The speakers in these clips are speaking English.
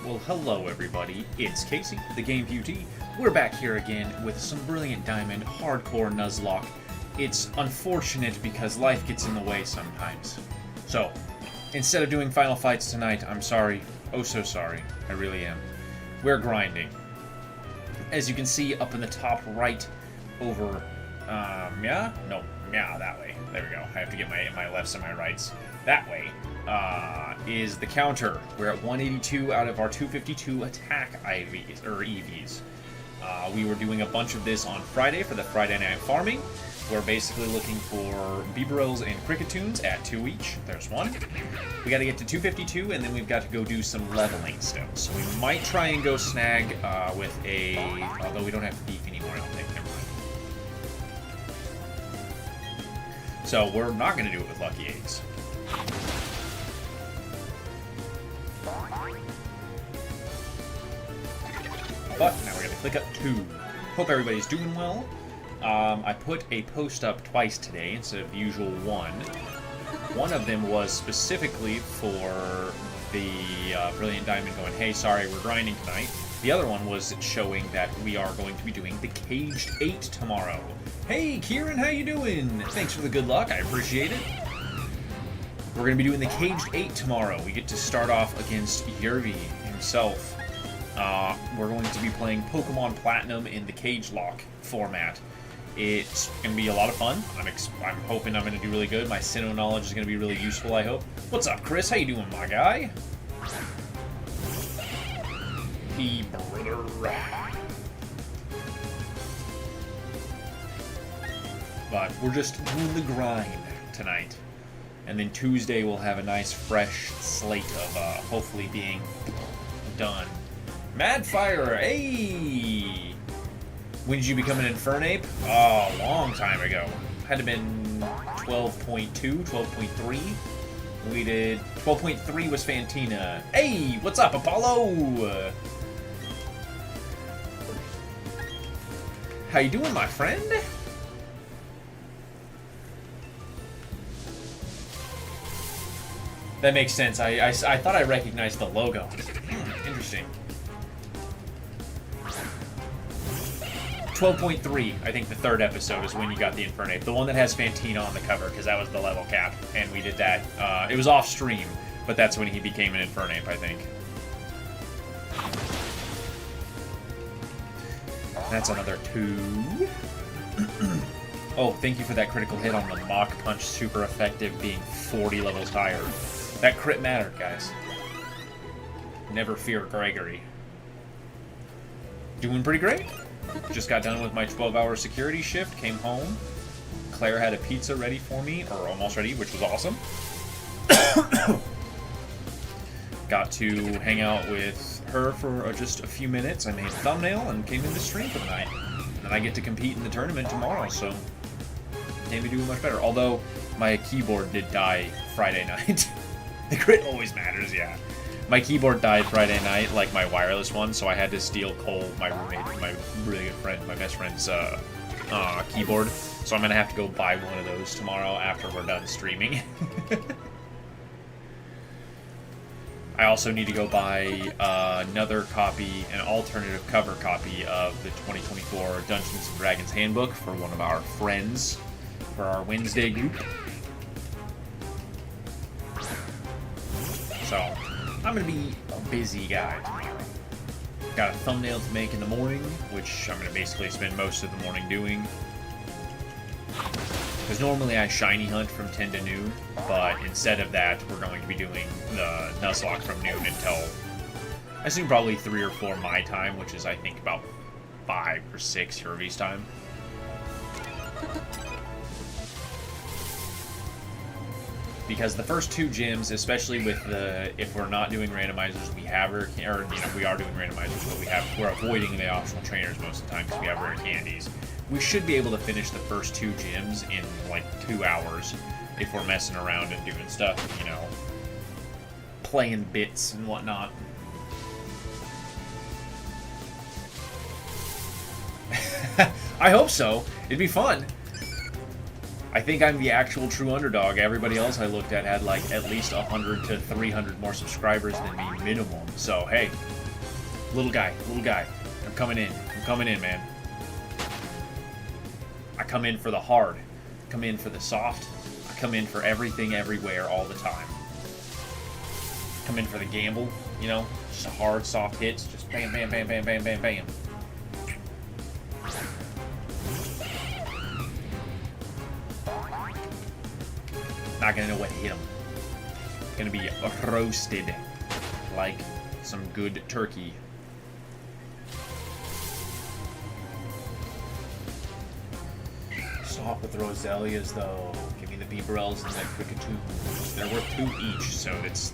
Well, hello everybody, it's Casey, the Game QT. We're back here again with some brilliant diamond hardcore Nuzlocke. It's unfortunate because life gets in the way sometimes. So, instead of doing final fights tonight, I'm sorry, oh so sorry, I really am. We're grinding. As you can see up in the top right over, that way. There we go. I have to get my lefts and my rights. That way is the counter. We're at 182 out of our 252 attack IVs, or EVs. We were doing a bunch of this on Friday for the Friday night farming. We're basically looking for Bibarels and Crickettoons at 2 each. There's one. We got to get to 252, and then we've got to go do some leveling still. So we might try and go snag with a... Although we don't have beef anymore, I don't think. Never mind. So we're not going to do it with Lucky Eggs. But now we're going to click up 2. Hope everybody's doing well. I put a post up twice today instead of the usual one. One of them was specifically for the Brilliant Diamond going, hey, sorry, we're grinding tonight. The other one was showing that we are going to be doing the Caged 8 tomorrow. Hey, Kieran, how you doing? Thanks for the good luck. I appreciate it. We're going to be doing the Caged 8 tomorrow. We get to start off against Yervy himself. We're going to be playing Pokemon Platinum in the Cage Lock format. It's going to be a lot of fun. I'm hoping I'm going to do really good. My Sinnoh knowledge is going to be really useful, I hope. What's up, Chris? How you doing, my guy? Hey, brother. But we're just doing the grind tonight. And then Tuesday we'll have a nice fresh slate of hopefully being done. Madfire, hey! When did you become an Infernape? Oh, a long time ago. Had to been 12.2, 12.3. We did 12.3 was Fantina. Hey, what's up, Apollo? How you doing, my friend? That makes sense. I thought I recognized the logo. Interesting. 12.3, I think the third episode is when you got the Infernape. The one that has Fantina on the cover, because that was the level cap, and we did that. It was off stream, but that's when he became an Infernape, I think. That's another 2. Oh, thank you for that critical hit on the Mach Punch, super effective, being 40 levels higher. That crit mattered, guys. Never fear Gregory. Doing pretty great. Just got done with my 12-hour security shift, came home. Claire had a pizza ready for me, or almost ready, which was awesome. Got to hang out with her for just a few minutes. I made a thumbnail and came in to stream for the night. And I get to compete in the tournament tomorrow, so can't be doing much better. Although my keyboard did die Friday night. The crit always matters, yeah. My keyboard died Friday night, like my wireless one, so I had to steal Cole, my roommate, my really good friend, my best friend's keyboard. So I'm going to have to go buy one of those tomorrow after we're done streaming. I also need to go buy another copy, an alternative cover copy of the 2024 Dungeons & Dragons Handbook for one of our friends for our Wednesday group. So, I'm going to be a busy guy tomorrow. Got a thumbnail to make in the morning, which I'm going to basically spend most of the morning doing. Because normally I shiny hunt from 10 to noon, but instead of that, we're going to be doing the Nuzlocke from noon until, I assume probably 3 or 4 my time, which is I think about 5 or 6 Hervey's time. Because the first 2 gyms, especially with the, if we're not doing randomizers, we have rare, or you know, we are doing randomizers, but we're avoiding the optional trainers most of the time because we have rare candies. We should be able to finish the first 2 gyms in like 2 hours if we're messing around and doing stuff, you know, playing bits and whatnot. I hope so. It'd be fun. I think I'm the actual true underdog. Everybody else I looked at had like at least 100 to 300 more subscribers than me, minimum. So, hey, little guy, I'm coming in, man. I come in for the hard, I come in for the soft, I come in for everything, everywhere, all the time. Come in for the gamble, you know, just hard, soft hits, just bam, bam, bam, bam, bam, bam, bam. Not gonna know what hit him. Gonna be roasted like some good turkey. Stop with the Roselias though. Give me the Beebrels and the Cricketooms. They're worth 2 each, so it's.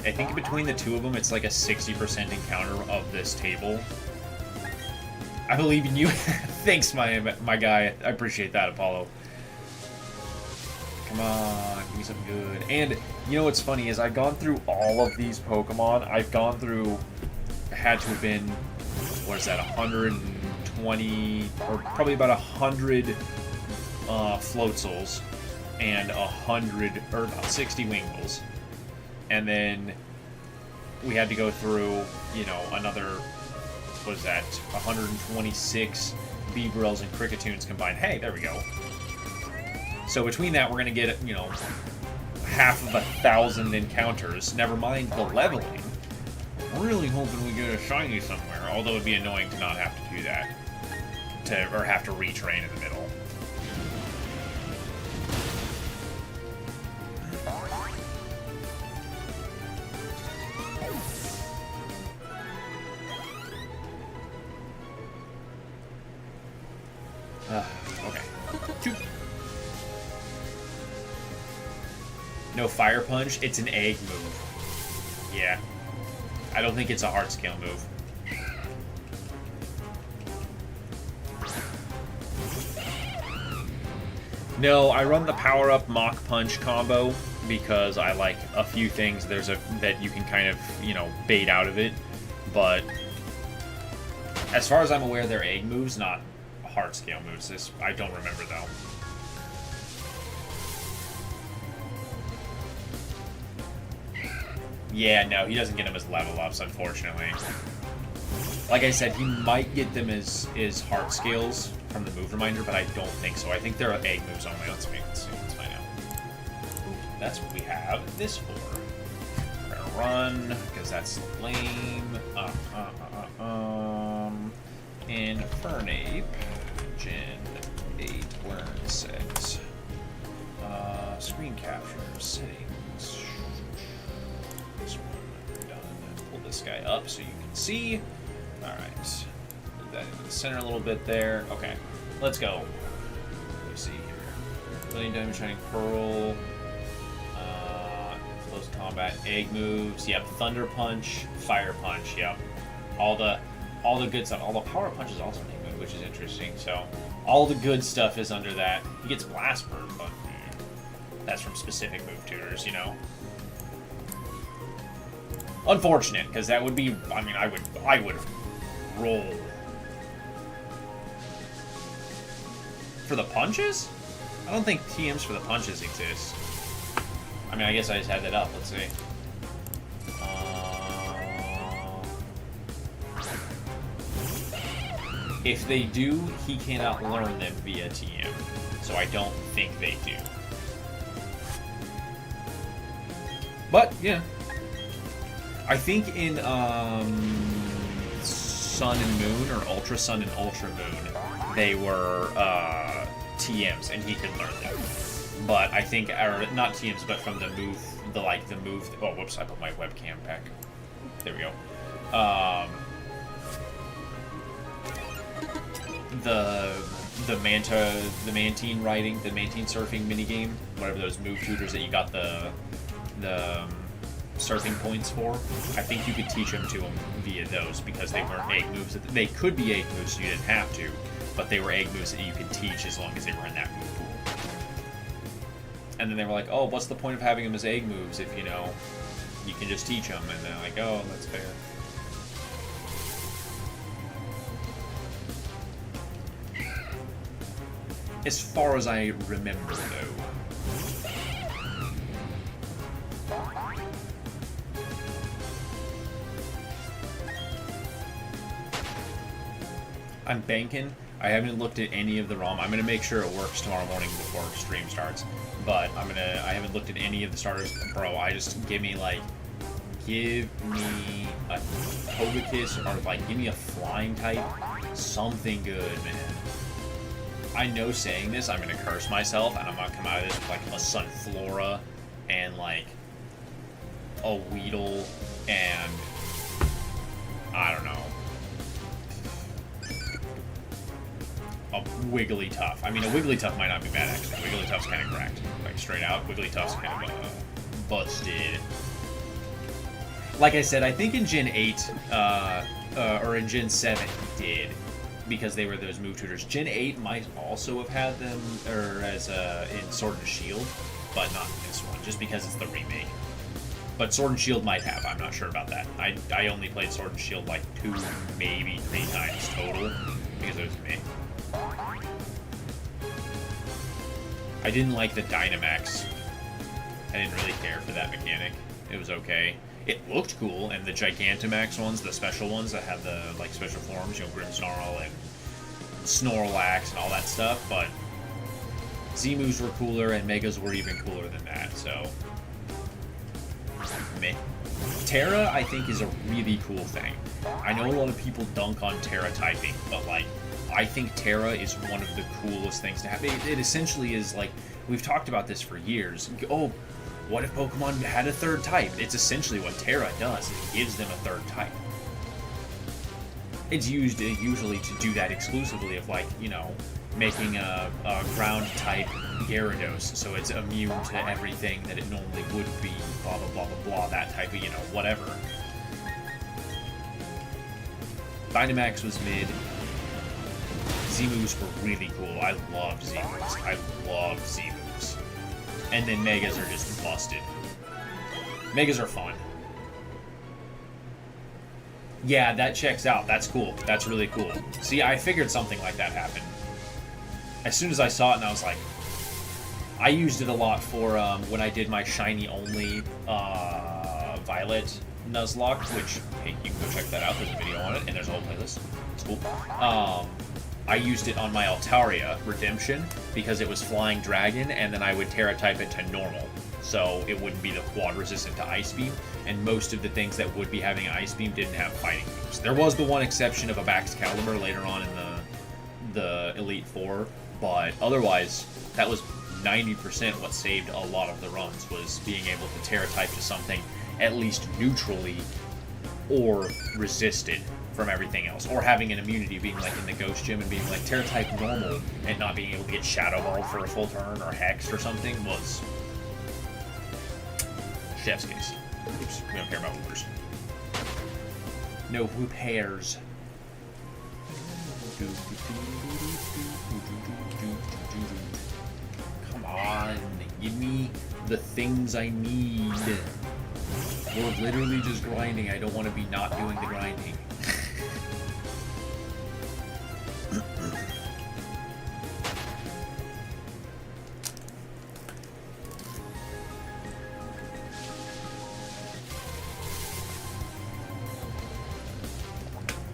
I think between the two of them, it's like a 60% encounter of this table. I believe in you. Thanks, my guy. I appreciate that, Apollo. Come on, give me something good. And you know what's funny is I've gone through all of these Pokemon. I've gone through, had to have been, what is that, 120, or probably about 100 Floatzels and 100, or about 60 Wingles. And then we had to go through, you know, another, what is that, 126 Beebrels and Cricketooms combined. Hey, there we go. So between that, we're going to get, you know, half of 1,000 encounters. Never mind the leveling. I'm really hoping we get a shiny somewhere, although it'd be annoying to not have to do that. Or have to retrain in the middle. Okay. Shoot. No Fire Punch, it's an egg move. Yeah. I don't think it's a hard scale move. No, I run the Power Up Mach Punch combo because I like a few things that you can kind of, you know, bait out of it. But as far as I'm aware, they're egg moves, not hard scale moves. I don't remember though. Yeah, no, he doesn't get them as level ups, unfortunately. Like I said, he might get them as hard scales from the move reminder, but I don't think so. I think they're egg moves only. Let's see. Let's find out. Ooh, that's what we have this for. We're gonna run because that's lame. Infernape, Gen 8, Learn Set. Screen capture settings. Pull this guy up so you can see. Alright. Move that into the center a little bit there. Okay. Let's go. Let's see here. Billion Diamond Shining Pearl. Close combat. Egg moves. Yep. Thunder Punch. Fire Punch. Yep. All the good stuff. All the Power Punch is also an egg move, which is interesting. So all the good stuff is under that. He gets Blast Burn, but that's from specific move tutors, you know. Unfortunate, because that would be, I mean, I would roll. For the punches? I don't think TMs for the punches exist. I mean, I guess I just had that up. Let's see. If they do, he cannot learn them via TM. So I don't think they do. But, yeah. I think in Sun and Moon, or Ultra Sun and Ultra Moon, they were TMs, and he could learn them. But I think, or not TMs, but from the move, oh, whoops, I put my webcam back. There we go. The Mantine riding, the Mantine surfing minigame, whatever those move tutors that you got the surfing points for, I think you could teach them to him via those because they weren't egg moves. They could be egg moves, so you didn't have to, but they were egg moves that you could teach as long as they were in that move pool. And then they were like, oh, what's the point of having them as egg moves if, you know, you can just teach them? And they're like, oh, that's fair. as far as I remember, though. I'm banking. I haven't looked at any of the ROM. I'm gonna make sure it works tomorrow morning before stream starts. But I haven't looked at any of the starters, bro. Give me a Togekiss, or like give me a flying type, something good, man. I know saying this, I'm gonna curse myself, and I'm gonna come out of this with like a Sunflora and like a Weedle and I don't know. A Wigglytuff. I mean, a Wigglytuff might not be bad, actually. Wigglytuff's kind of cracked. Like, straight out, Wigglytuff's kind of busted. Like I said, I think in Gen 8, or in Gen 7, he did, because they were those move tutors. Gen 8 might also have had them, or as in Sword and Shield, but not in this one, just because it's the remake. But Sword and Shield might have, I'm not sure about that. I only played Sword and Shield like 2, maybe 3 times total, because it was me. I didn't like the Dynamax. I didn't really care for that mechanic. It was okay. It looked cool, and the Gigantamax ones, the special ones that have the like special forms, you know, Grimmsnarl and Snorlax and all that stuff, but Z-moves were cooler, and Megas were even cooler than that, so meh. Terra, I think, is a really cool thing. I know a lot of people dunk on Terra typing, but like, I think Terra is one of the coolest things to have. It essentially is like, we've talked about this for years. Oh, what if Pokemon had a third type? It's essentially what Terra does. It gives them a third type. It's used usually to do that exclusively of like, you know, making a ground type Gyarados, so it's immune to everything that it normally would be, blah, blah, blah, blah, blah, that type of, you know, whatever. Dynamax was mid. Z-moves were really cool. I loved Z-moves. I loved Z-moves. And then Megas are just busted. Megas are fun. Yeah, that checks out. That's cool. That's really cool. See, I figured something like that happened. As soon as I saw it, and I was like... I used it a lot for when I did my shiny-only Violet Nuzlocke, which, hey, you can go check that out. There's a video on it, and there's a whole playlist. It's cool. I used it on my Altaria Redemption because it was Flying Dragon, and then I would Terra type it to normal, so it wouldn't be the quad resistant to Ice Beam, and most of the things that would be having Ice Beam didn't have fighting moves. There was the one exception of a Baxcalibur later on in the Elite Four, but otherwise, that was 90% what saved a lot of the runs, was being able to Terra type to something at least neutrally or resisted from everything else, or having an immunity, being like in the Ghost Gym and being like Terra type normal and not being able to get Shadow Balled for a full turn or Hexed or something was chef's kiss. Oops, we don't care about whoopers. No whoop hairs. Come on, give me the things I need. We're literally just grinding. I don't want to be not doing the grinding.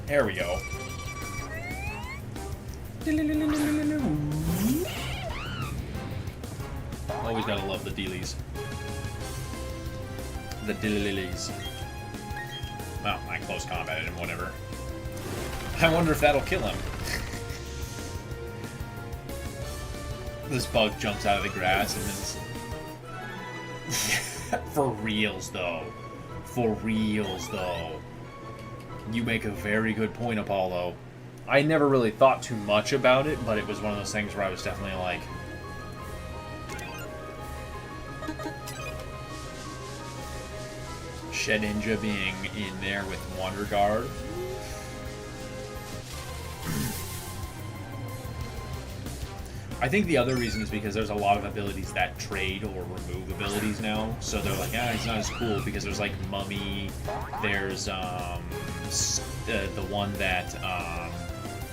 There we go. Always gotta love the dealies. The dillies. Well, I close combated him, whatever. I wonder if that'll kill him. This bug jumps out of the grass and then... For reals, though. For reals, though. You make a very good point, Apollo. I never really thought too much about it, but it was one of those things where I was definitely like... Shedinja being in there with Wonder Guard. I think the other reason is because there's a lot of abilities that trade or remove abilities now. So they're like, ah, it's not as cool because there's like Mummy, there's the one that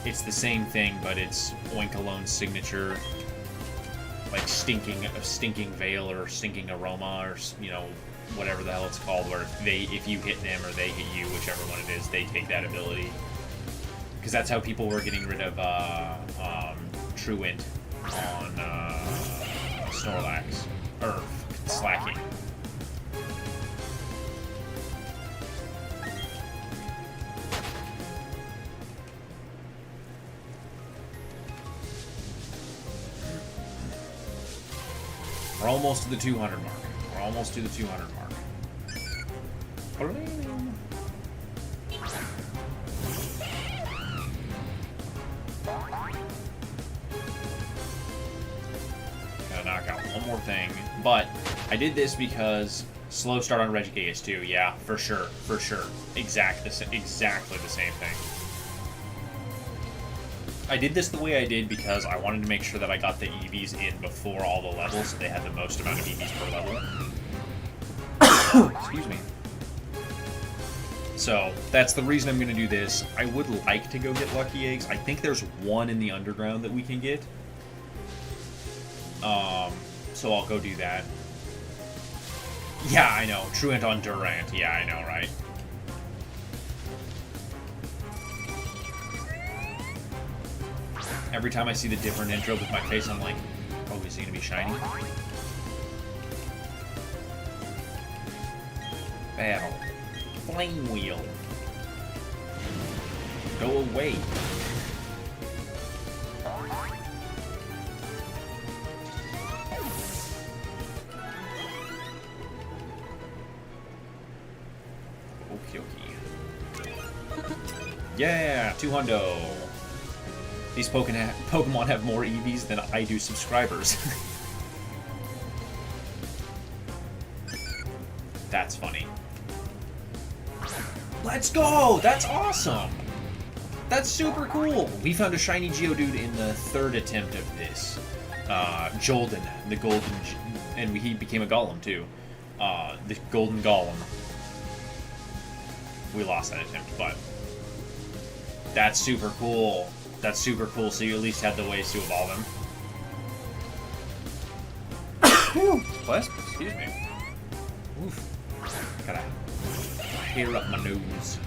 it's the same thing, but it's Oinkolone's signature. like stinking veil or stinking aroma or whatever the hell it's called, where if you hit them or they hit you, whichever one it is, they take that ability. Because that's how people were getting rid of Truant on Snorlax or Slacking. We're almost to the 200 mark. We're almost to the 200 mark. Gotta knock out one more thing. But I did this because slow start on Regigigas too. Yeah, for sure. For sure. Exactly the same thing. I did this the way I did because I wanted to make sure that I got the EVs in before all the levels, so they had the most amount of EVs per level. Excuse me. So, that's the reason I'm going to do this. I would like to go get Lucky Eggs. I think there's one in the underground that we can get. So I'll go do that. Yeah, I know. Truant on Durant. Yeah, I know, right? Every time I see the different intro with my face, I'm like, oh, is he gonna be shiny? Battle. Flame Wheel. Go away. Okie dokie. Yeah, 200. These Pokemon have more EVs than I do subscribers. That's funny. Let's go! That's awesome! That's super cool! We found a shiny Geodude in the third attempt of this. Jolden, the golden... And he became a Golem, too. The golden Golem. We lost that attempt, but... That's super cool. That's super cool, so you at least had the ways to evolve him. Bless, excuse me. Oof. Gotta hair up my nose.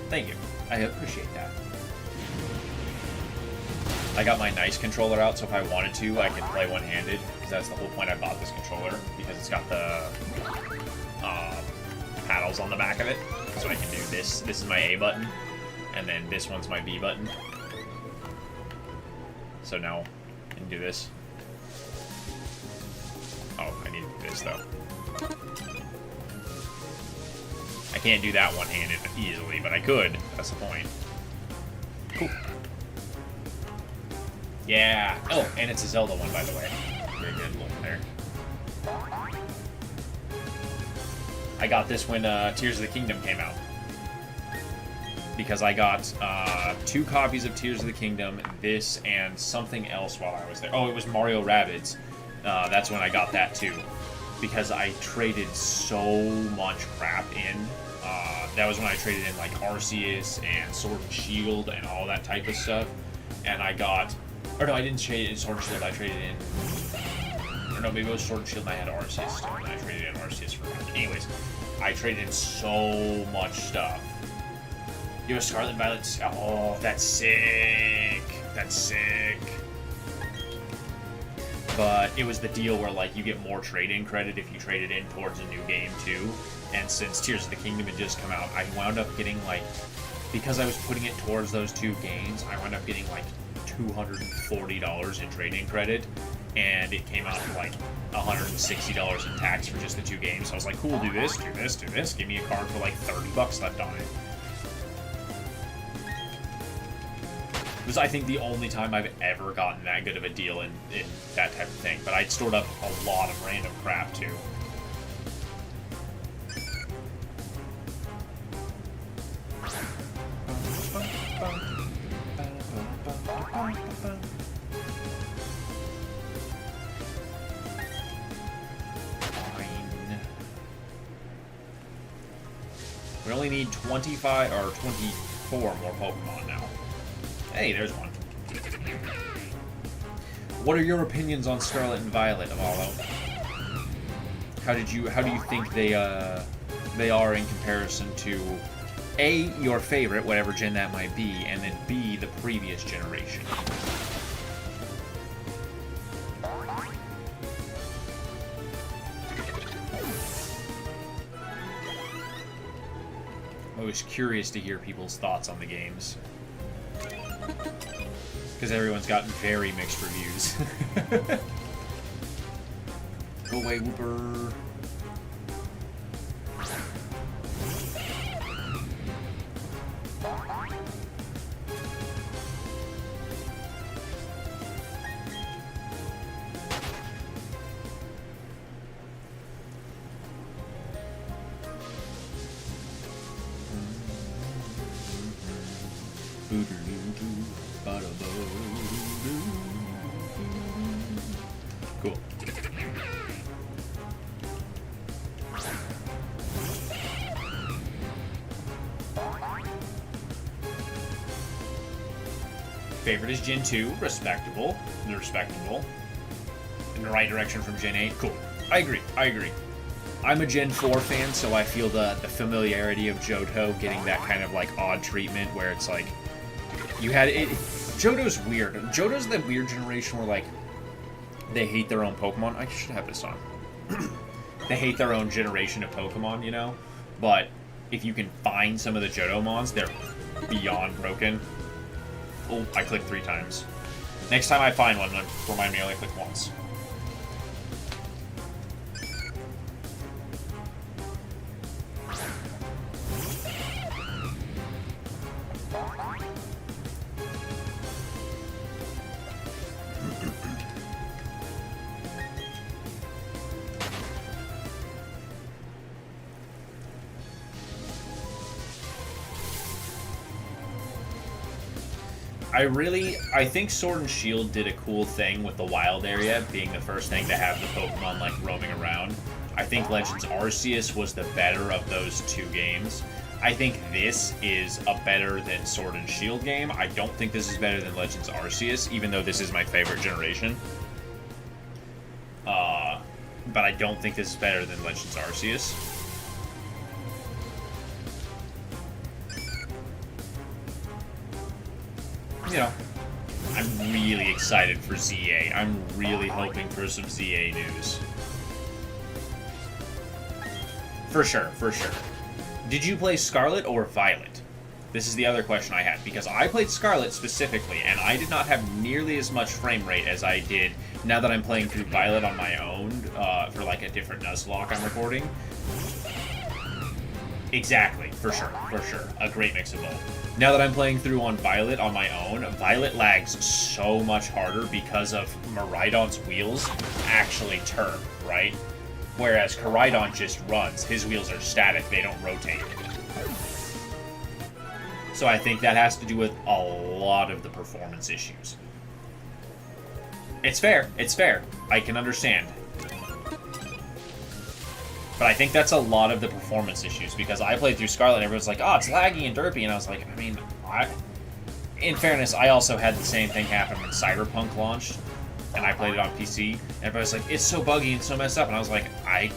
Thank you. I appreciate that. I got my nice controller out, so if I wanted to, I could play one-handed, because that's the whole point I bought this controller, because it's got the paddles on the back of it, so I can do this. This is my A button, and then this one's my B button. So now I can do this. Oh, I need to do this, though. I can't do that one-handed easily, but I could. That's the point. Cool. Yeah. Oh, and it's a Zelda one, by the way. Very good look there. I got this when Tears of the Kingdom came out. Because I got 2 copies of Tears of the Kingdom, this, and something else while I was there. Oh, it was Mario Rabbids. That's when I got that, too. Because I traded so much crap in. That was when I traded in, like, Arceus and Sword and Shield and all that type of stuff. And I got... Or no, I didn't trade in Sword and Shield, I traded in... Or no, maybe it was Sword and Shield and I had Arceus still, and I traded in Arceus for that. Anyways, I traded in so much stuff. You have Scarlet and Violet... Oh, that's sick! That's sick! But it was the deal where, like, you get more trade-in credit if you trade it in towards a new game, too. And since Tears of the Kingdom had just come out, I wound up getting, like... Because I was putting it towards those 2 games, I wound up getting, like, $240 in trade-in credit, and it came out to like $160 in tax for just the 2 games. So I was like, cool, do this, do this, do this. Give me a card for like $30 left on it. It was, I think, the only time I've ever gotten that good of a deal in that type of thing. But I'd stored up a lot of random crap too. We only need 25 or 24 more Pokemon now. Hey, there's one. What are your opinions on Scarlet and Violet, Avalo? How do you think they are in comparison to A, your favorite, whatever gen that might be, and then B, the previous generation? I was curious to hear people's thoughts on the games. Because everyone's gotten very mixed reviews. Go away, Whooper. Cool. Favorite is Gen 2, respectable. Respectable. In the right direction from Gen 8, cool. I agree. I'm a Gen 4 fan, so I feel the familiarity of Johto getting that kind of, like, odd treatment where it's like, you had it. Johto's weird. Johto's that weird generation where, like, they hate their own Pokemon. I should have this on. They hate their own generation of Pokemon, you know? But if you can find some of the Johto mons, they're beyond broken. Oh, I clicked 3 times. Next time I find one, remind me I only click once. I think Sword and Shield did a cool thing with the wild area being the first thing to have the Pokemon, like, roaming around. I think Legends Arceus was the better of those 2 games. I think this is a better than Sword and Shield game. I don't think this is better than Legends Arceus, even though this is my favorite generation. But I don't think this is better than Legends Arceus. You know, I'm really excited for ZA. I'm really hoping for some ZA news. For sure. Did you play Scarlet or Violet? This is the other question I had, because I played Scarlet specifically, and I did not have nearly as much frame rate as I did now that I'm playing through Violet on my own, for like a different Nuzlocke I'm recording. Exactly, for sure. A great mix of both. Now that I'm playing through on Violet on my own, Violet lags so much harder because of Miraidon's wheels actually turn, right? Whereas Koraidon just runs. His wheels are static, they don't rotate. So I think that has to do with a lot of the performance issues. It's fair. I can understand. But I think that's a lot of the performance issues, because I played through Scarlet and everyone's like, oh, it's laggy and derpy, and I was like, I mean, in fairness, I also had the same thing happen when Cyberpunk launched, and I played it on PC, and everybody's like, it's so buggy and so messed up, and I was like, I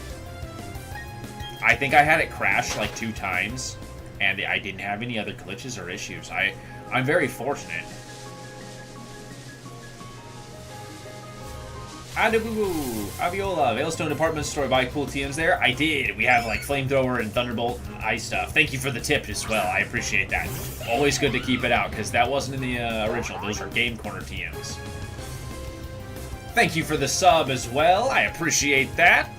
think I had it crash like 2 times, and I didn't have any other glitches or issues. I'm very fortunate. Adaboo, Aviola, Veilstone Department Store, buy cool TMs there? I did. We have like Flamethrower and Thunderbolt and Ice stuff. Thank you for the tip as well. I appreciate that. Always good to keep it out, because that wasn't in the original. Those are Game Corner TMs. Thank you for the sub as well. I appreciate that.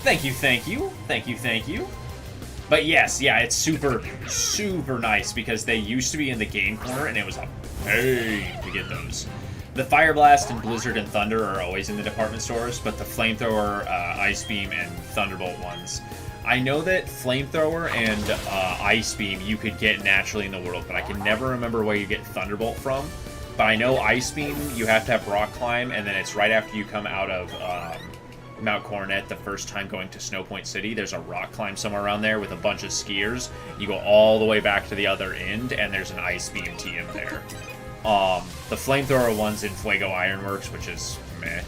Thank you. But yes, yeah, it's super nice, because they used to be in the Game Corner, and it was a pain to get those. The Fire Blast and Blizzard and Thunder are always in the department stores, but the Flamethrower, Ice Beam, and Thunderbolt ones. I know that Flamethrower and Ice Beam you could get naturally in the world, but I can never remember where you get Thunderbolt from. But I know Ice Beam, you have to have Rock Climb, and then it's right after you come out of Mount Coronet the first time going to Snowpoint City. There's a rock climb somewhere around there with a bunch of skiers. You go all the way back to the other end, and there's an ice beam TM there. The flamethrower one's in Fuego Ironworks, which is meh.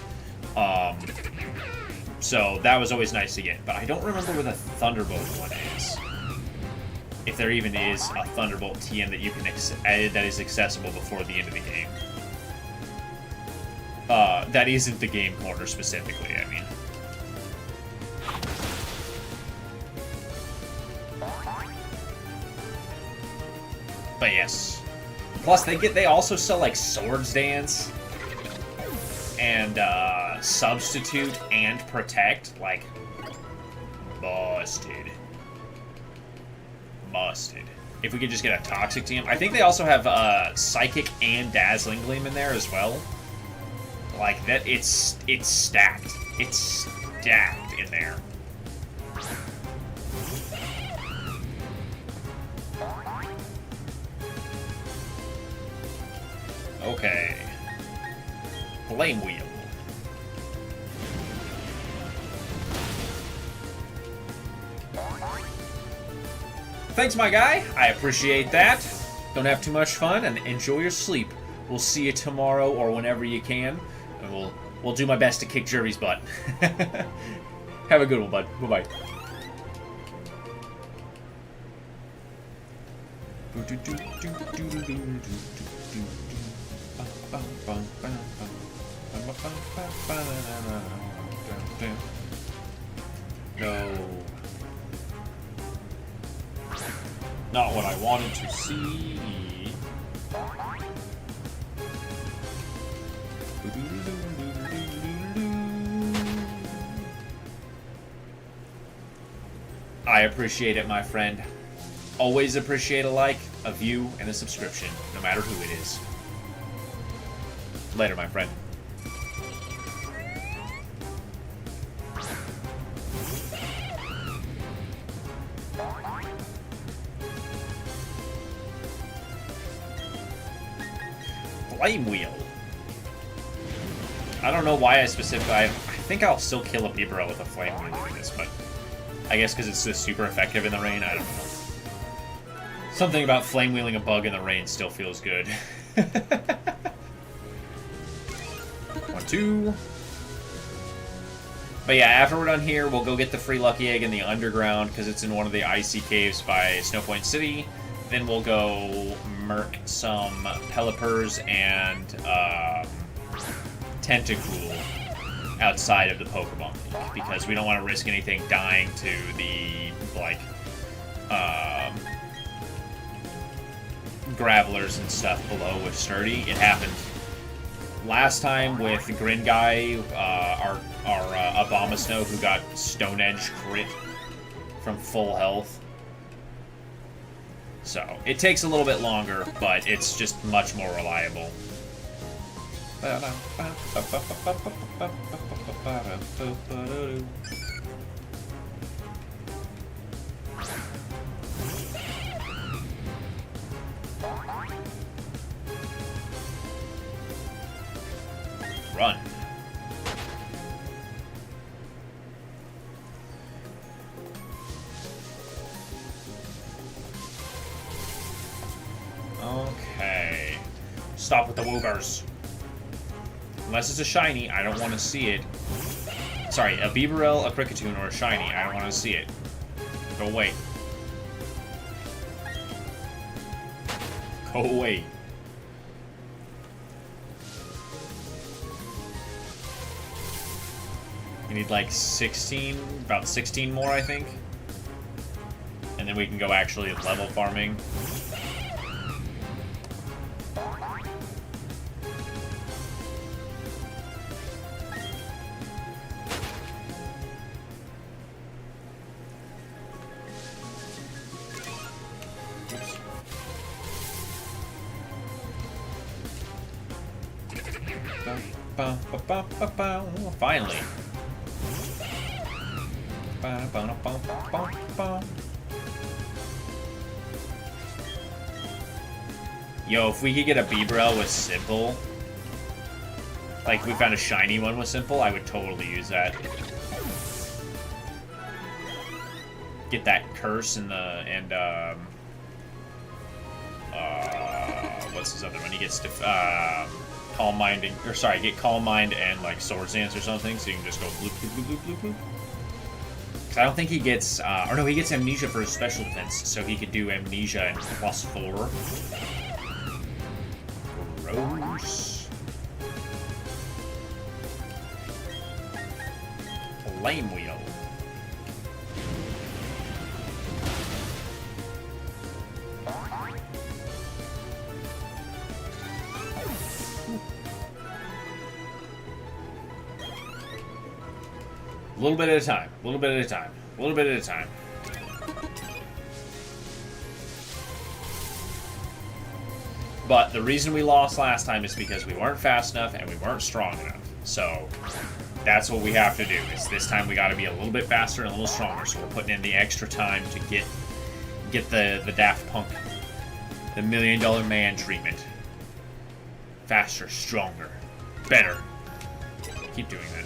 So that was always nice to get, but I don't remember where the Thunderbolt one is. If there even is a Thunderbolt TM that you can that is accessible before the end of the game. That isn't the game corner specifically, I mean. But yes. Plus they also sell like Swords Dance and Substitute and Protect, like busted. Busted. If we could just get a Toxic TM. I think they also have Psychic and Dazzling Gleam in there as well. Like that, it's stacked. It's stacked in there. Okay. Flame Wheel. Thanks, my guy. I appreciate that. Don't have too much fun and enjoy your sleep. We'll see you tomorrow or whenever you can, and we'll do my best to kick Jerry's butt. Have a good one, bud. Bye-bye. No. Not what I wanted to see. I appreciate it, my friend. Always appreciate a like, a view, and a subscription, no matter who it is. Later, my friend. Flame Wheel. I don't know why I specifically... I think I'll still kill a Bibro with a Flame Wheel with this, but... I guess because it's just super effective in the rain, I don't know. Something about flame wheeling a bug in the rain still feels good. 1, 2. But yeah, after we're done here, we'll go get the free Lucky Egg in the underground, because it's in one of the icy caves by Snowpoint City. Then we'll go murk some Pelipers and Tentacool outside of the Pokemon League, because we don't want to risk anything dying to the, like, Gravelers and stuff below with Sturdy. It happened last time with Grin Guy, our Abomasnow, who got Stone Edge crit from full health. So, it takes a little bit longer, but it's just much more reliable. Run. Okay. Stop with the woobers. Unless it's a shiny, I don't want to see it. Sorry, a Bibarel, a Kricketune, or a shiny. I don't want to see it. Go away. Go away. You need like 16, about 16 more, I think. And then we can go actually level farming. Finally. Yo, if we could get a Bibarel with Simple, like we found a shiny one with Simple, I would totally use that. get that curse and what's his other one? He gets Calm Mind, or sorry, get Calm Mind and like Swords Dance or something, so you can just go bloop bloop bloop bloop bloop bloop. Because I don't think he gets, or no, he gets Amnesia for his special defense, so he could do Amnesia and +4. Gross. Flame Wheel. A little bit at a time, a little bit at a time, a little bit at a time. But the reason we lost last time is because we weren't fast enough and we weren't strong enough. So that's what we have to do. Is this time we got to be a little bit faster and a little stronger. So we're putting in the extra time to get the Daft Punk, the $1 Million Man treatment. Faster, stronger, better. Keep doing that.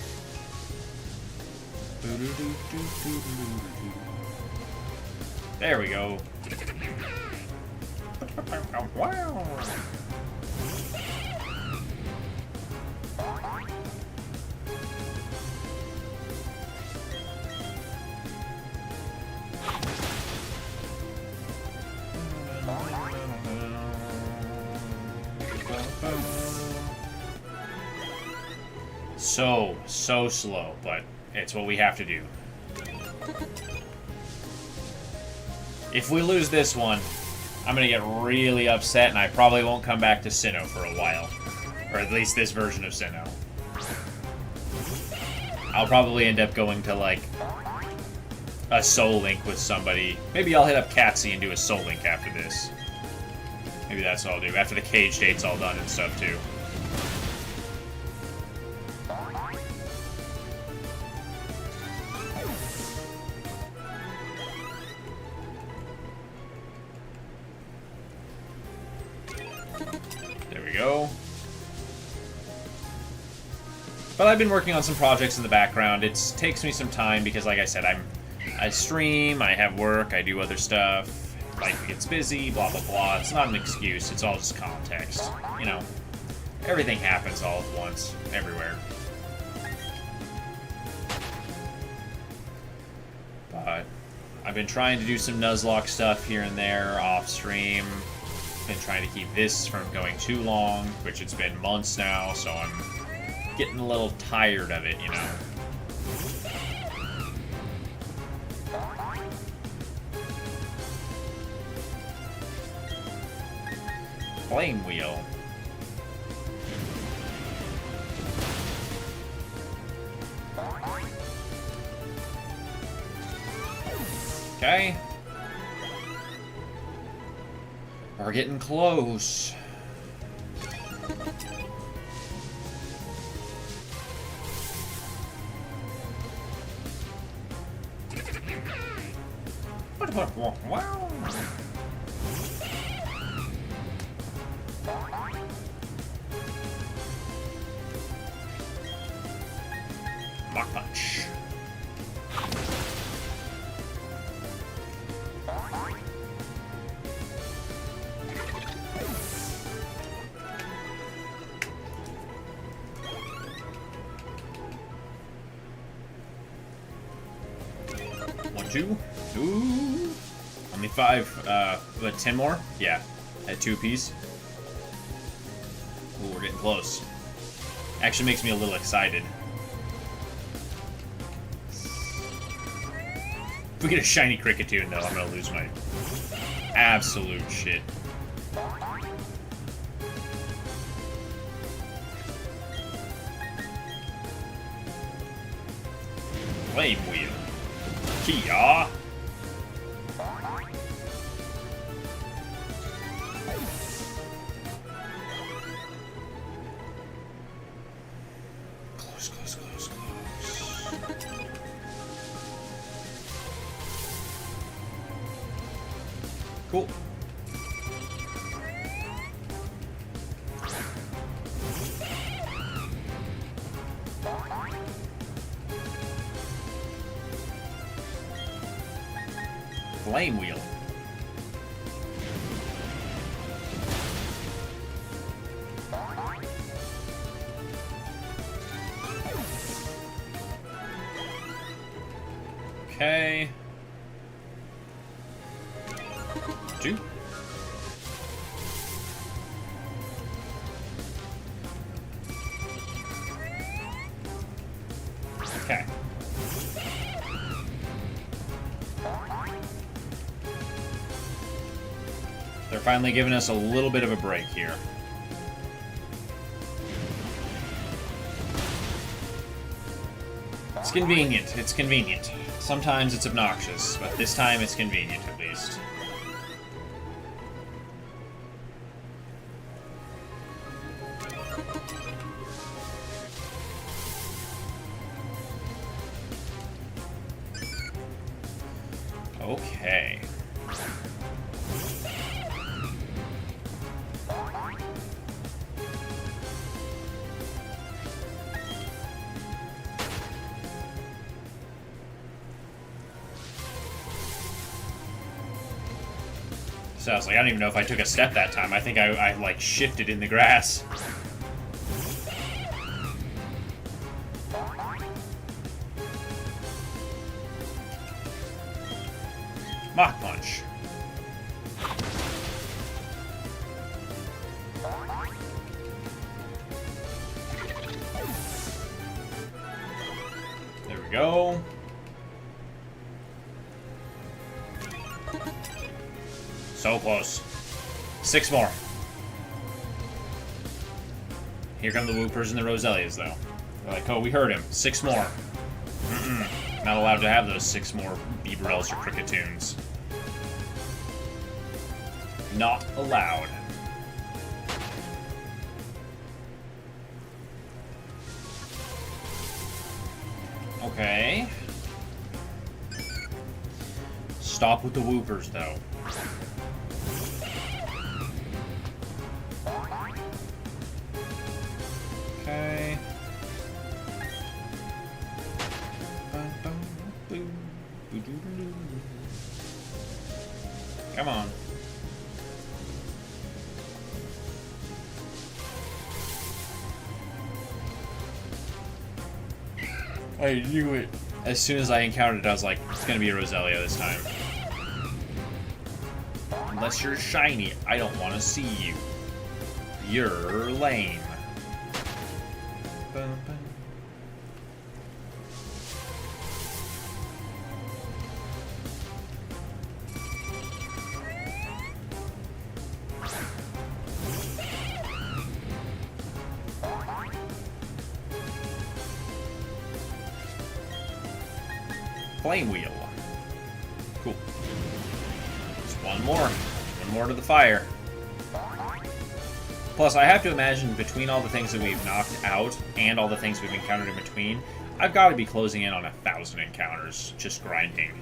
There we go. Wow. So slow, but it's what we have to do. If we lose this one, I'm gonna get really upset, and I probably won't come back to Sinnoh for a while. Or at least this version of Sinnoh. I'll probably end up going to, like, a Soul Link with somebody. Maybe I'll hit up Katsy and do a Soul Link after this. Maybe that's what I'll do, after the cage date's all done and stuff, too. But I've been working on some projects in the background. It takes me some time because, like I said, I stream, I have work, I do other stuff. Life gets busy, blah, blah, blah. It's not an excuse. It's all just context. You know, everything happens all at once, everywhere. But I've been trying to do some Nuzlocke stuff here and there off stream. Been trying to keep this from going too long, which it's been months now, so I'm getting a little tired of it, you know. Flame Wheel. Okay. We're getting close. Wow. Mach Punch. One, two. Ooh. Only 5, but 10 more? Yeah. At 2 apiece. Ooh, we're getting close. Actually makes me a little excited. If we get a shiny Cricketune, though, I'm gonna lose my absolute shit. Flame Wheel. Kia. Close. Cool. Flame Wheel. Okay. 2. Okay. They're finally giving us a little bit of a break here. It's convenient. It's convenient. Sometimes it's obnoxious, but this time it's convenient at least. Okay. So I was like, I don't even know if I took a step that time. I think I like shifted in the grass. Mach Punch. There we go. So close. 6 more. Here come the Whoopers and the Roselias, though. They're like, oh, we heard him. 6 more. Not allowed to have those 6 more Beaverells or Cricketoons. Not allowed. Okay. Stop with the Whoopers, though. Okay. Come on. I knew it. As soon as I encountered it, I was like, it's gonna be a Roselia this time. Unless you're shiny, I don't want to see you. You're lame. Flame Wheel. Cool. Just one more. One more to the fire. Plus, I have to imagine between all the things that we've knocked out and all the things we've encountered in between, I've got to be closing in on 1,000 encounters, just grinding.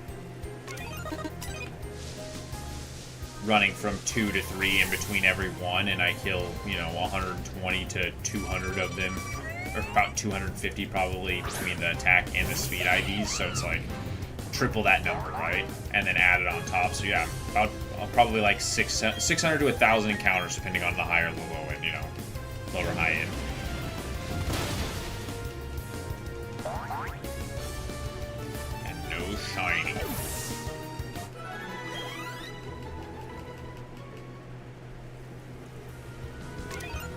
Running from 2 to 3 in between every one, and I kill, 120 to 200 of them, or about 250 probably between the attack and the speed IVs, so it's like triple that number, right? And then add it on top, so yeah, about probably like 600 to 1,000 encounters, depending on the high or the low end, low or high end. And no shiny.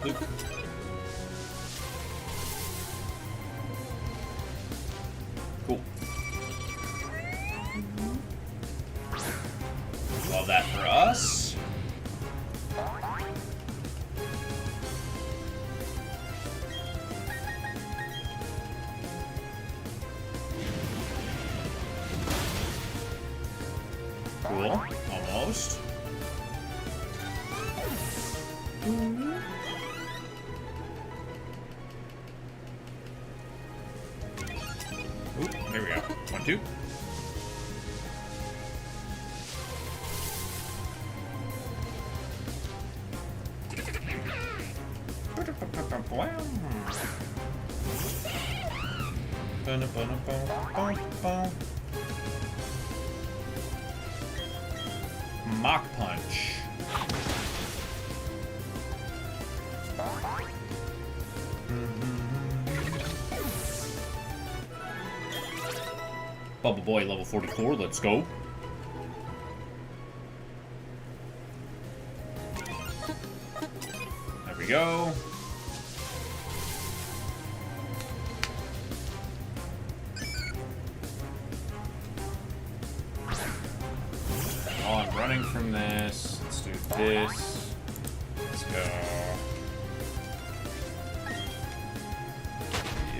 Luke. Cool. Love that for us. Cool. Almost. Ooh, there we go. 1, 2. Mach Punch. Bubble Boy level 44, let's go. There we go. While I'm running from this, let's do this. Let's go.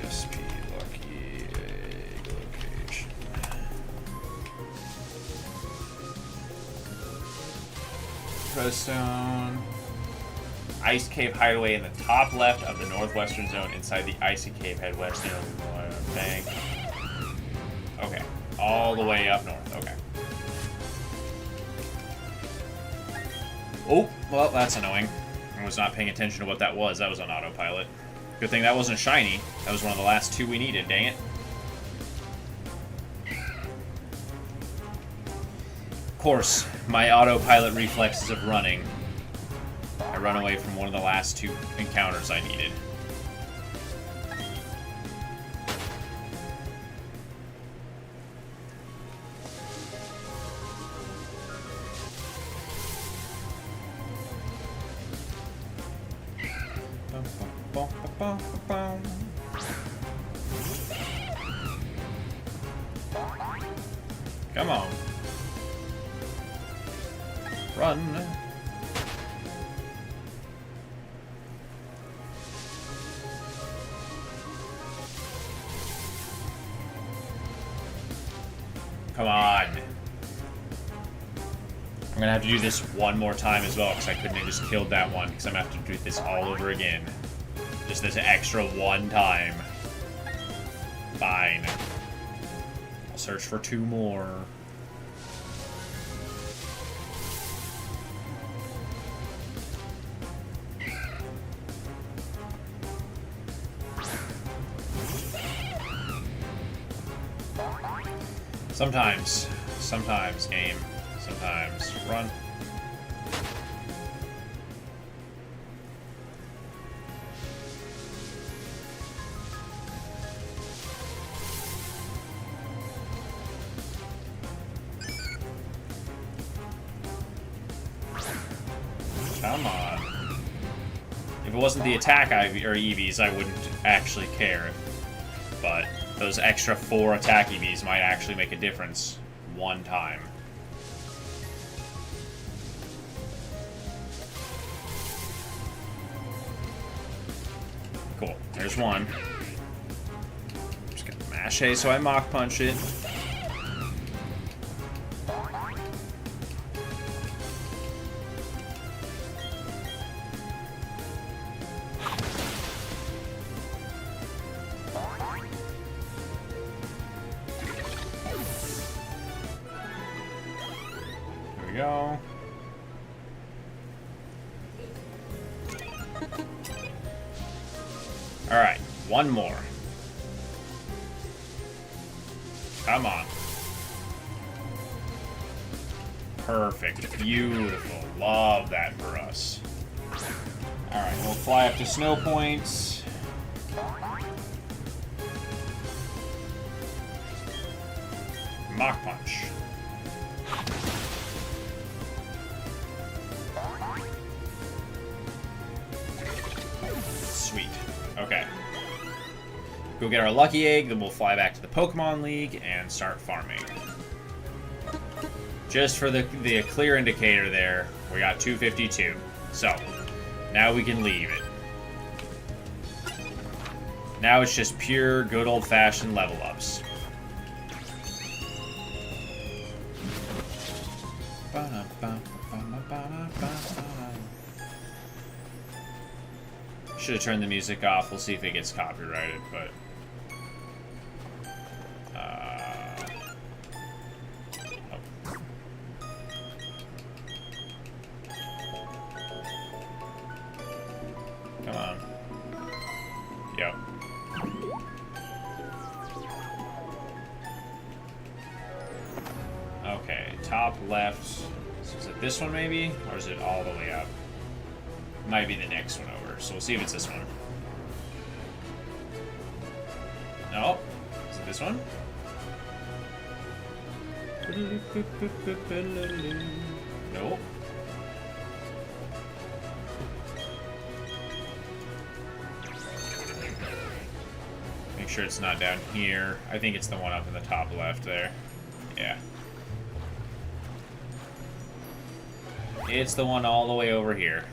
ESP Lucky Egg location. Redstone. Ice Cave Hideaway in the top left of the northwestern zone inside the Icy Cave. Head west near the bank. Okay. All the way up north. Okay. Oh, well, that's annoying. I was not paying attention to what that was. That was on autopilot. Good thing that wasn't shiny. That was one of the last two we needed, dang it. Of course, my autopilot reflexes of running. I run away from one of the last two encounters I needed. Come on. Run. Come on. I'm gonna have to do this one more time as well, because I couldn't have just killed that one, because I'm gonna have to do this all over again. Just this extra one time. Fine. I'll search for two more. Sometimes, game. Sometimes. Run. Come on. If it wasn't the attack or EVs, I wouldn't actually care. But those extra 4 attack EVs might actually make a difference one time. Cool. There's one. Just gonna mash A so I Mach Punch it. Go. Alright, one more. Come on. Perfect. Beautiful. Love that for us. Alright, we'll fly up to Snow Point. Mach Punch. Sweet. Okay. Go get our lucky egg, then we'll fly back to the Pokemon League and start farming. Just for the clear indicator there, we got 252. So, now we can leave it. Now it's just pure, good old-fashioned level ups. Should have turned the music off. We'll see if it gets copyrighted, but... Come on. Yep. Okay, top left. Is it this one maybe? Or is it all the way up? Might be the next one over. So we'll see if it's this one. No. Is it this one? Nope. Make sure it's not down here. I think it's the one up in the top left there. Yeah. It's the one all the way over here.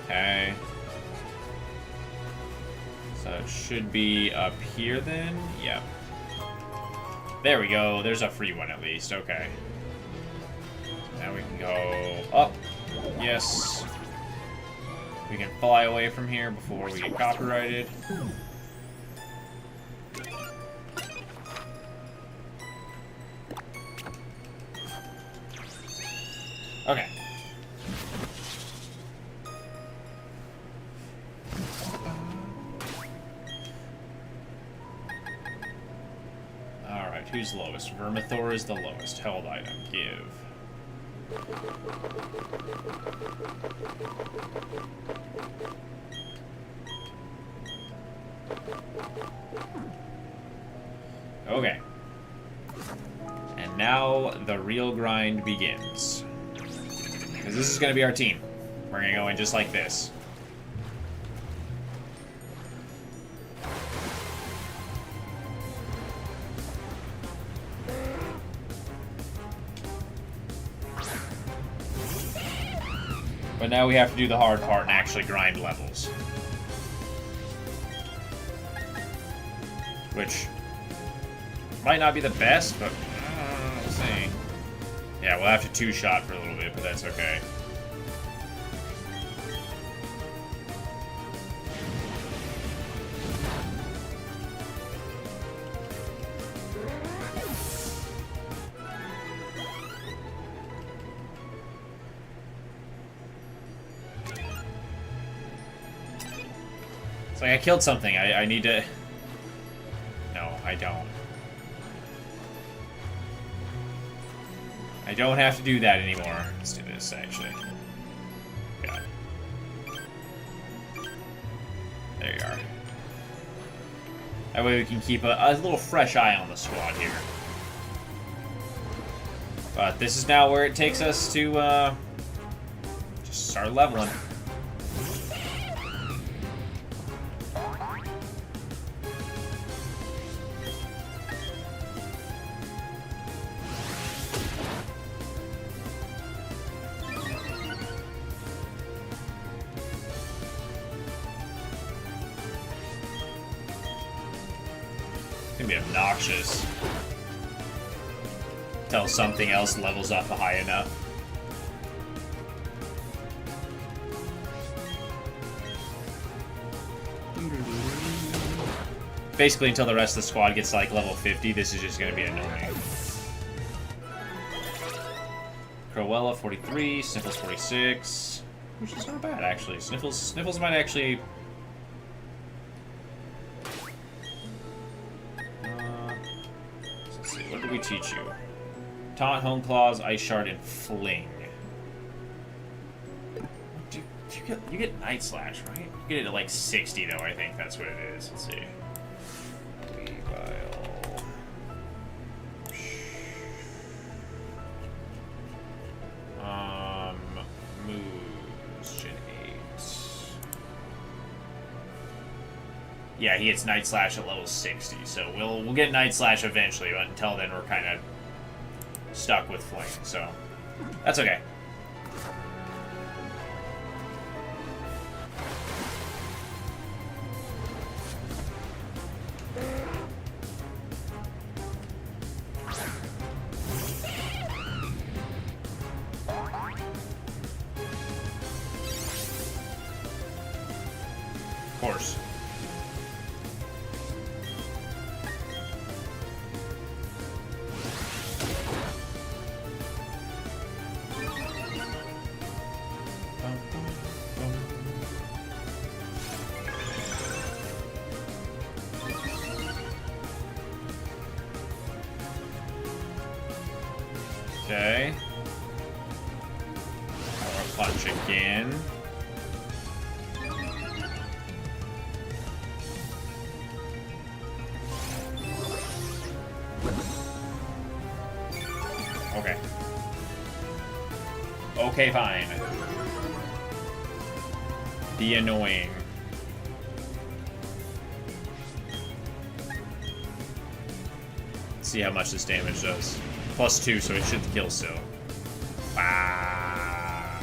Okay. So it should be up here then? Yep. There we go. There's a free one at least. Okay. Now we can go up. Yes. We can fly away from here before we get copyrighted. Okay. Alright, who's lowest? Vermithor is the lowest. Held item. Give. Okay. And now the real grind begins. Because this is going to be our team. We're going to go in just like this. But now we have to do the hard part and actually grind levels. Which might not be the best, but I'm saying. Yeah, we'll have to two-shot for a little bit, but that's okay. It's like I killed something. I need to... No, I don't. I don't have to do that anymore. Let's do this, actually. Yeah. There you are. That way we can keep a little fresh eye on the squad here. But this is now where it takes us to, just start leveling. It's gonna be obnoxious until something else levels up high enough. Basically, until the rest of the squad gets like level 50, this is just gonna be annoying. Crowella 43, Sniffles 46, which is not bad actually. Sniffles might actually. Let's see, what did we teach you? Taunt, Home Claws, Ice Shard, and Fling. You get Night Slash, right? You get it at like 60 though, I think that's what it is. Let's see. Weavile. Moves, Gen 8. Yeah, he gets Night Slash at level 60, so we'll get Night Slash eventually, but until then we're kind of stuck with Fling, so that's okay. Of course. Okay. Power punch again. Okay. Okay, fine. Be annoying. Let's see how much this damage does. +2, so it should kill still. Wow.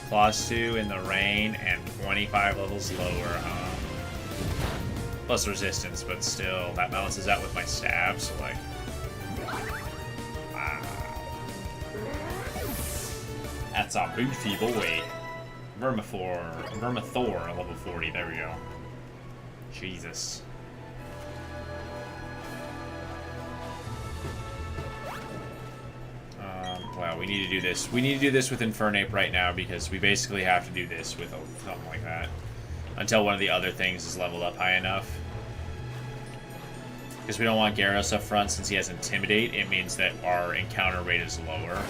+2 in the rain and 25 levels lower, huh? Plus resistance, but still, that balances out with my stab, so like... Wow. That's a beefy boy. Vermithor, level 40, there we go. Jesus. Wow, we need to do this. We need to do this with Infernape right now because we basically have to do this with something like that. Until one of the other things is leveled up high enough. Because we don't want Gyarados up front since he has Intimidate. It means that our encounter rate is lower.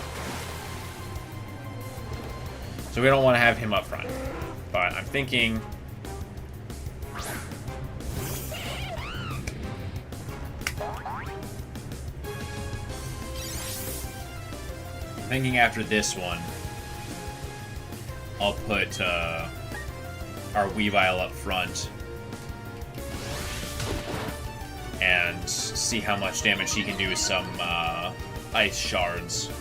So we don't want to have him up front. But I'm thinking... after this one, I'll put our Weavile up front and see how much damage he can do with some ice shards.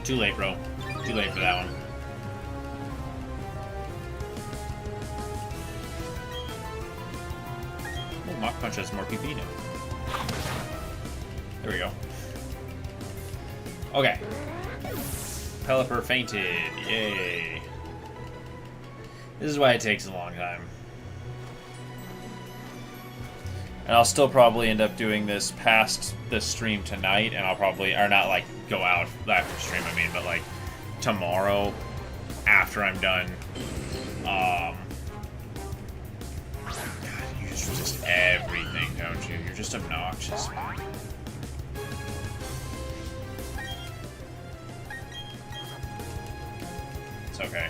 Too late, bro. Too late for that one. Oh, Mach Punch has more PP now. There we go. Okay. Pelipper fainted. Yay. This is why it takes a long time. And I'll still probably end up doing this past the stream tonight, and I'll probably, or not like go out after stream, I mean, but like tomorrow after I'm done. God, you just resist everything, don't you? You're just obnoxious, man. It's okay.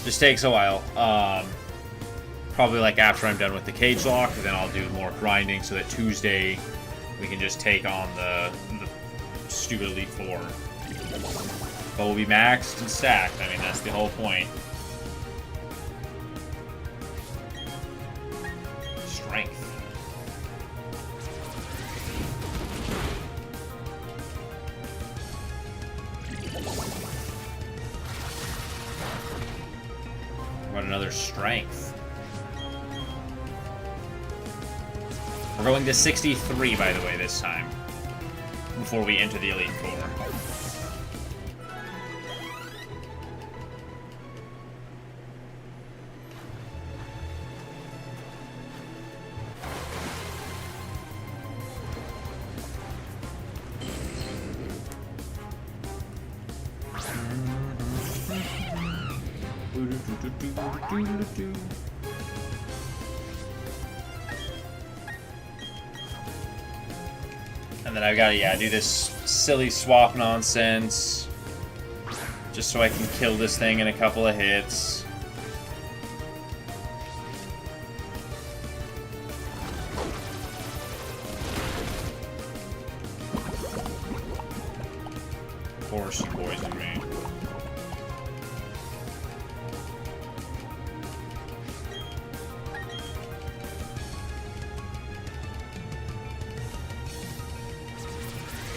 Just takes a while. Probably like after I'm done with the cage lock, then I'll do more grinding so that Tuesday we can just take on the stupid Elite Four. But we'll be maxed and stacked. I mean, that's the whole point. Strength. What another strength. We're going to 63, by the way, this time. Before we enter the Elite Four. And then I've got to, do this silly swap nonsense. Just so I can kill this thing in a couple of hits. Of course you poisoned me.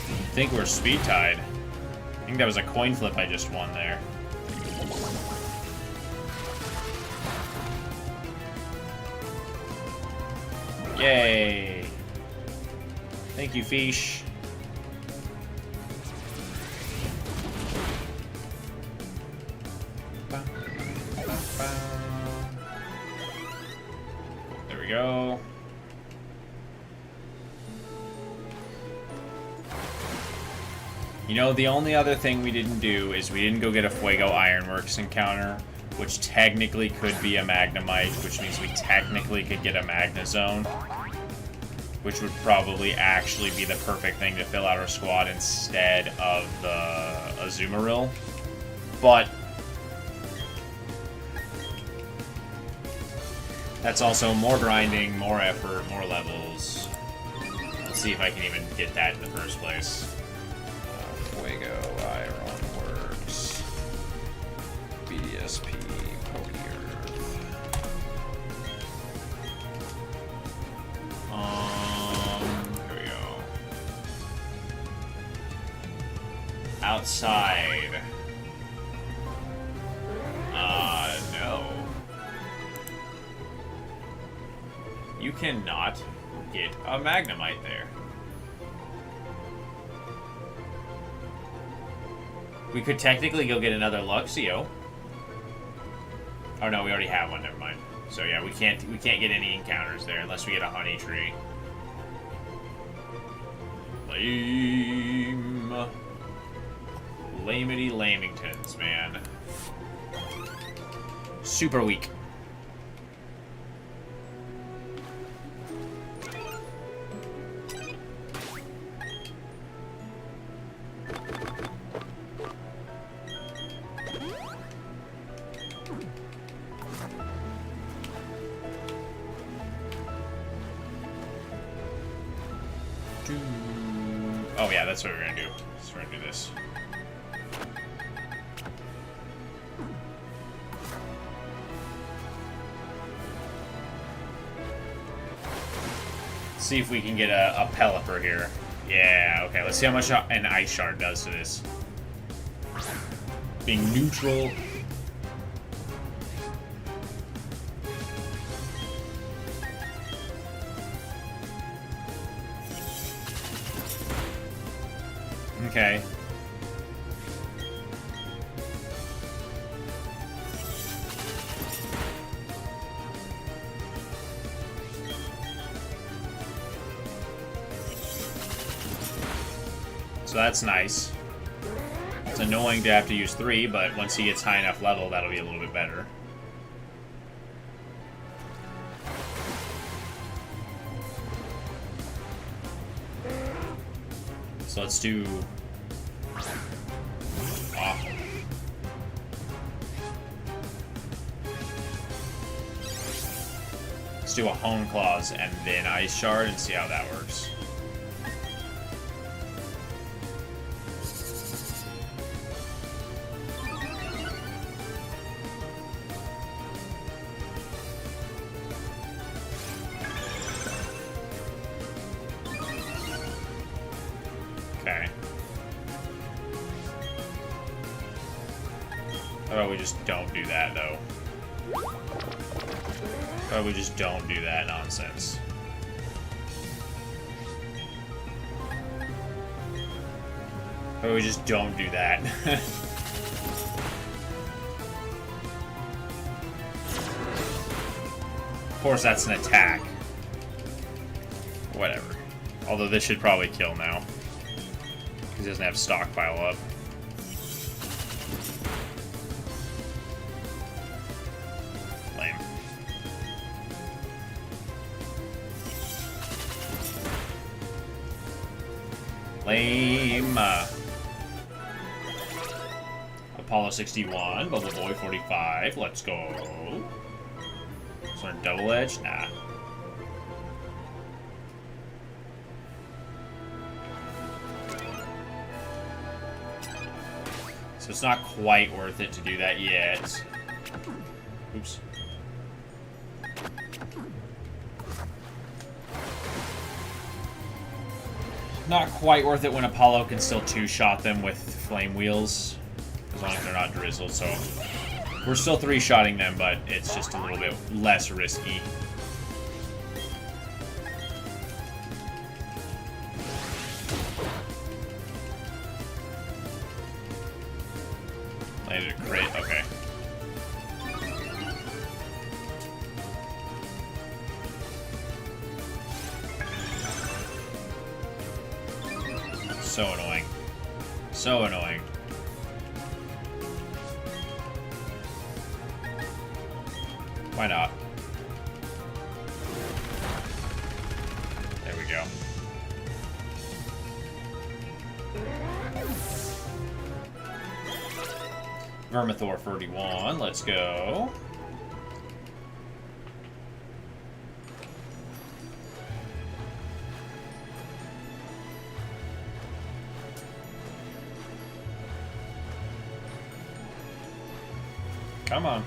I think we're speed tied. I think that was a coin flip I just won there. Yay! Thank you, fish. There we go. You know, the only other thing we didn't do is we didn't go get a Fuego Ironworks encounter, which technically could be a Magnemite, which means we technically could get a Magnezone, which would probably actually be the perfect thing to fill out our squad instead of the Azumarill. But that's also more grinding, more effort, more levels. Let's see if I can even get that in the first place. Fuego Ironworks, BDSP, Pokeearth. Here we go. Outside. No. You cannot get a Magnemite there. We could technically go get another Luxio. Oh no, we already have one. Never mind. So yeah, we can't get any encounters there unless we get a Honey Tree. Lame. Lamity Lamingtons, man. Super weak. Oh yeah, that's what we're gonna do. So we're gonna do this. See if we can get a Pelipper here. Yeah, okay, let's see how much an Ice Shard does to this. Being neutral. Okay. So that's nice. It's annoying to have to use 3, but once he gets high enough level, that'll be a little bit better. So let's do... Awful. Let's do a Hone Claws and then Ice Shard and see how that works. Okay. How about we just don't do that, though? How about we just don't do that nonsense? How about we just don't do that? Of course, that's an attack. Whatever. Although this should probably kill now. He doesn't have stockpile up. Lame. Lame. I'll Apollo 61, Bubble Boy 45. Let's go. Is there a double edge? Nah. So it's not quite worth it to do that yet. Oops. Not quite worth it when Apollo can still two-shot them with flame wheels, as long as they're not drizzled. So we're still three-shotting them, but it's just a little bit less risky. Landed a crit. Okay. So annoying. So annoying. Why not? There we go. Vermithor 41, let's go. Come on.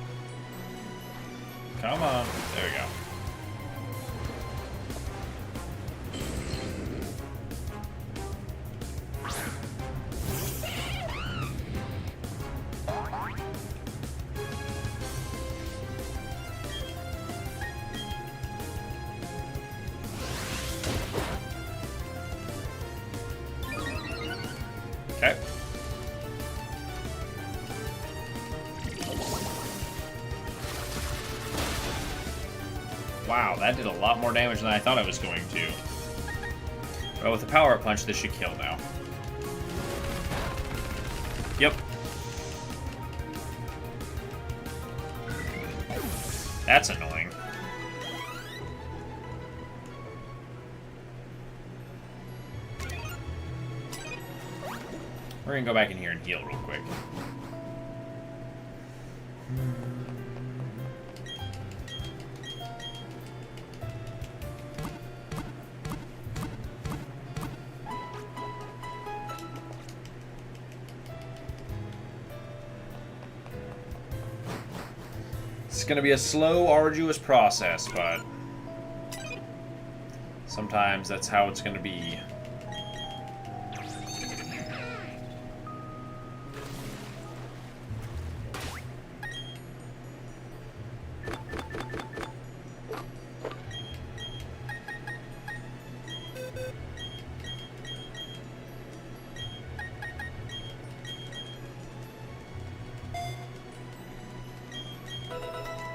Come on. There we go. Okay. Wow, that did a lot more damage than I thought it was going to. Well, with the power-up punch, this should kill now. Yep. That's annoying. We're gonna go back in here and heal real quick. It's gonna be a slow, arduous process, but sometimes that's how it's gonna be.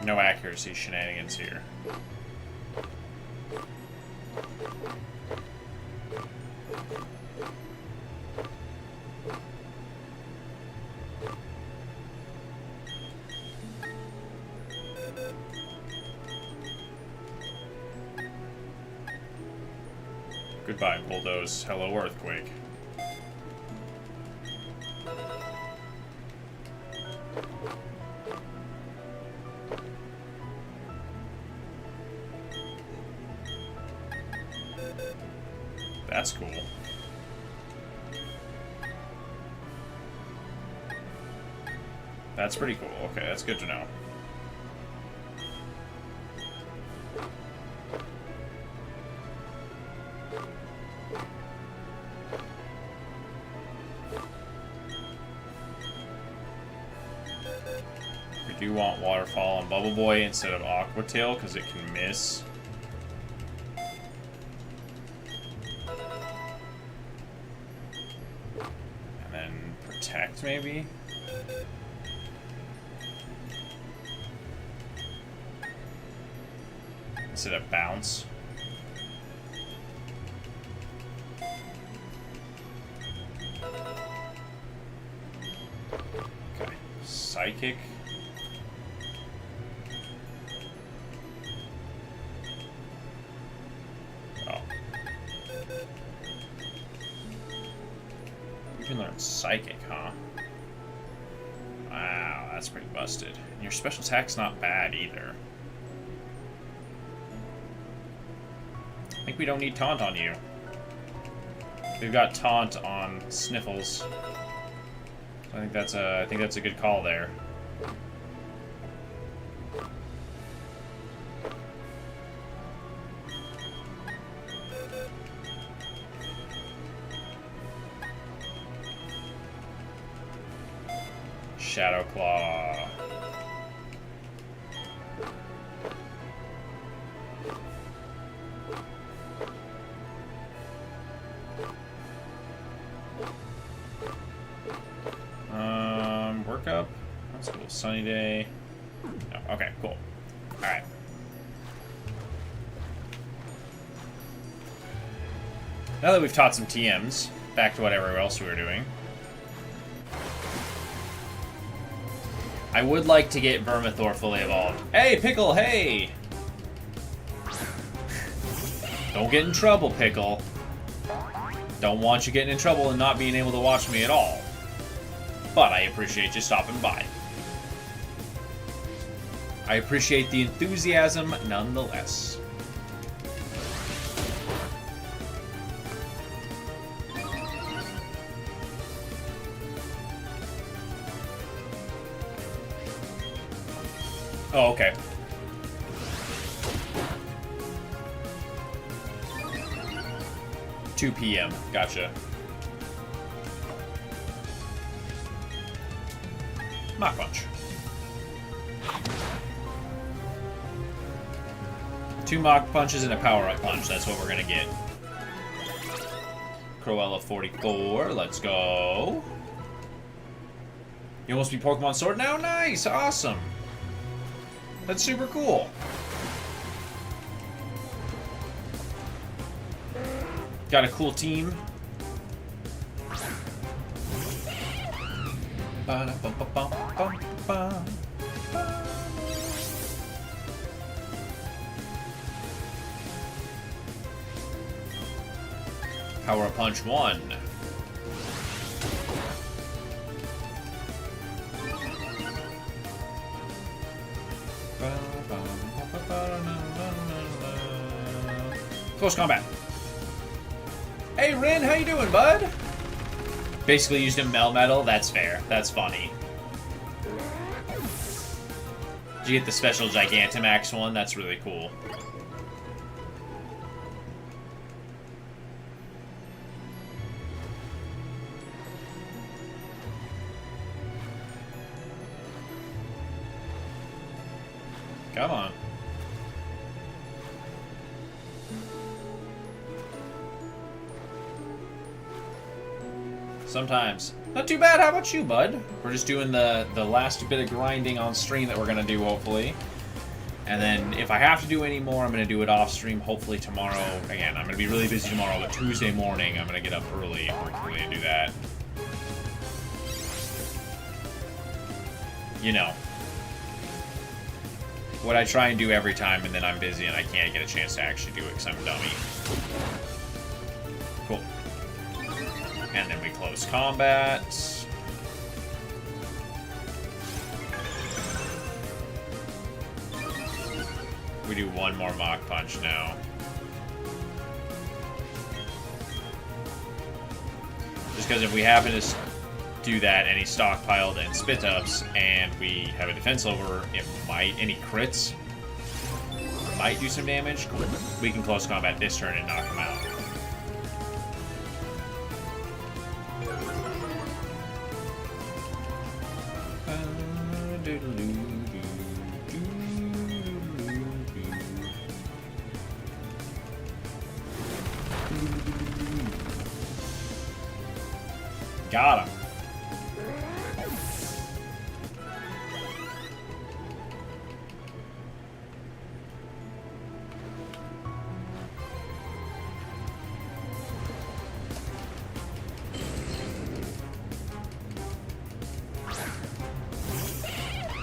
No accuracy shenanigans here. Goodbye, bulldoze. Hello, earthquake. That's cool. That's pretty cool. Okay, that's good to know. We do want Waterfall on Bubble Boy instead of Aqua Tail because it can miss. Protect, maybe? Instead of bounce. Okay. Psychic. Oh. You can learn Psychic, huh? that's pretty busted. And your special attack's not bad either. I think we don't need taunt on you. We've got taunt on Sniffles. I think that's a good call there. Shadow Claw. Work up. That's cool. Sunny day. No, okay, cool. Alright. Now that we've taught some TMs, back to whatever else we were doing. I would like to get Vermithor fully evolved. Hey, Pickle, hey! Don't get in trouble, Pickle. Don't want you getting in trouble and not being able to watch me at all. But I appreciate you stopping by. I appreciate the enthusiasm nonetheless. Oh, okay. $2 p.m. Gotcha. Mach Punch. 2 Mach Punches and a Power-Up Punch. That's what we're gonna get. Cruella 44. Let's go. You almost beat Pokemon Sword now? Nice! Awesome! That's super cool. Got a cool team. Power Punch 1. Close combat. Hey Rin, how you doing, bud? Basically used a Melmetal. That's fair. That's funny. Did you get the special Gigantamax one? That's really cool. Come on. Sometimes. Not too bad. How about you, bud? We're just doing the last bit of grinding on stream that we're going to do, hopefully. And then if I have to do any more, I'm going to do it off stream, hopefully tomorrow. Again, I'm going to be really busy tomorrow, but Tuesday morning, I'm going to get up early and do that. You know. What I try and do every time, and then I'm busy and I can't get a chance to actually do it because I'm a dummy. Cool. And then we close combat. We do one more Mach Punch now. Just because if we happen to do that and he stockpiled and spit ups and we have a defense over, it might, any crits might do some damage. Cool. We can close combat this turn and knock him out. Got him.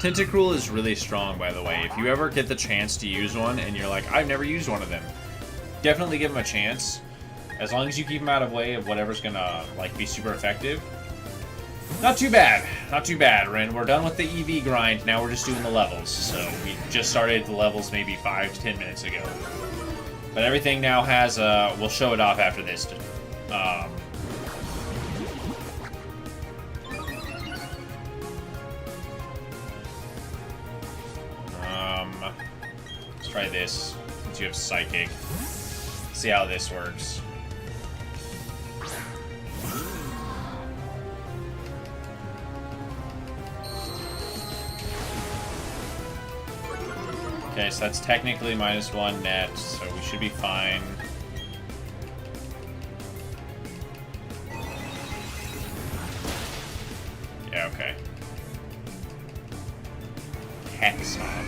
Tentacruel is really strong, by the way. If you ever get the chance to use one and you're like, I've never used one of them, definitely give them a chance. As long as you keep them out of way of whatever's gonna like be super effective. Not too bad. Not too bad, Ren. We're done with the EV grind. Now we're just doing the levels. So we just started the levels maybe 5 to 10 minutes ago. But everything now has, we'll show it off after this. Let's try this, since you have Psychic. See how this works. Okay, so that's technically -1 net, so we should be fine. Yeah, okay. Hexon.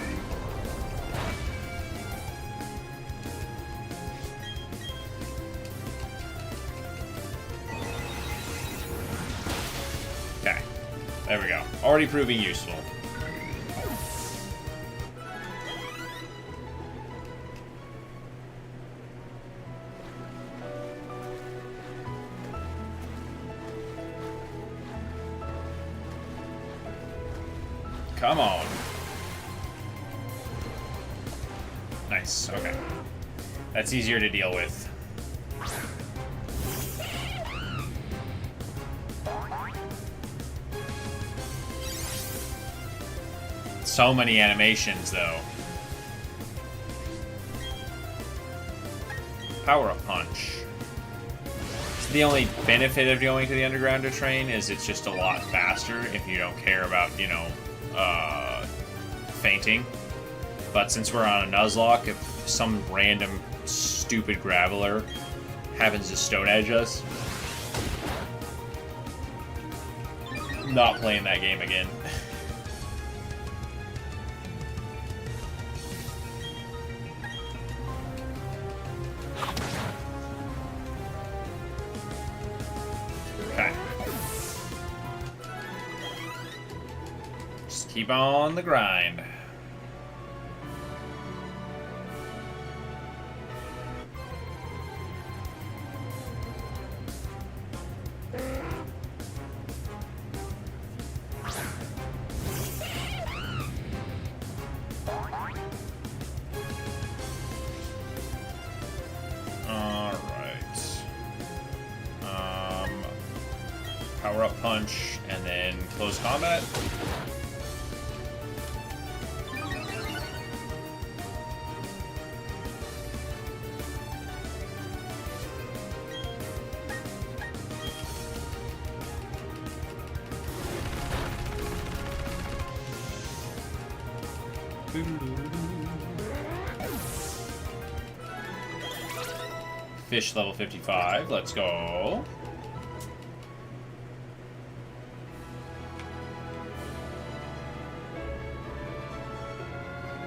Okay. There we go. Already proving useful. Come on. Nice, okay. That's easier to deal with. So many animations, though. Power-up punch. So the only benefit of going to the underground to train is it's just a lot faster if you don't care about, you know, fainting. But since we're on a Nuzlocke, if some random stupid graveler happens to Stone Edge us, not playing that game again. Okay. Just keep on the grind. Power-up punch, and then close combat. Fish level 55, let's go.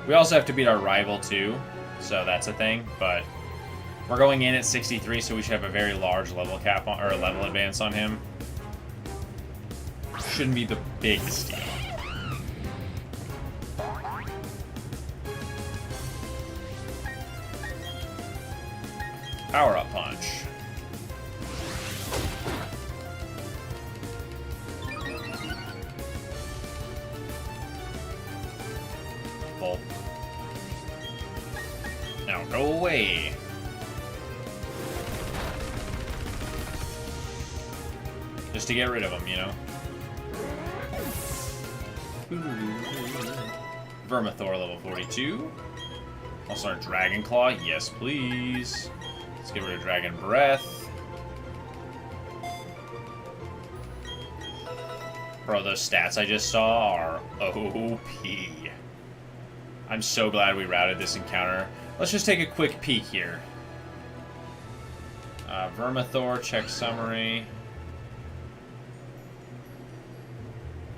We also have to beat our rival too, so that's a thing, but we're going in at 63, so we should have a very large level cap on, or a level advance on him. Shouldn't be the biggest deal. Power-up punch. Bolt. Now go away. Just to get rid of them, you know? Vermithor level 42. Also our Dragon Claw, yes please. Let's get rid of Dragon Breath. Bro, those stats I just saw are OP. I'm so glad we routed this encounter. Let's just take a quick peek here. Vermithor, check summary.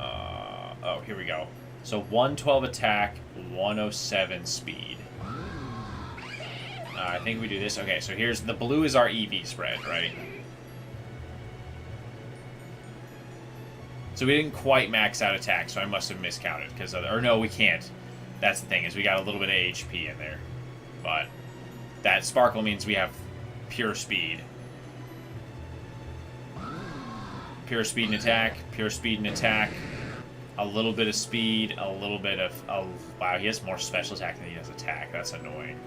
Oh, here we go. So 112 attack, 107 speed. I think we do this. Okay, so here's the blue is our EV spread, right? So we didn't quite max out attack, so I must have miscounted. Or no, we can't. That's the thing, is we got a little bit of HP in there. But that sparkle means we have pure speed. Pure speed and attack, pure speed and attack. A little bit of speed, a little bit of... wow, he has more special attack than he has attack. That's annoying.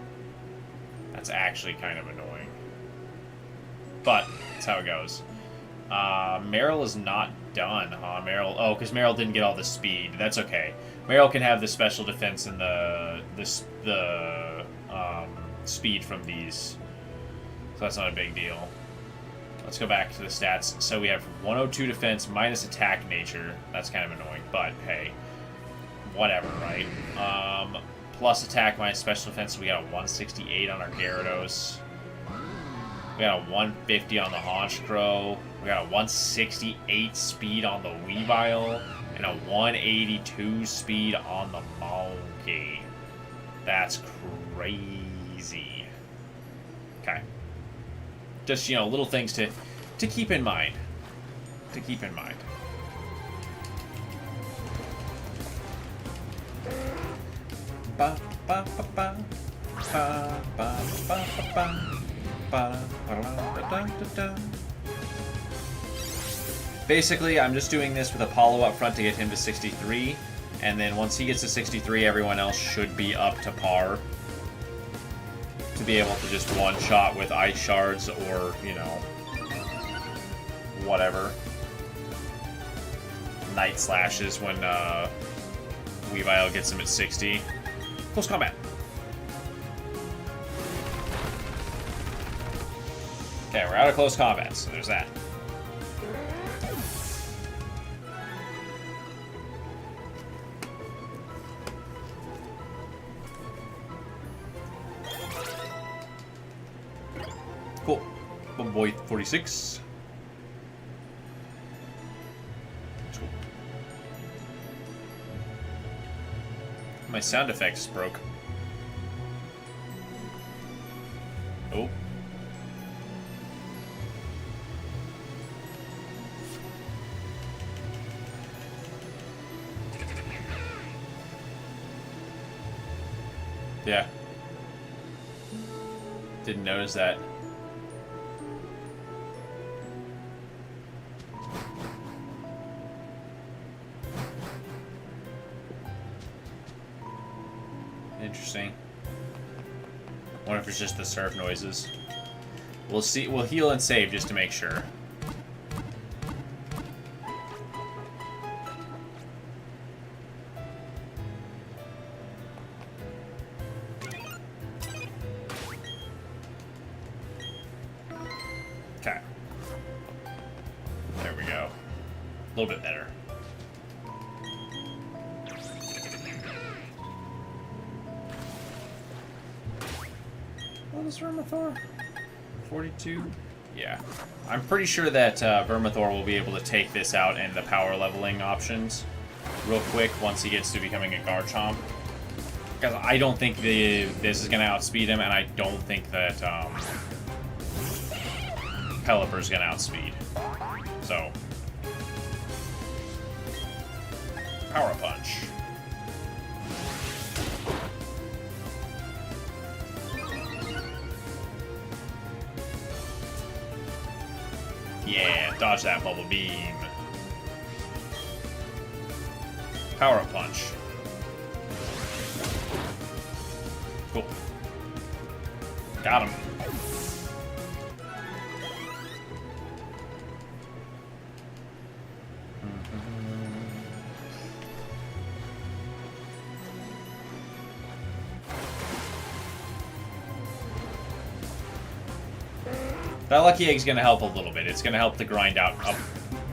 That's actually kind of annoying. But, that's how it goes. Meryl is not done, huh? Meryl... Oh, because Meryl didn't get all the speed. That's okay. Meryl can have the special defense and the speed from these. So that's not a big deal. Let's go back to the stats. So we have 102 defense minus attack nature. That's kind of annoying, but hey. Whatever, right? Plus attack minus special defense. So we got a 168 on our Gyarados. We got a 150 on the Honchkrow. We got a 168 speed on the Weavile. And a 182 speed on the Monkey. That's crazy. Okay. Just, you know, little things to keep in mind. To keep in mind. Ba, ba, ba, ba. Ba, ba, ba, ba, ba. Ba, ba, da, da, da, da. Basically, I'm just doing this with Apollo up front to get him to 63. And then once he gets to 63, everyone else should be up to par. To be able to just one-shot with Ice Shards or, you know, whatever. Night Slashes when Weavile gets him at 60. Close combat. Okay, we're out of close combat, so there's that. Cool. Boy 46. Cool. My sound effects broke. Oh. Yeah. Didn't notice that. Interesting. Wonder if it's just the surf noises. We'll see. We'll heal and save just to make sure. Okay. There we go. A little bit better. What is Vermithor? 42? Yeah. I'm pretty sure that Vermithor will be able to take this out in the power leveling options real quick once he gets to becoming a Garchomp. Because I don't think this is going to outspeed him, and I don't think that Pelipper's going to outspeed. So, Power Punch. Yeah, dodge that Bubble Beam. Power Punch. Cool. Got him. That Lucky Egg's going to help a little bit. It's going to help the grind out up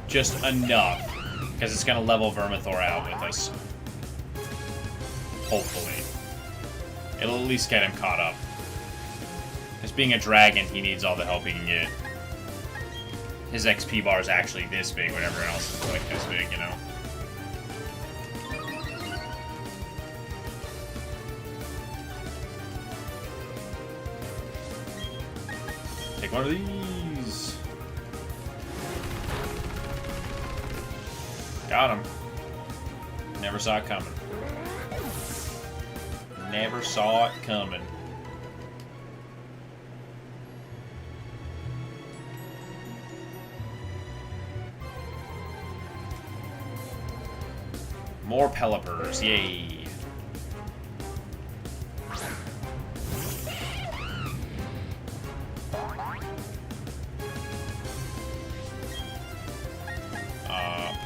just enough. Because it's going to level Vermithor out with us. Hopefully. It'll at least get him caught up. As being a dragon, he needs all the help he can get. His XP bar is actually this big, when everyone else is like this big, you know? Take one of these. Got him. Never saw it coming. Never saw it coming. More Pelipers, yay.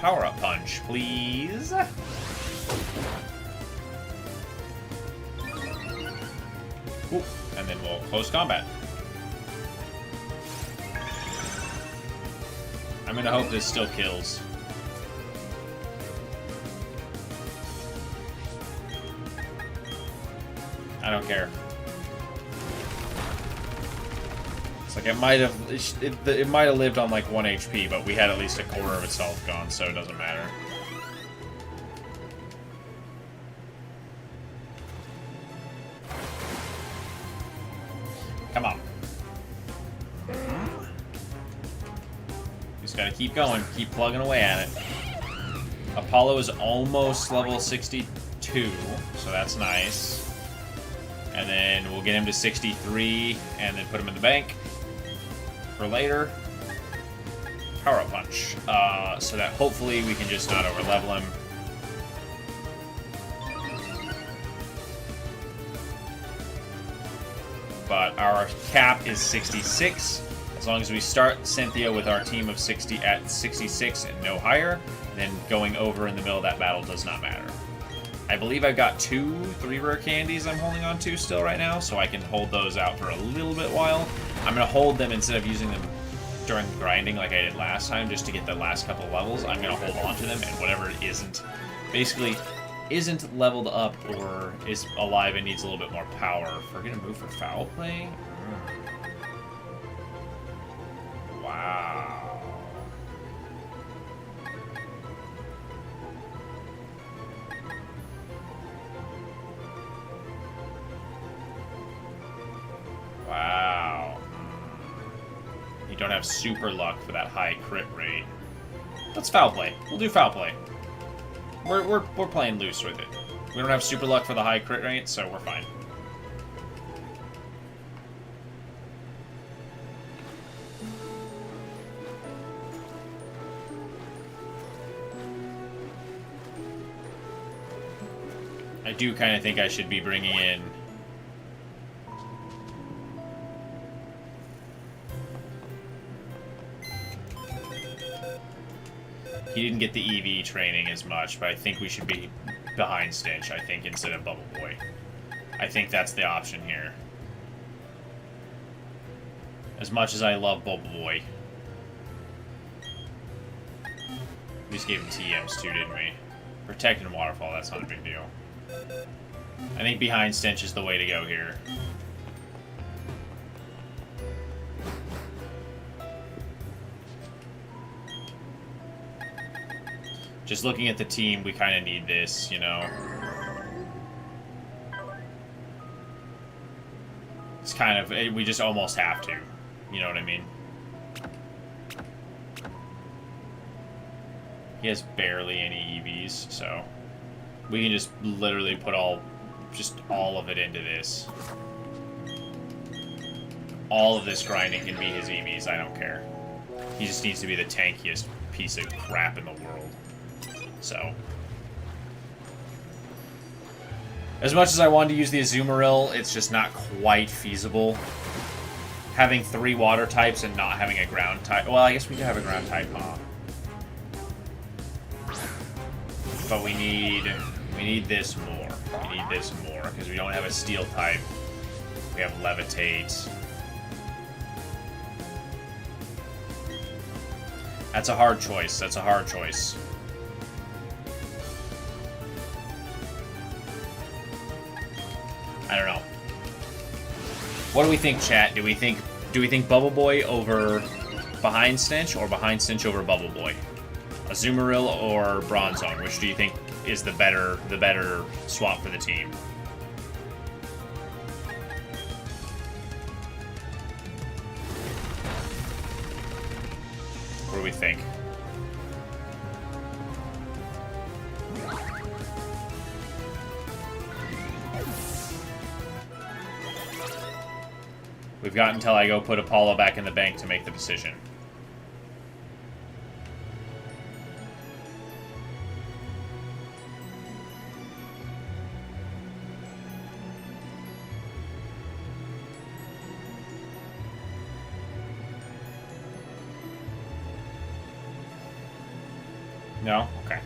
Power-up punch, please. Ooh, and then we'll close combat. I'm gonna hope this still kills. I don't care. It's like it might have lived on like 1 HP, but we had at least a quarter of its health gone, so it doesn't matter. Come on. Just gotta keep going, keep plugging away at it. Apollo is almost level 62, so that's nice. And then we'll get him to 63, and then put him in the bank for later. Power-up punch, so that hopefully we can just not over-level him. But our cap is 66. As long as we start Cynthia with our team of 60 at 66 and no higher, then going over in the middle of that battle does not matter. I believe I've got 3 rare candies I'm holding on to still right now, so I can hold those out for a little bit while. I'm going to hold them instead of using them during grinding like I did last time, just to get the last couple of levels. I'm going to hold on to them, and whatever it basically isn't leveled up or is alive and needs a little bit more power. If we're going to move for foul play? Wow. Wow. You don't have super luck for that high crit rate. Let's foul play. We'll do foul play. We're playing loose with it. We don't have super luck for the high crit rate, so we're fine. I do kind of think I should be bringing in... He didn't get the EV training as much, but I think we should be behind Stitch, I think, instead of Bubble Boy. I think that's the option here. As much as I love Bubble Boy. We just gave him TMs too, didn't we? Protect and Waterfall, that's not a big deal. I think behind Stench is the way to go here. Just looking at the team, we kind of need this, you know. It's kind of, we just almost have to. You know what I mean? He has barely any EVs, so we can just literally put all of it into this. All of this grinding can be his EVs, I don't care. He just needs to be the tankiest piece of crap in the world. So, as much as I wanted to use the Azumarill, it's just not quite feasible. Having 3 water types and not having a ground type. Well, I guess we could have a ground type, huh? But we need this more. We need this more because we don't have a steel type. We have Levitate. That's a hard choice. That's a hard choice. I don't know. What do we think, chat? Do we think Bubble Boy over behind Stench or behind Stench over Bubble Boy? Azumarill or Bronzong? Which do you think is the better swap for the team? What do we think? We've got until I go put Apollo back in the bank to make the decision. No? Okay.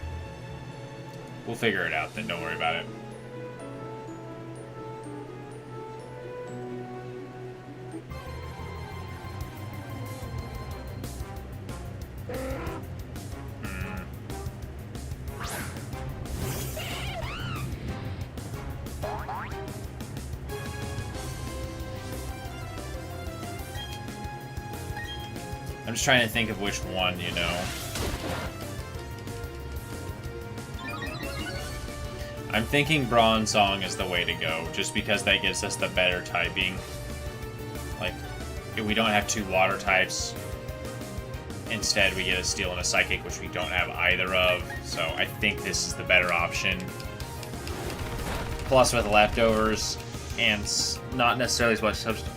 We'll figure it out then, don't worry about it. I'm just trying to think of which one, you know. I'm thinking Bronzong is the way to go, just because that gives us the better typing. Like, if we don't have two water types, instead we get a Steel and a Psychic, which we don't have either of, so I think this is the better option. Plus with leftovers, and not necessarily as much substance.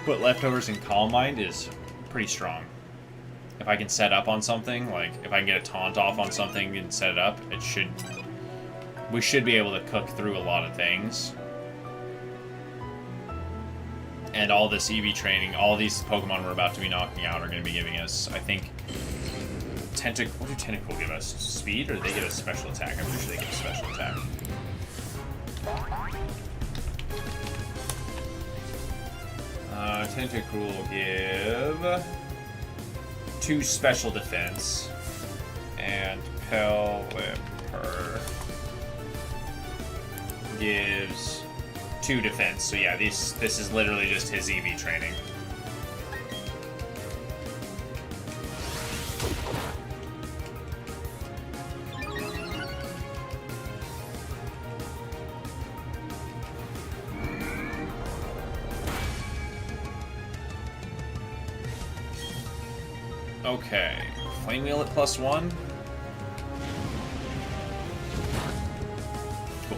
But leftovers and Calm Mind is pretty strong. If I can set up on something, like if I can get a taunt off on something and set it up, we should be able to cook through a lot of things. And all this EV training, all these Pokemon we're about to be knocking out are going to be giving us, I think, what do Tentacle give us? Speed, or do they give us special attack? I'm pretty sure they give us special attack. Tentacle will give 2 special defense, and Pelipper gives 2 defense. So yeah, this is literally just his EV training. Okay, Flame Wheel at +1. Cool.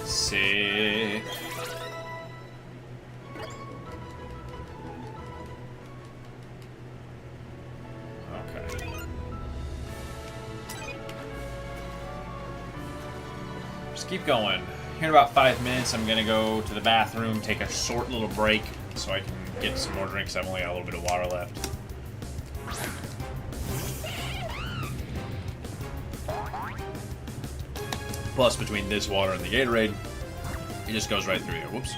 Sick. Okay. Just keep going. Here in about 5 minutes, I'm gonna go to the bathroom, take a short little break so I can get some more drinks. I've only got a little bit of water left. Plus, between this water and the Gatorade, it just goes right through there. Whoops.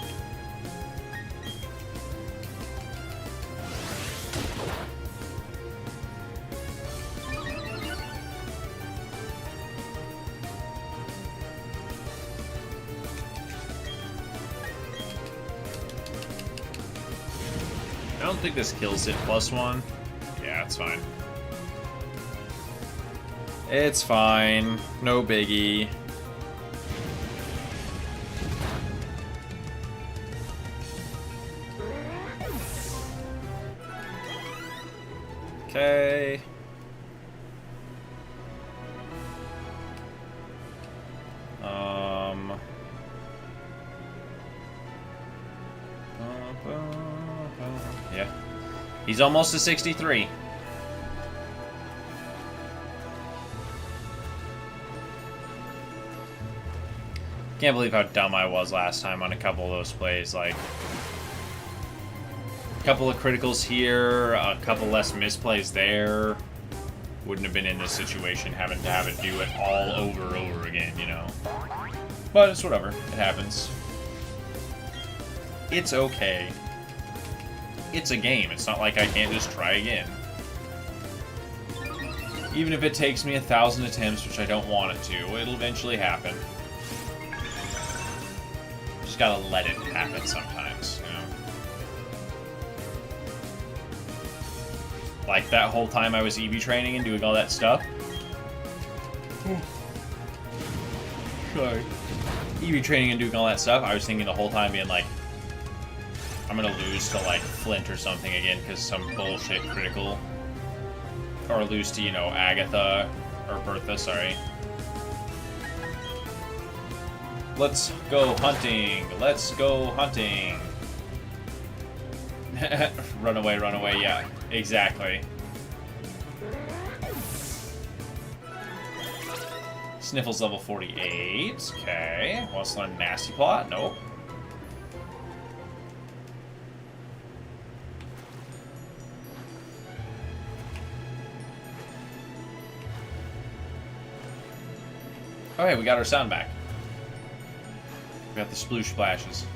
I don't think this kills it. +1. Yeah, it's fine. It's fine. No biggie. Okay. Yeah. He's almost to 63. Can't believe how dumb I was last time on a couple of those plays. Like, a couple of criticals here, a couple less misplays there. Wouldn't have been in this situation having to have it do it all over again, you know. But it's whatever. It happens. It's okay. It's a game. It's not like I can't just try again. Even if it takes me 1,000 attempts, which I don't want it to, it'll eventually happen. Just gotta let it happen sometimes, you know? Like that whole time I was EV training and doing all that stuff. Sorry. EV training and doing all that stuff, I was thinking the whole time being like, I'm gonna lose to like Flint or something again because some bullshit critical. Or lose to, you know, Agatha or Bertha, sorry. Let's go hunting. Let's go hunting. Run away, yeah. Exactly. Sniffles level 48. Okay. Wants to learn Nasty Plot? Nope. Oh, hey, we got our sound back. We got the sploosh splashes.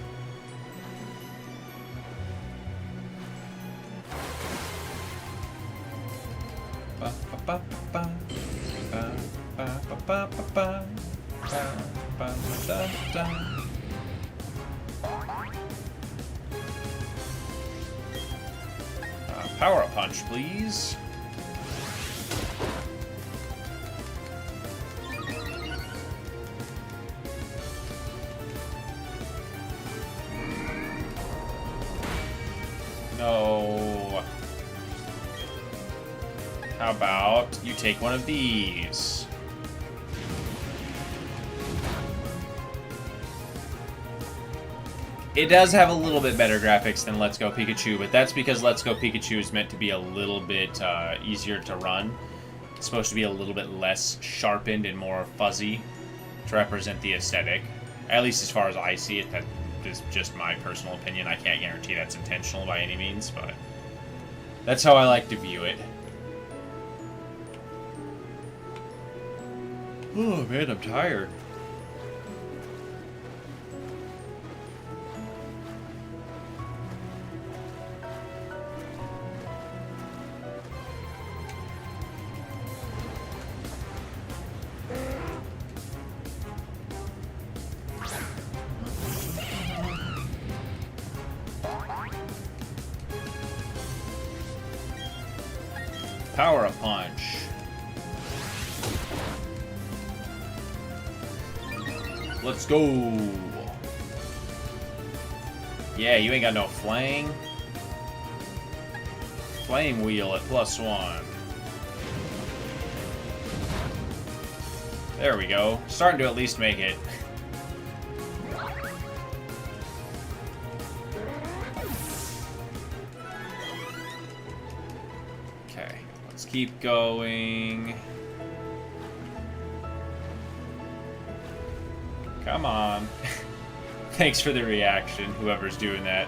Power up punch, please. No. How about you take one of these? It does have a little bit better graphics than Let's Go Pikachu, but that's because Let's Go Pikachu is meant to be a little bit easier to run. It's supposed to be a little bit less sharpened and more fuzzy to represent the aesthetic. At least as far as I see it, that is just my personal opinion. I can't guarantee that's intentional by any means, but that's how I like to view it. Oh man, I'm tired. Power up punch. Let's go. Yeah, you ain't got no flang. Flame wheel at +1. There we go. Starting to at least make it. Okay, let's keep going. Come on. Thanks for the reaction, whoever's doing that.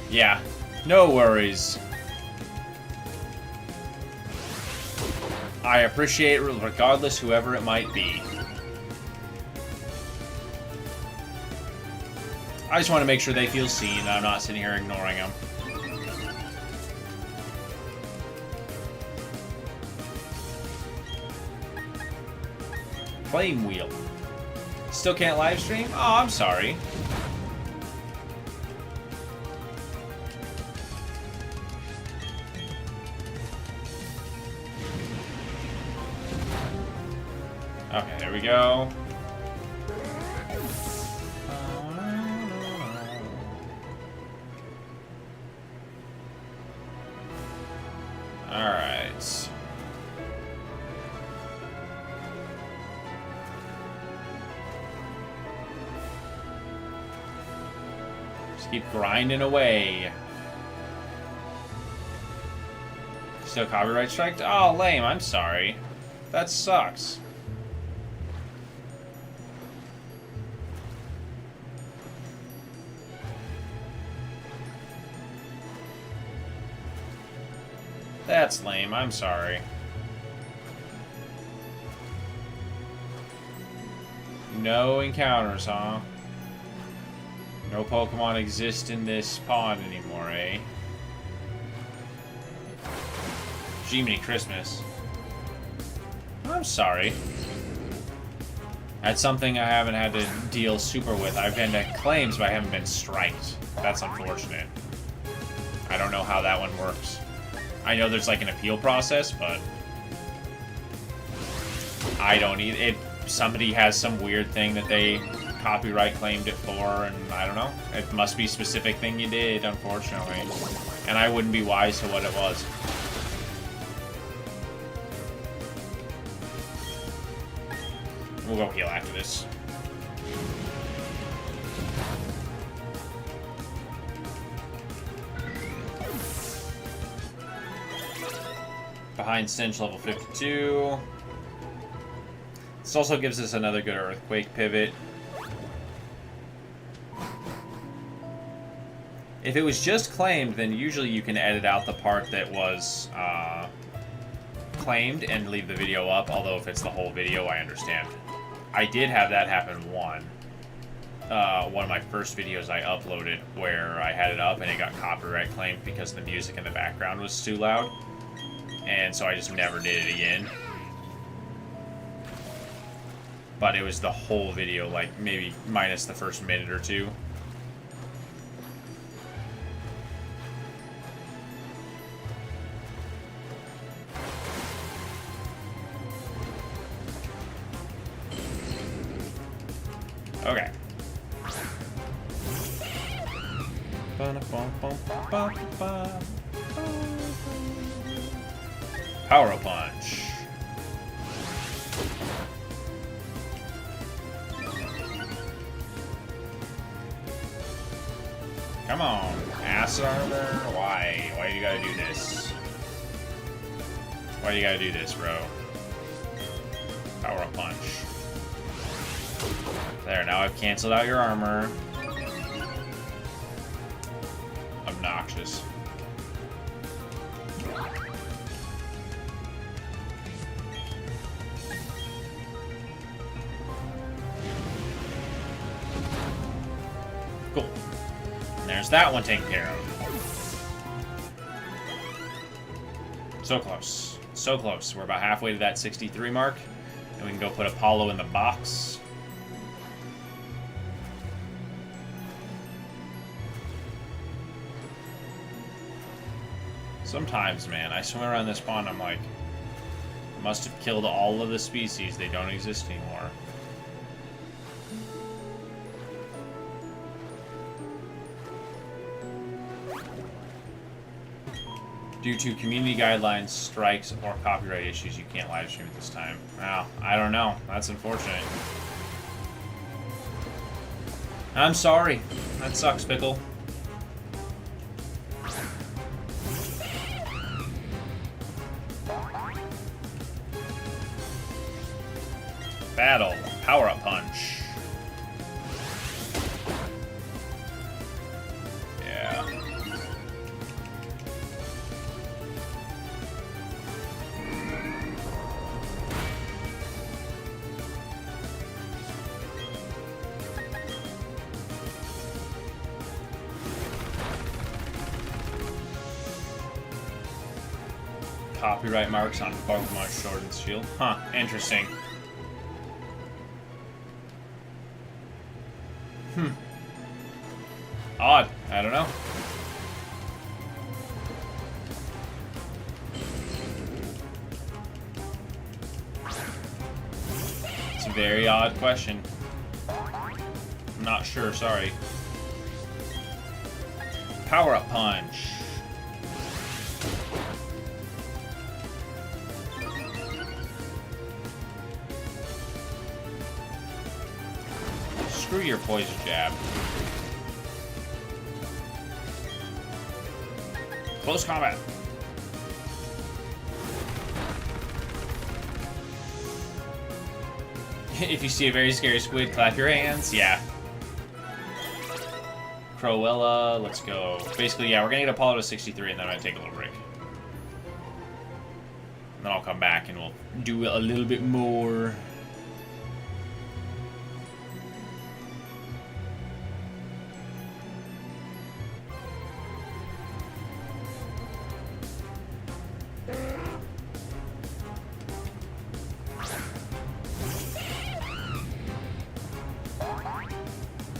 Yeah, no worries. I appreciate it regardless, whoever it might be. I just want to make sure they feel seen and I'm not sitting here ignoring them. Flame wheel. Still can't live stream? Oh, I'm sorry. Okay, there we go. Alright. Just keep grinding away. Still copyright striked? Oh, lame. I'm sorry. That sucks. That's lame. I'm sorry. No encounters, huh? No Pokemon exist in this pond anymore, eh? Jiminy Christmas. I'm sorry. That's something I haven't had to deal super with. I've been to claims, but I haven't been striked. That's unfortunate. I don't know how that one works. I know there's like an appeal process, but I don't need it. Somebody has some weird thing that they copyright claimed it for, and I don't know. It must be a specific thing you did, unfortunately. And I wouldn't be wise to what it was. We'll go heal after this. Behind Cinch, level 52. This also gives us another good earthquake pivot. If it was just claimed, then usually you can edit out the part that was claimed and leave the video up, although if it's the whole video, I understand. I did have that happen one of my first videos I uploaded where I had it up and it got copyright claimed because the music in the background was too loud. And so I just never did it again. But it was the whole video, like maybe minus the first minute or two. Okay. Power punch. Come on, ass armor. Why? Why do you gotta do this? Why do you gotta do this, bro? Power punch. There, now I've canceled out your armor. Obnoxious. Cool. And there's that one taken care of. So close. So close. We're about halfway to that 63 mark. And we can go put Apollo in the box. Sometimes, man, I swim around this pond, I'm like, I must have killed all of the species. They don't exist anymore. Due to community guidelines, strikes, or copyright issues, you can't live stream at this time. Well, I don't know. That's unfortunate. I'm sorry. That sucks, Pickle. Battle. Power-up punch. Yeah. Copyright marks on Pokémon Sword and Shield. Huh, interesting. Odd. I don't know. It's a very odd question. I'm not sure, sorry. Power-up punch. Screw your poison jab. Close combat. If you see a very scary squid, clap your hands. Yeah. Cruella, let's go. Basically, yeah, we're gonna get Apollo to 63 and then I'm gonna take a little break. And then I'll come back and we'll do a little bit more.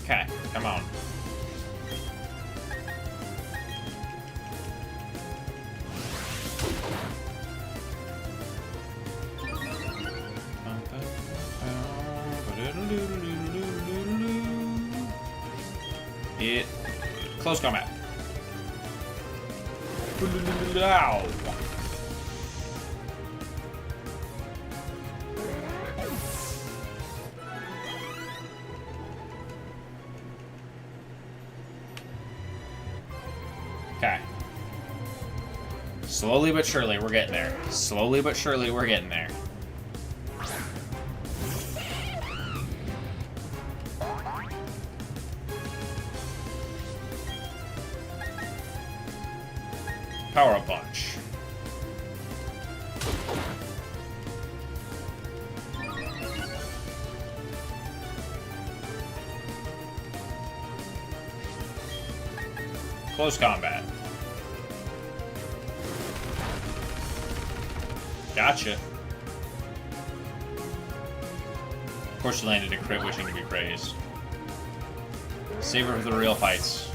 Okay, come on. Close combat. Ow. Okay. Slowly but surely, we're getting there. Slowly but surely, we're getting there. Power Punch. Close combat. Gotcha. Of course you landed a crit, wishing to be praised. Save her for the real fights.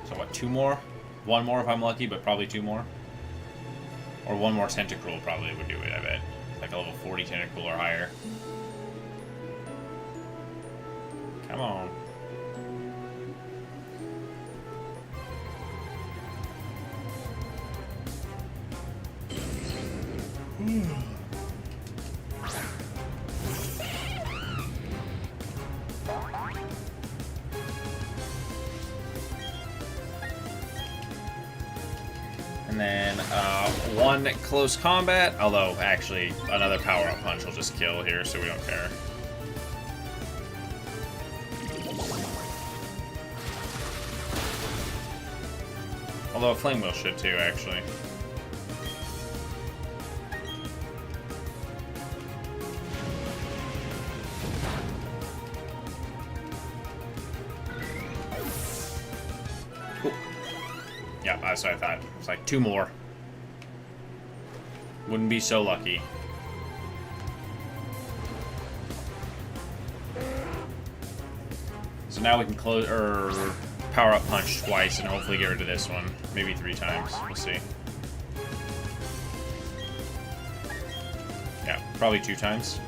So what, 2 more? 1 more if I'm lucky, but probably 2 more. Or 1 more Tentacruel probably would do it, I bet. Like a level 40 Tentacruel or higher. Come on. And then 1 close combat, although actually another power-up punch will just kill here, so we don't care. Although a Flame Wheel should too, actually. Yeah, that's what I thought. It's like 2 more. Wouldn't be so lucky. So now we can close or power up punch twice and hopefully get rid of this one. Maybe 3 times. We'll see. Yeah, probably 2 times.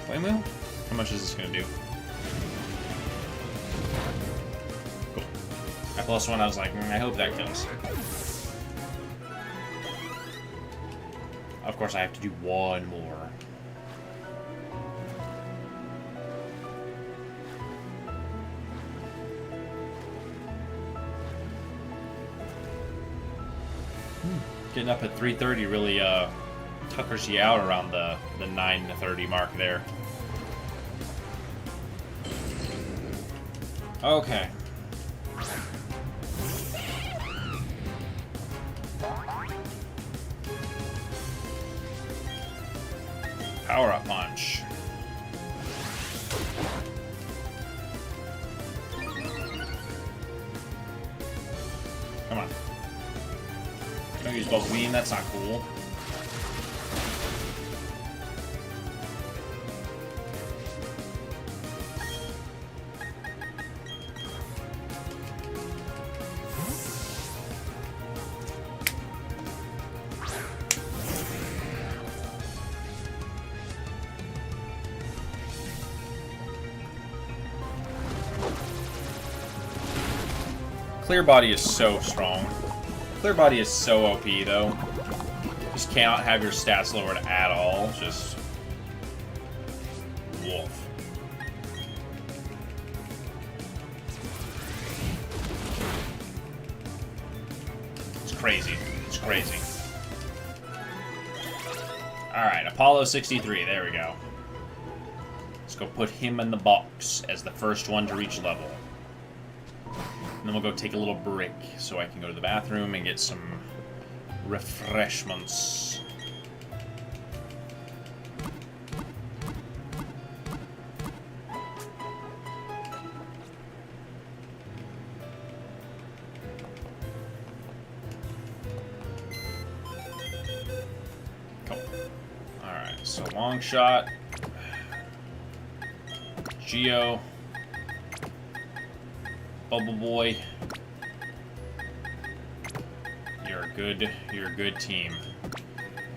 Flame Wheel? How much is this going to do? Cool. At +1, I was like, I hope that kills. Of course, I have to do 1 more. Getting up at 330 really tuckers you out around the 9 to 30 mark there. Okay. Power up punch. Come on. Don't use Bubble Beam, that's not cool. Clear Body is so strong. Clear Body is so OP, though. Just cannot have your stats lowered at all. Just... wolf. It's crazy. It's crazy. Alright, Apollo 63. There we go. Let's go put him in the box as the first one to reach level. And then we'll go take a little break so I can go to the bathroom and get some refreshments. Cool. Alright, so long shot. Geo. Bubble Boy, you're a good team.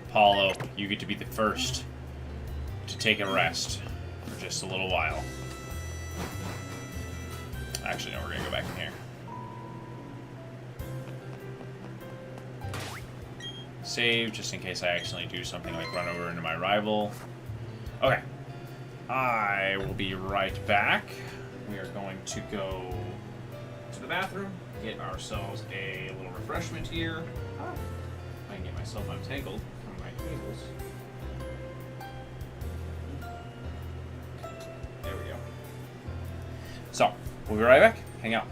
Apollo, you get to be the first to take a rest for just a little while. Actually, no, we're gonna go back in here. Save, just in case I accidentally do something like run over into my rival. Okay. I will be right back. We are going to go to the bathroom, get ourselves a little refreshment here. I can get myself untangled from my cables. There we go. So, we'll be right back. Hang out.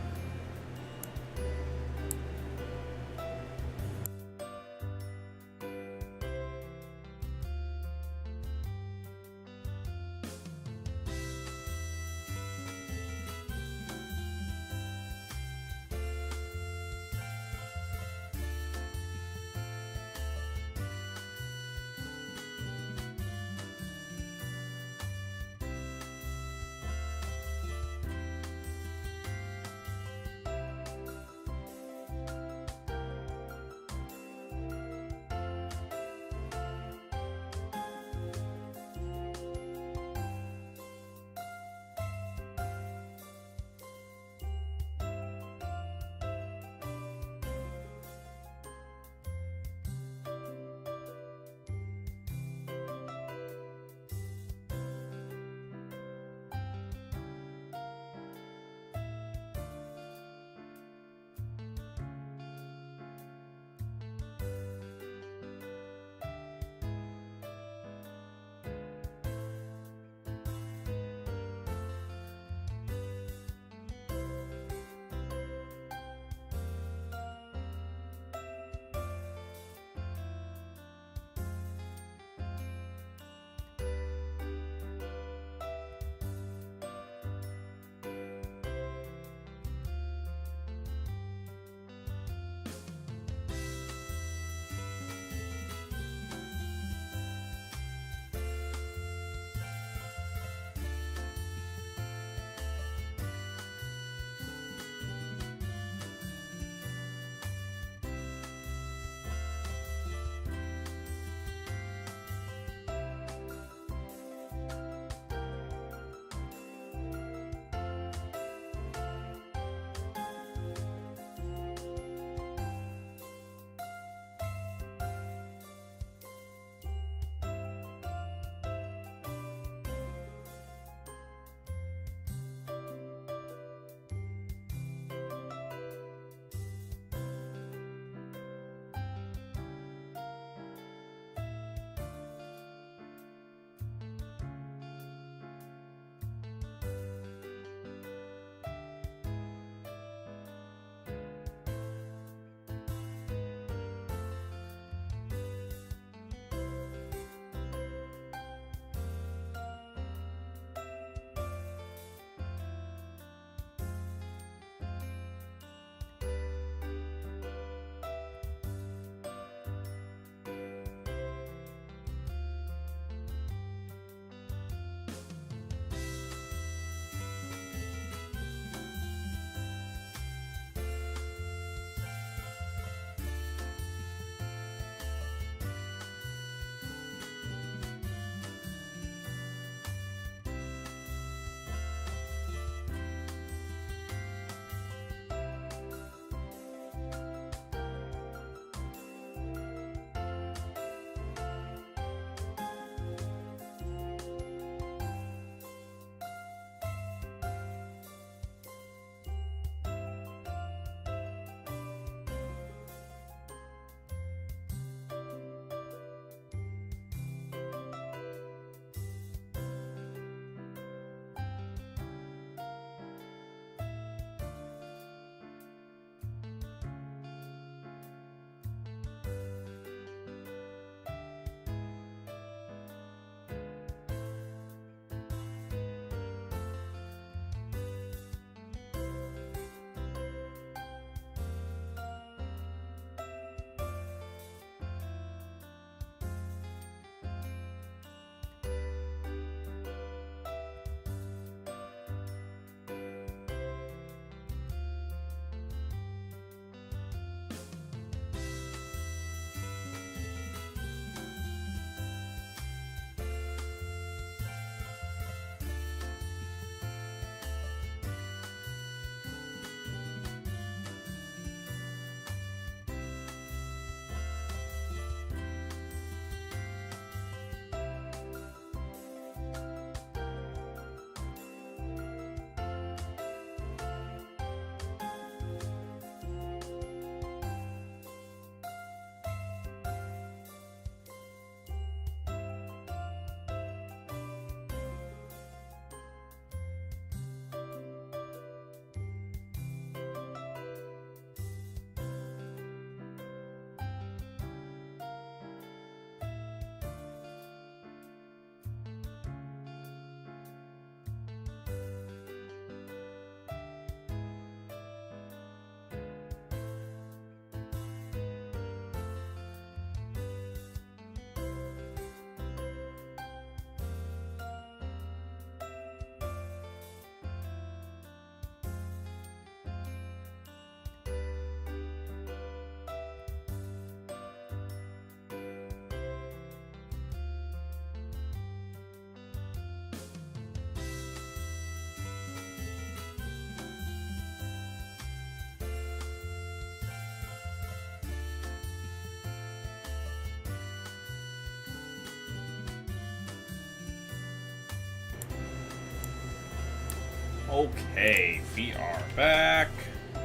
Okay, we are back. I'm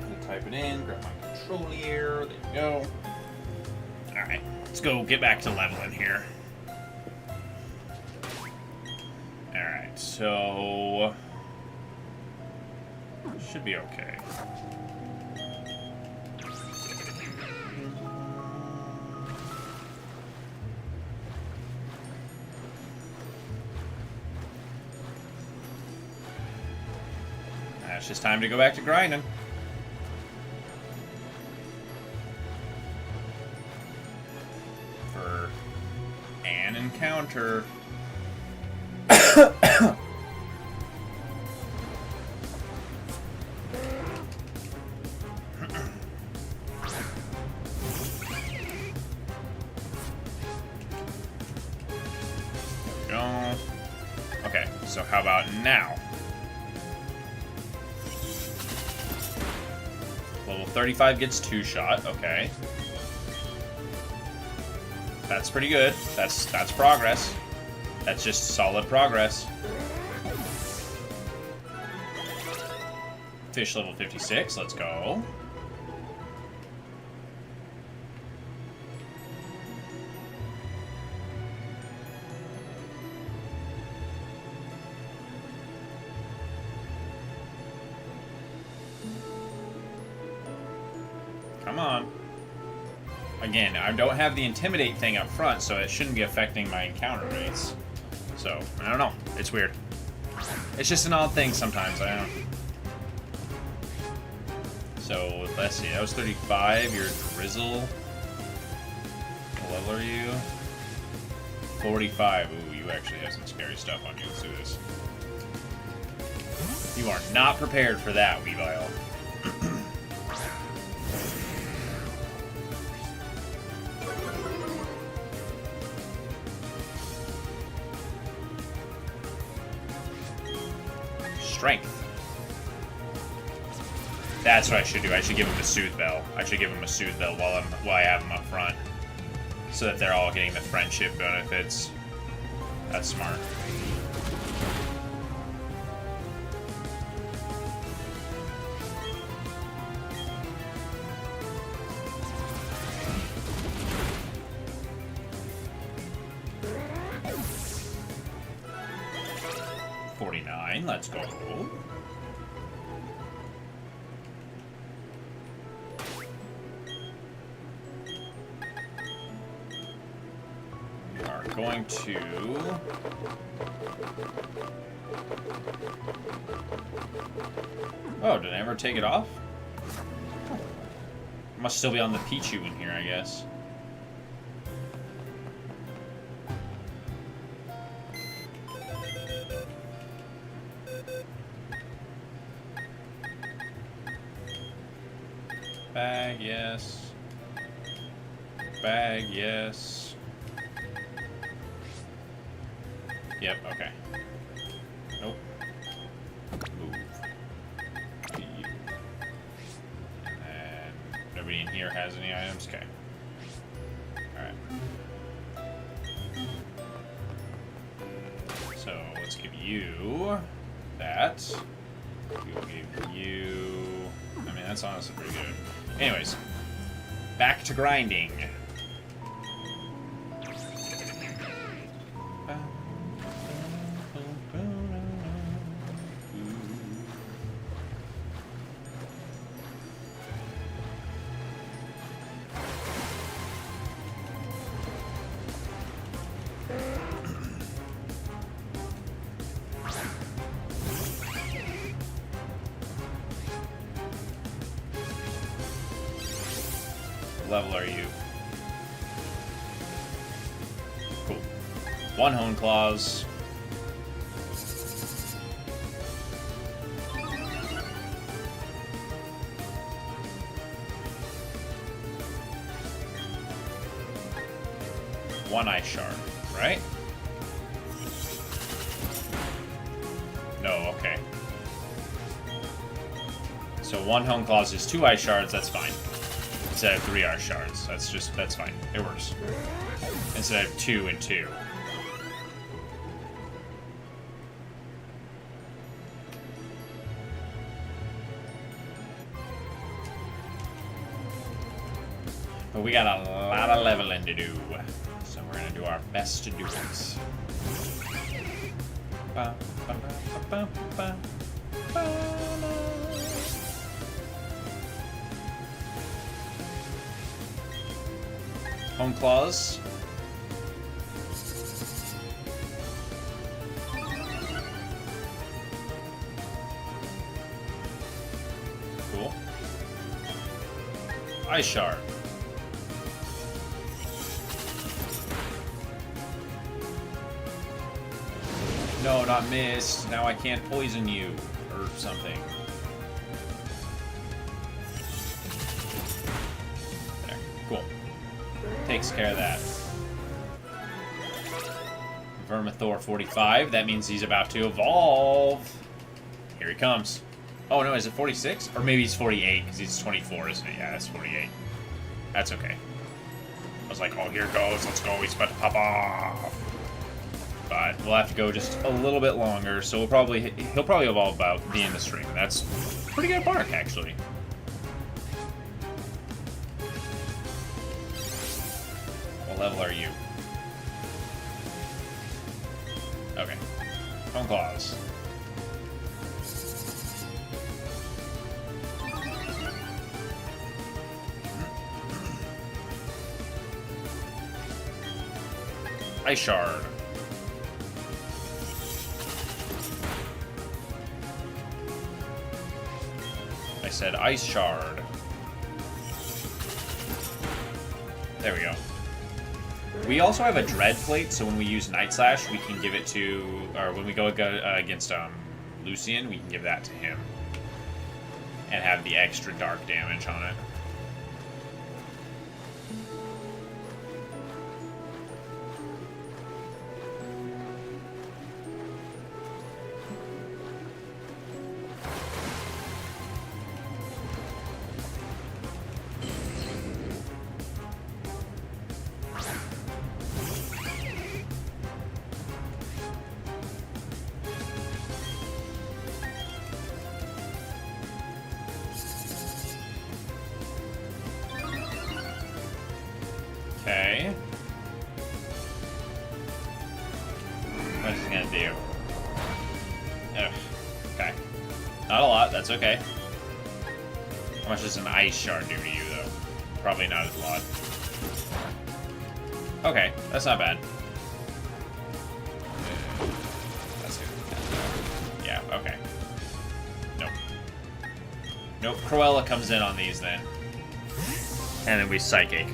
gonna type it in, grab my control here, there you go. Alright, let's go get back to leveling here. Alright, so... should be okay. It's just time to go back to grinding. For an encounter. Go. Okay, so how about now? Level 35 gets 2-shot, okay. That's pretty good. That's progress. That's just solid progress. Fish level 56, let's go. Come on. Again, I don't have the Intimidate thing up front, so it shouldn't be affecting my encounter rates. So, I don't know. It's weird. It's just an odd thing sometimes, I don't know. So, let's see. That was 35. You're Drizzle. What level are you? 45. Ooh, you actually have some scary stuff on you. Let's do this. You are not prepared for that, Weavile. Strength. That's what I should do. I should give him a Soothe Bell. I should give him a Soothe Bell while I have him up front, so that they're all getting the friendship benefits. That's smart. Let's go. We are going to... oh, did I ever take it off? Oh. Must still be on the Pichu in here, I guess. Bag, yes. Bag, yes. Yep, okay. Nope. Move. You. And then nobody in here has any items? Okay. Alright. So let's give you that. We'll give you... I mean, that's honestly pretty good. Anyways, back to grinding. Level are you? Cool. 1 Hone Claws. One Ice Shard, right? No, okay. So 1 Hone Claws is 2 Ice Shards, that's fine. Instead of 3 Ice Shards. That's fine. It works. Instead of 2 and 2. But we got a lot of leveling to do. So we're going to do our best to do it. Home claws. Cool. Ice shard. No, not missed. Now I can't poison you or something. There. Cool. Takes care of that. Vermithor 45. That means he's about to evolve. Here he comes. Oh no, is it 46? Or maybe he's 48 because he's 24, isn't it? Yeah, that's 48. That's okay. I was like, oh, here it goes. Let's go. He's about to pop off. But we'll have to go just a little bit longer, so he'll probably evolve about the end of the stream. That's pretty good bark, actually. What level are you? Okay. Home claws. Ice shard. I said ice shard. There we go. We also have a dread plate, so when we use Night Slash, we can give it to, or when we go against Lucian, we can give that to him and have the extra dark damage on it. Okay. What is he gonna do? Ugh. Okay. Not a lot, that's okay. How much does an ice shard do to you, though? Probably not a lot. Okay, that's not bad. That's good. Yeah, okay. Nope. Nope, Cruella comes in on these then. And then we Psychic.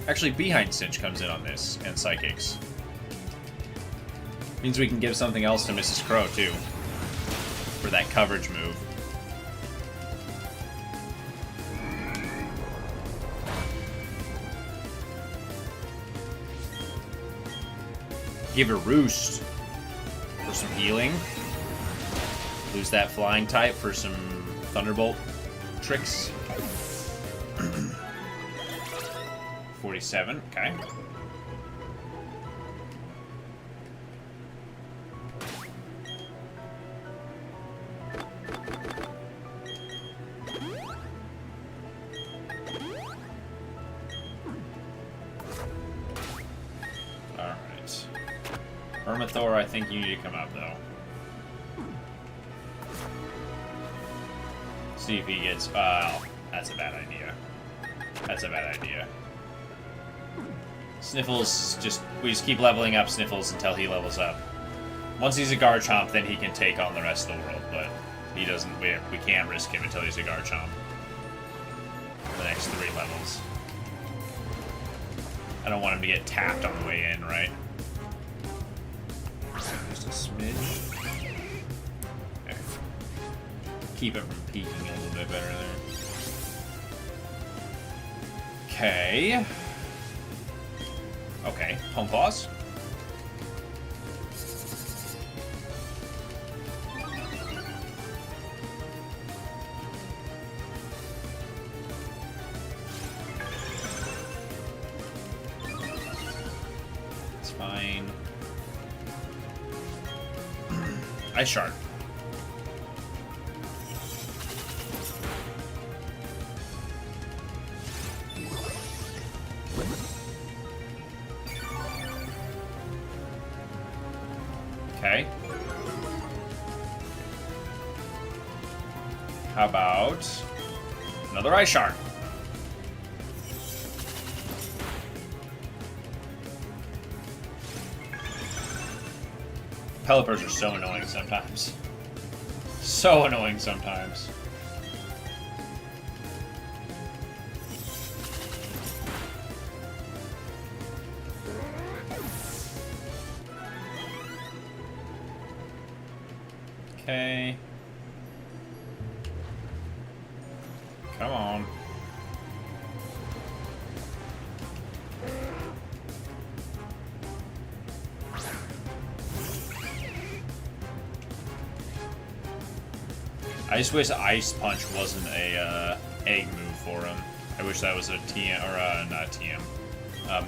Actually, Behind Cinch comes in on this, and Psychics. Means we can give something else to Mrs. Crow, too. For that coverage move. Give her Roost for some healing. Lose that flying type for some Thunderbolt tricks. 47, okay. Alright. Vermithor, I think you need to come up, though. See if he gets... that's a bad idea. That's a bad idea. Sniffles, we just keep leveling up Sniffles until he levels up. Once he's a Garchomp, then he can take on the rest of the world, but he doesn't, we can't risk him until he's a Garchomp. The next 3 levels. I don't want him to get tapped on the way in, right? Just a smidge. There. Keep it from peeking a little bit better there. Okay. Okay, Home Claws. It's fine. Ice Shard. Okay. How about another Ice Shard? Pelipers are so annoying sometimes. So annoying sometimes. Okay. Come on. I just wish Ice Punch wasn't a egg move for him. I wish that was a TM, or not TM,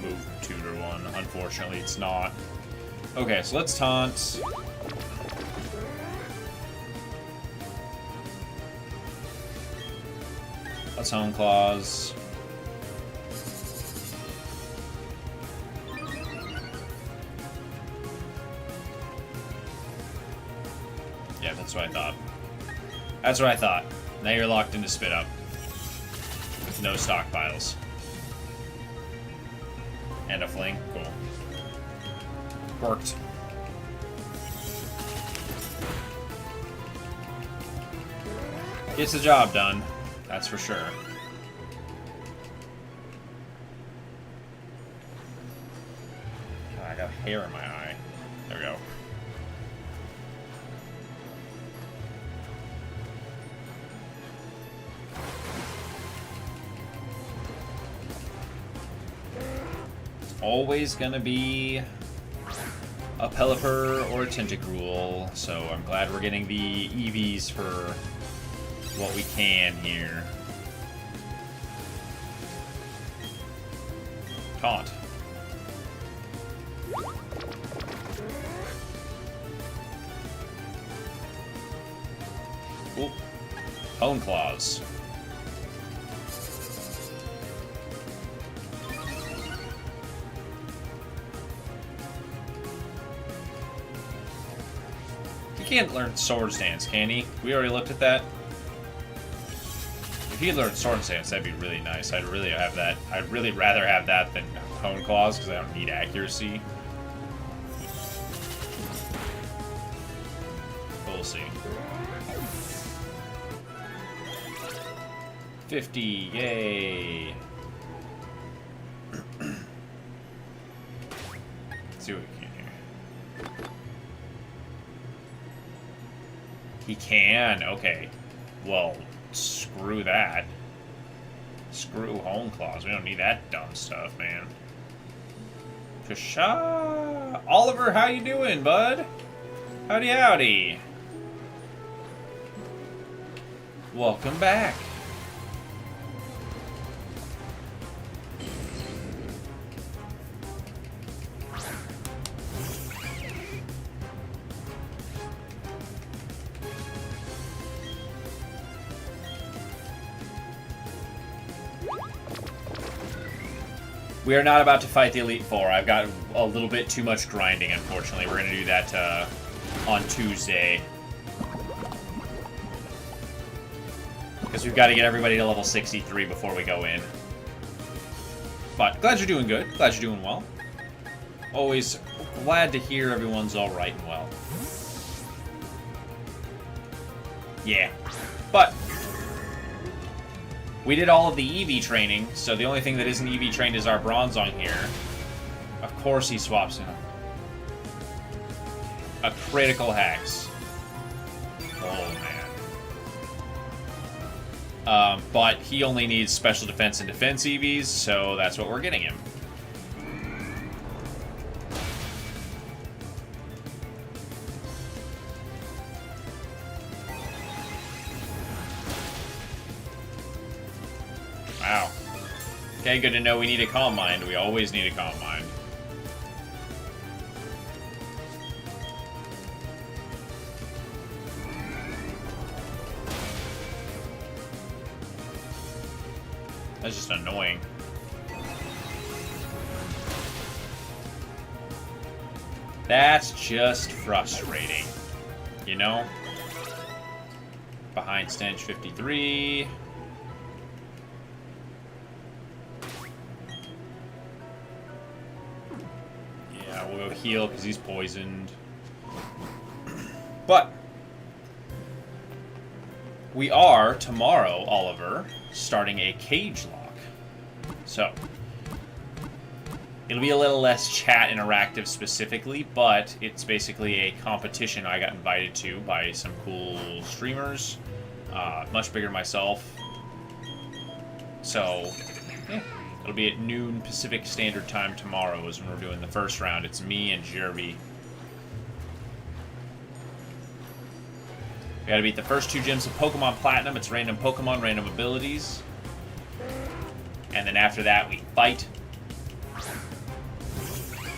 move tutor one. Unfortunately, it's not. Okay, so let's taunt. Let's Hone Claws. Yeah, that's what I thought. That's what I thought. Now you're locked into Spit Up. With no stockpiles. And a Fling. Cool. Worked. Gets the job done. That's for sure. God, I got hair in my eye. There we go. Always gonna be a Pelipper or a Tentacruel, so I'm glad we're getting the EVs for what we can here. Taunt. Ooh. Hone Claws. He can't learn Sword Stance, can he? We already looked at that. If he learned Sword Stance, that'd be really nice. I'd really have that. I'd really rather have that than Hone Claws, because I don't need accuracy. We'll see. 50, yay! Let's see what we can here. He can? Okay. Well, screw that. Screw Hone Claws. We don't need that dumb stuff, man. Kasha! Oliver, how you doing, bud? Howdy, howdy. Welcome back. We are not about to fight the Elite Four. I've got a little bit too much grinding, unfortunately. We're going to do that on Tuesday. Because we've got to get everybody to level 63 before we go in. But glad you're doing good. Glad you're doing well. Always glad to hear everyone's all right and well. Yeah. But we did all of the EV training, so the only thing that isn't EV trained is our Bronzong here. Of course he swaps in. A critical hex. Oh, man. But he only needs special defense and defense EVs, so that's what we're getting him. Wow. Okay, good to know we need a Calm Mind. We always need a Calm Mind. That's just annoying. That's just frustrating. You know? Behind Stench 53. Yeah, we'll go heal because he's poisoned. But we are, tomorrow, Oliver, starting a cage lock. So, it'll be a little less chat interactive specifically, but it's basically a competition I got invited to by some cool streamers, much bigger than myself. So, yeah, it'll be at noon Pacific Standard Time tomorrow is when we're doing the first round. It's me and Jervy. We gotta beat the first 2 gyms of Pokemon Platinum. It's random Pokemon, random abilities. And then after that, we fight.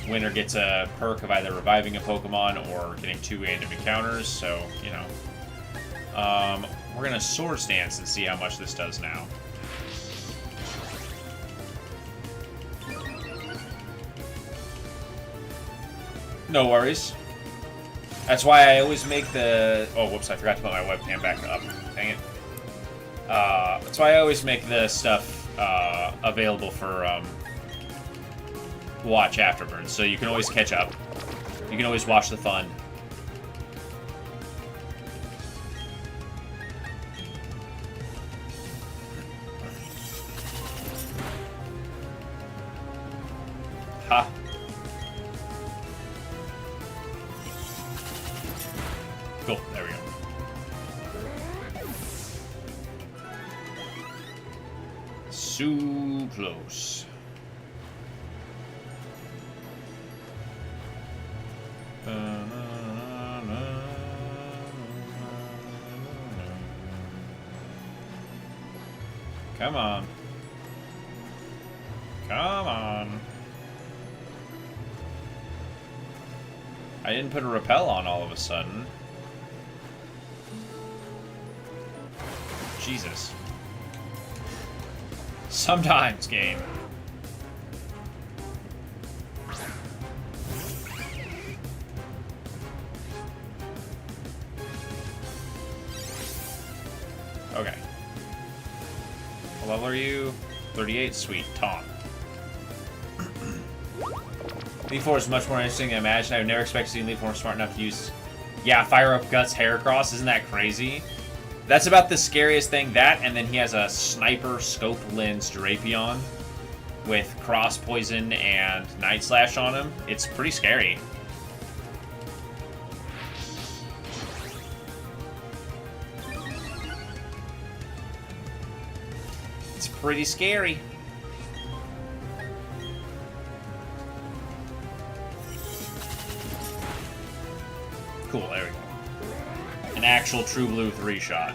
Winner gets a perk of either reviving a Pokemon or getting 2 random encounters, so, you know. We're gonna Swords Dance and see how much this does now. No worries. That's why I always make the... Oh, whoops, I forgot to put my webcam back up. Dang it. That's why I always make the stuff available for watch afterwards, so you can always catch up. You can always watch the fun. Ha. Cool, there we go. So close. Come on. Come on. I didn't put a repel on all of a sudden. Jesus. Sometimes, game. Okay. What level are you? 38? Sweet. Taunt. Leaf 4 is much more interesting than I imagined. I would never expect to see Leaf 4 smart enough to use... Yeah, Fire Up Guts Heracross. Isn't that crazy? That's about the scariest thing. That, and then he has a Sniper Scope Lens Drapion with Cross Poison and Night Slash on him. It's pretty scary. It's pretty scary. Cool, there we go. An actual True Blue 3-shot.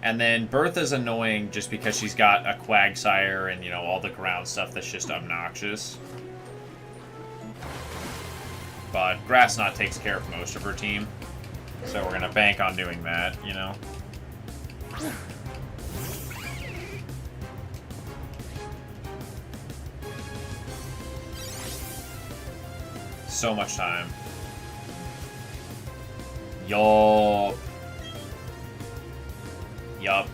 And then Bertha's annoying just because she's got a Quagsire and, you know, all the ground stuff that's just obnoxious. But Grass Knot takes care of most of her team. So we're gonna bank on doing that, you know? So much time. Yup. Yup.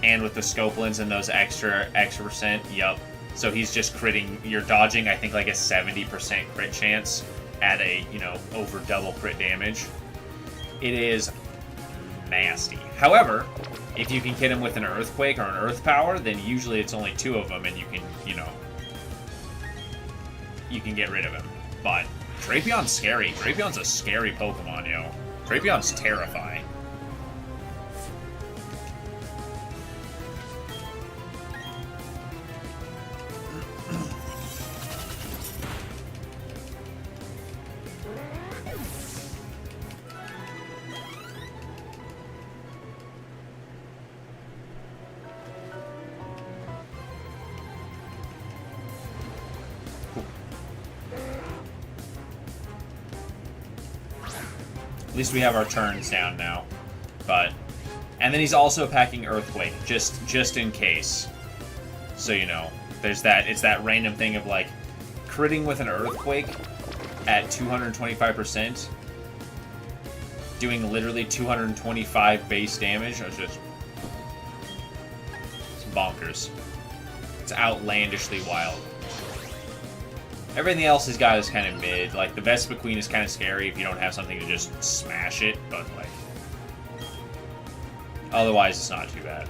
And with the scope lens and those extra percent, yup. So he's just critting. You're dodging, I think, like a 70% crit chance at a, you know, over double crit damage. It is nasty. However, if you can hit him with an Earthquake or an Earth Power, then usually it's only 2 of them and you can, you know, you can get rid of him. But Drapion's scary. Drapion's a scary Pokemon, yo. Drapion's terrifying. At least we have our turns down now, but And then he's also packing Earthquake, just in case. So, you know, there's that. It's that random thing of, like, critting with an Earthquake at 225%, doing literally 225 base damage. It's just... it's bonkers. It's outlandishly wild. Everything else he's got is kind of mid. Like, the Vespa Queen is kind of scary if you don't have something to just smash it, but, like... otherwise, it's not too bad.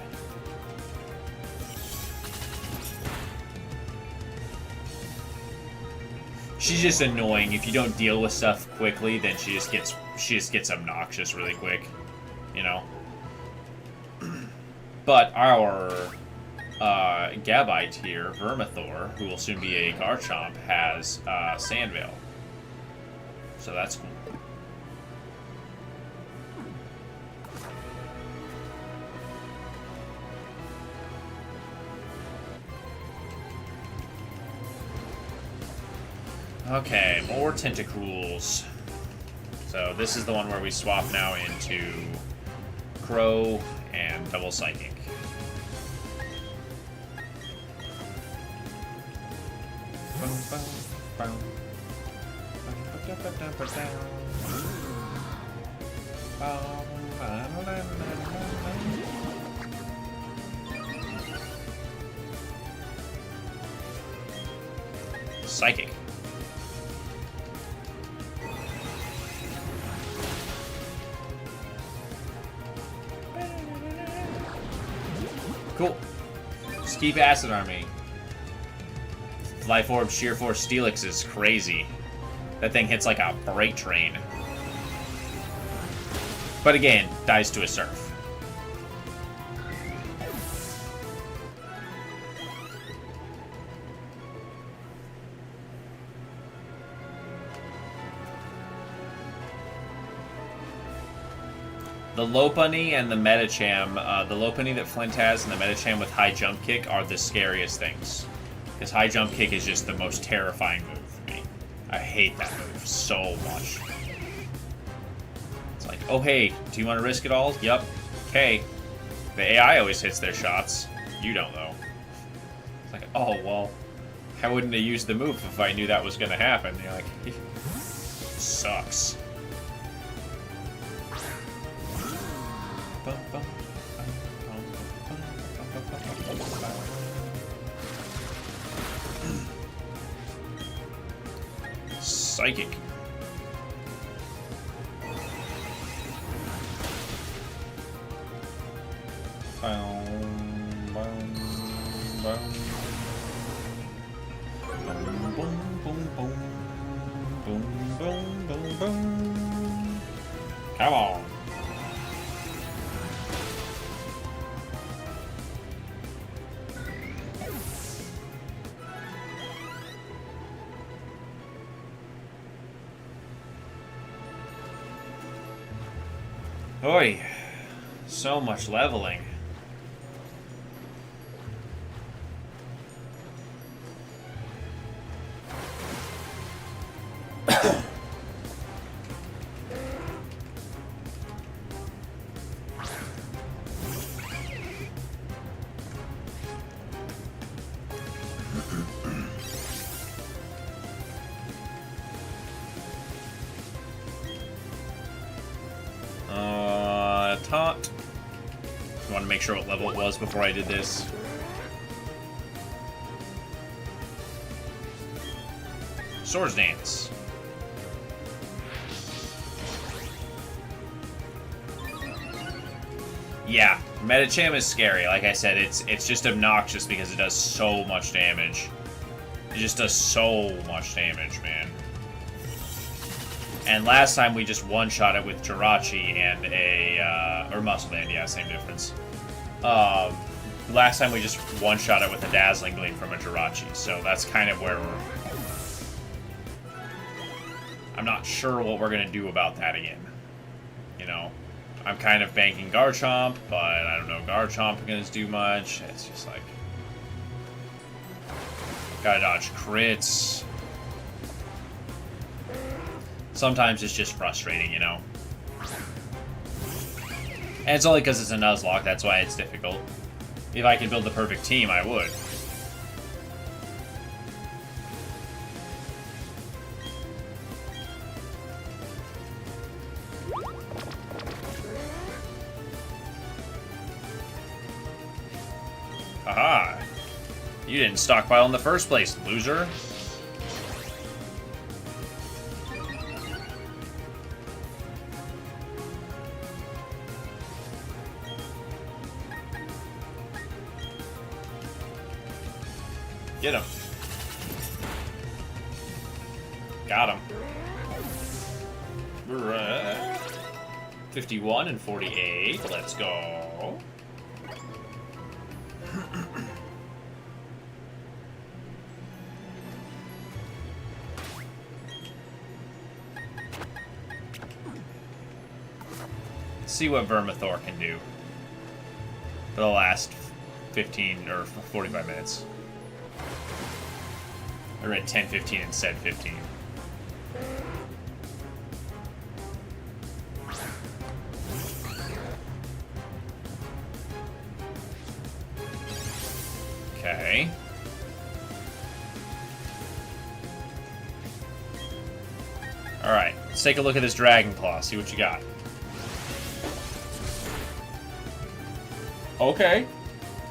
She's just annoying. If you don't deal with stuff quickly, then she just gets obnoxious really quick, you know. But our Gabite here, Vermithor, who will soon be a Garchomp, has Sandveil. So that's cool. Okay, more Tentacruels. So this is the one where we swap now into Crow and Double Psychic. Psychic. Cool. Just keep Acid Army. Life Orb, Sheer Force, Steelix is crazy. That thing hits like a freight train. But again, dies to a Surf. The Lopunny and the Medicham, the Lopunny that Flint has and the Medicham with high jump kick are the scariest things. Because high jump kick is just the most terrifying move for me. I hate that move so much. It's like, oh hey, do you want to risk it all? Yup. Okay. The AI always hits their shots. You don't though. It's like, oh well, I wouldn't have used the move if I knew that was going to happen. You're like, sucks. Psychic. Come on. Oi, so much leveling. Taunt. I want to make sure what level it was before I did this. Swords Dance. Yeah, Medicham is scary. Like I said, it's just obnoxious because it does so much damage. It just does so much damage, man. And last time we just one-shot it with Jirachi and or Muscle Band, yeah, same difference. Last time we just one-shot it with a Dazzling Gleam from a Jirachi, so that's kind of where we're... I'm not sure what we're going to do about that again. You know, I'm kind of banking Garchomp, but I don't know if Garchomp is going to do much. It's just like... gotta dodge crits. Sometimes it's just frustrating, you know. And it's only because it's a Nuzlocke, that's why it's difficult. If I could build the perfect team, I would. Haha. You didn't stockpile in the first place, loser. Get him. Got him. 51 and 48. Let's go. See what Vermithor can do for the last 15 or 45 minutes. I read 10:15 and said 15. Okay. Alright, let's take a look at this Dragon Claw, see what you got. Okay.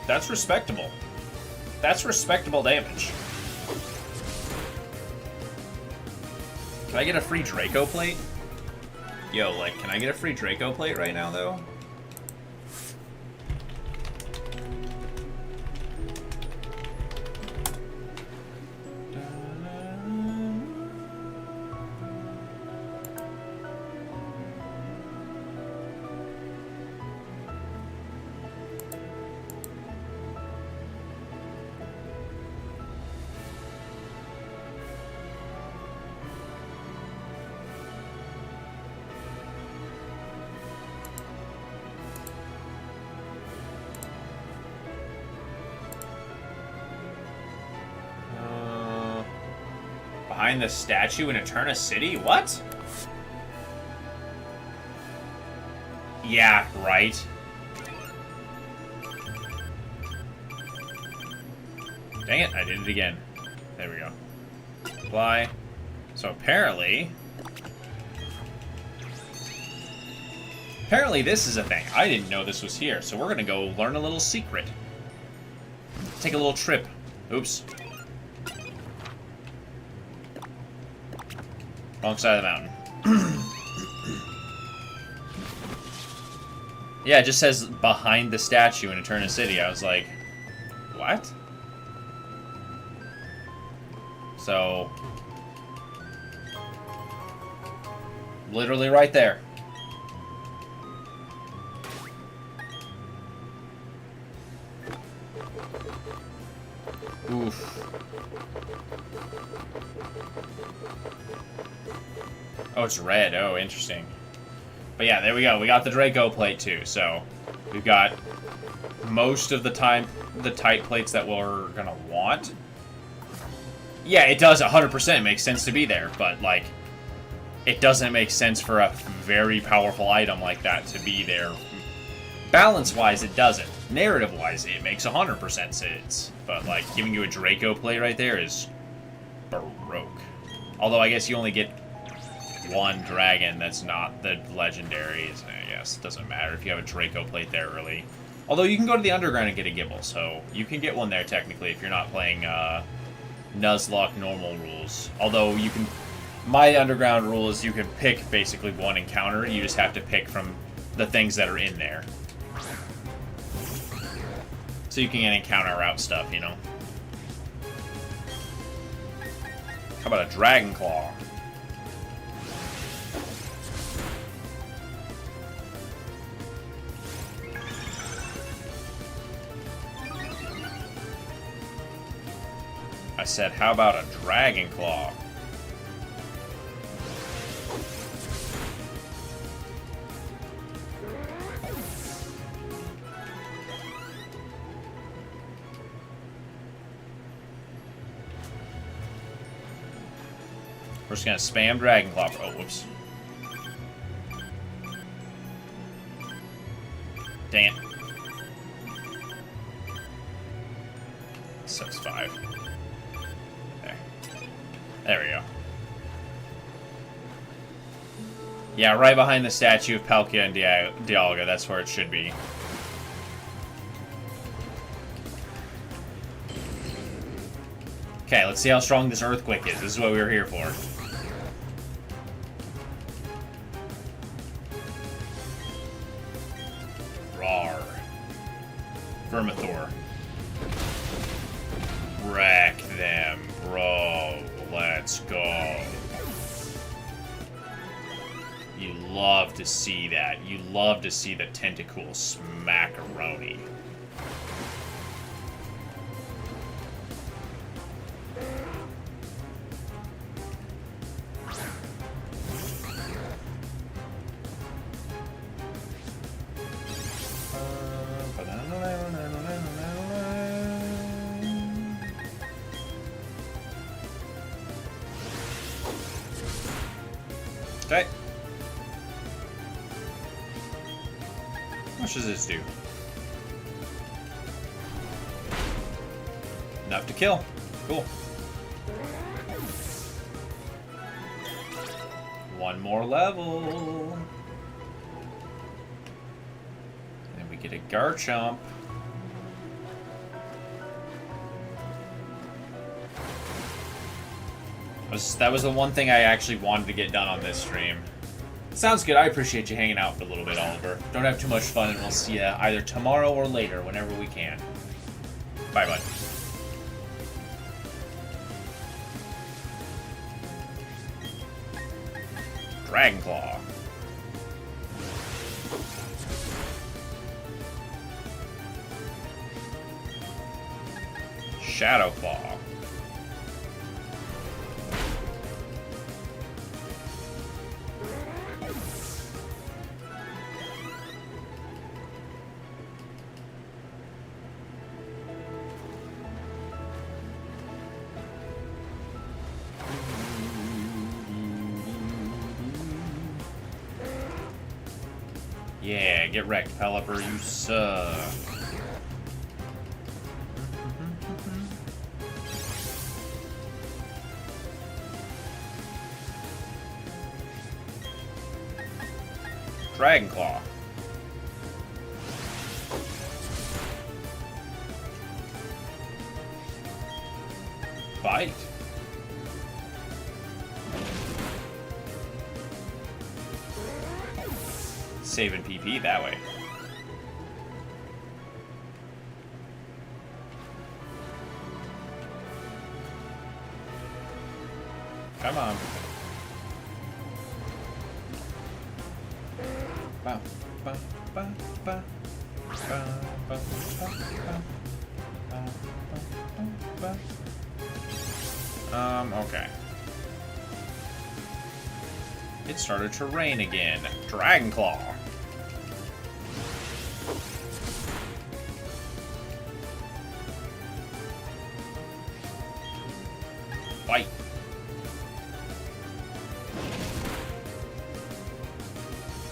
That's respectable. That's respectable damage. Can I get a free Draco plate? Yo, like, can I get a free Draco plate right now, though? Behind the statue in Eterna City? What? Yeah, right. Dang it, I did it again. There we go. Apply. So apparently this is a thing. I didn't know this was here, so we're gonna go learn a little secret. Take a little trip. Oops. Wrong side of the mountain. Yeah, it just says behind the statue in Eterna City. I was like, what? So, literally right there. Oof. Oh, it's red. Oh, interesting. But yeah, there we go. We got the Draco plate too. So we've got most of the type plates that we're gonna want. Yeah, it does 100% make sense to be there, but like, it doesn't make sense for a very powerful item like that to be there. Balance-wise, it doesn't. Narrative-wise, it makes 100% sense. But like, giving you a Draco plate right there is baroque. Although I guess you only get one dragon that's not the legendaries. I guess it doesn't matter if you have a Draco plate there early. Although you can go to the underground and get a Gibble, so you can get one there technically if you're not playing Nuzlocke normal rules. Although you can, my underground rule is you can pick basically one encounter. You just have to pick from the things that are in there. So you can encounter route stuff, you know. How about a Dragon Claw? I said, how about a Dragon Claw? We're just gonna spam Dragon Claw. Oh, whoops. Dang it. Sucks 5. There. There we go. Yeah, right behind the statue of Palkia and Dialga. That's where it should be. Okay, let's see how strong this Earthquake is. This is what we were here for. Rawr. Vermithor. Wreck them, bro. Let's go. You love to see that. You love to see the Tentacool smackaroni. Okay. How much does this do? Enough to kill. Cool. One more level. And we get a Garchomp. That was the one thing I actually wanted to get done on this stream. Sounds good. I appreciate you hanging out for a little bit, Oliver. Don't have too much fun, and we'll see you either tomorrow or later, whenever we can. Bye, bud. Dragonclaw. Shadowclaw. Yeah, get wrecked, Pelipper, you suck. Dragonclaw. Bite. Saving PP that way. Come on. Ba, ba, ba, ba. Ba, ba, ba, ba. Ba, ba, ba, ba. Okay. It started to rain again. Dragonclaw. Fight.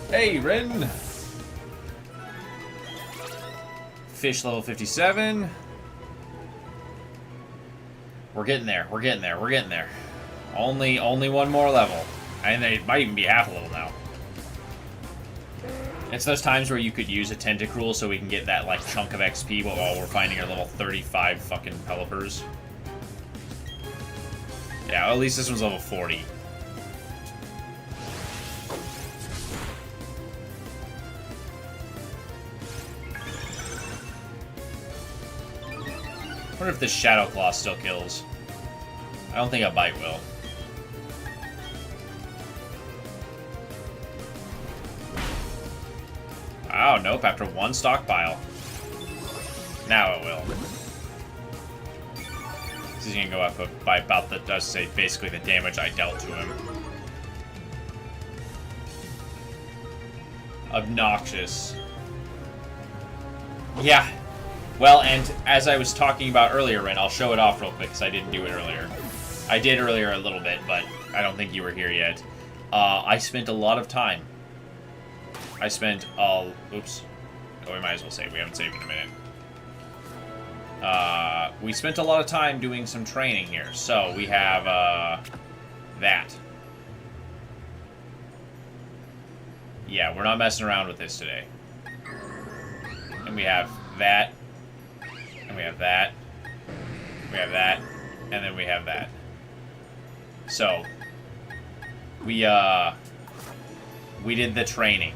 Hey, Ren! Fish level 57. We're getting there. We're getting there. We're getting there. Only one more level. And it might even be half a level now. It's those times where you could use a Tentacruel so we can get that, like, chunk of XP while we're finding our level 35 fucking Pelipers. Yeah, at least this one's level 40. I wonder if this Shadowclaw still kills. I don't think a Bite will. Oh, nope, after one stockpile. Now it will. This is gonna go up by about the, I'd say, basically the damage I dealt to him. Obnoxious. Yeah. Well, and as I was talking about earlier, Ren, I'll show it off real quick because I didn't do it earlier. I did earlier a little bit, but I don't think you were here yet. I spent a lot of time. I spent Oh, we might as well save. We haven't saved in a minute. We spent a lot of time doing some training here. So, we have, that. Yeah, we're not messing around with this today. And we have that. And we have that. We have that. And then we have that. So, we did the training.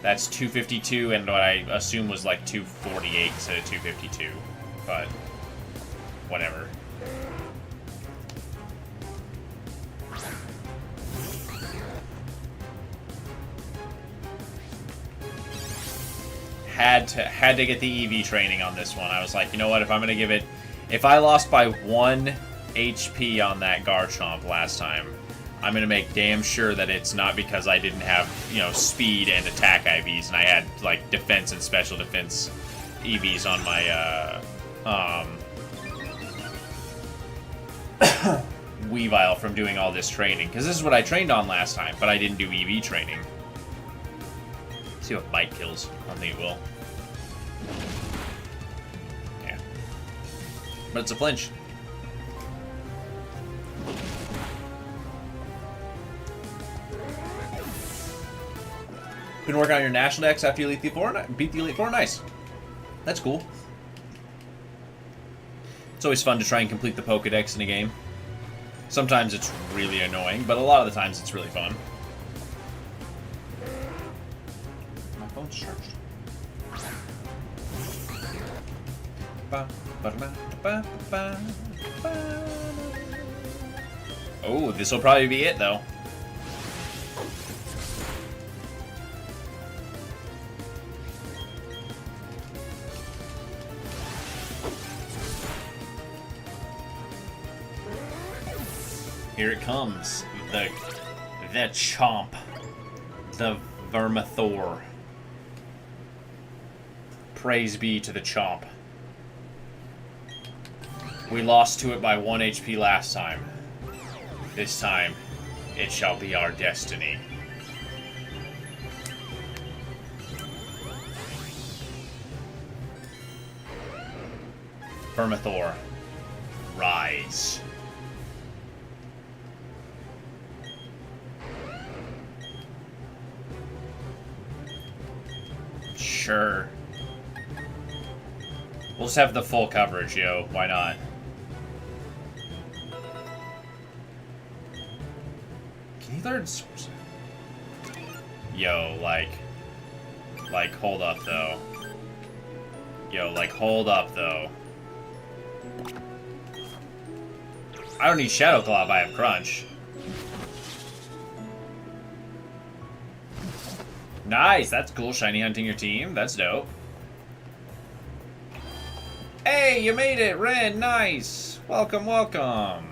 That's 252, and what I assume was like 248 instead of 252. But, whatever. Had to get the EV training on this one. I was like, you know what, if I'm going to give it... If I lost by 1 HP on that Garchomp last time, I'm going to make damn sure that it's not because I didn't have, you know, speed and attack IVs, and I had, like, defense and special defense EVs on my, Weavile from doing all this training. Because this is what I trained on last time, but I didn't do EV training. See what Bite kills. I don't think it will. Yeah. But it's a flinch. Been working on your national decks after you beat the Elite Four? Nice. That's cool. It's always fun to try and complete the Pokédex in a game. Sometimes it's really annoying, but a lot of the times it's really fun. My phone's charged. Oh, this will probably be it, though. Here it comes. The Chomp. The Vermithor. Praise be to the Chomp. We lost to it by 1 HP last time. This time, it shall be our destiny. Vermithor, rise. Sure. We'll just have the full coverage, yo. Why not? Can you learn Source? Yo, like, hold up, though. Yo, like, hold up, though. I don't need Shadow Claw if I have Crunch. Nice, that's cool. Shiny hunting your team. That's dope. Hey, you made it, Ren. Nice. Welcome, welcome.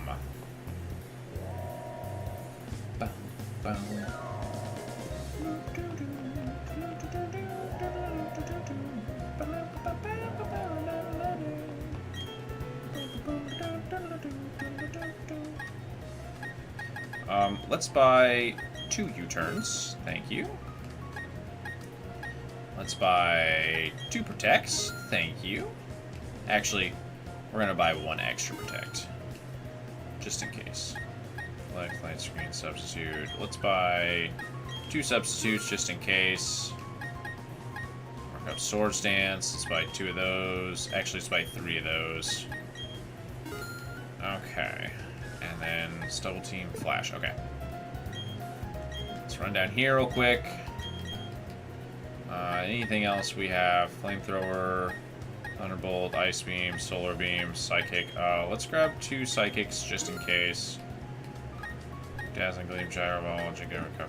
Let's buy 2 U-turns. Thank you. Let's buy 2 protects. Thank you. Actually, we're gonna buy 1 extra protect. Just in case. Light screen substitute. Let's buy 2 substitutes just in case. Mark up Swords Dance. Let's buy 2 of those. Actually, let's buy 3 of those. Okay. And then let's double team Flash. Okay. Let's run down here real quick. Anything else we have? Flamethrower, Thunderbolt, Ice Beam, Solar Beam, Psychic. Let's grab 2 Psychics just in case. Dazzling Gleam, Gyro Ball, Jingo, okay.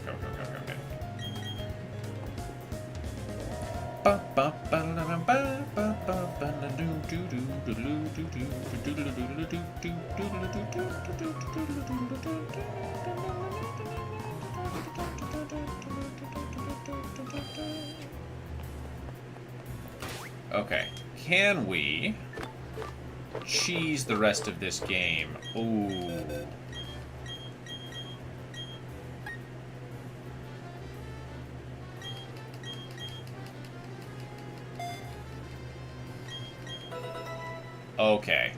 Okay, can we cheese the rest of this game? Ooh. Okay.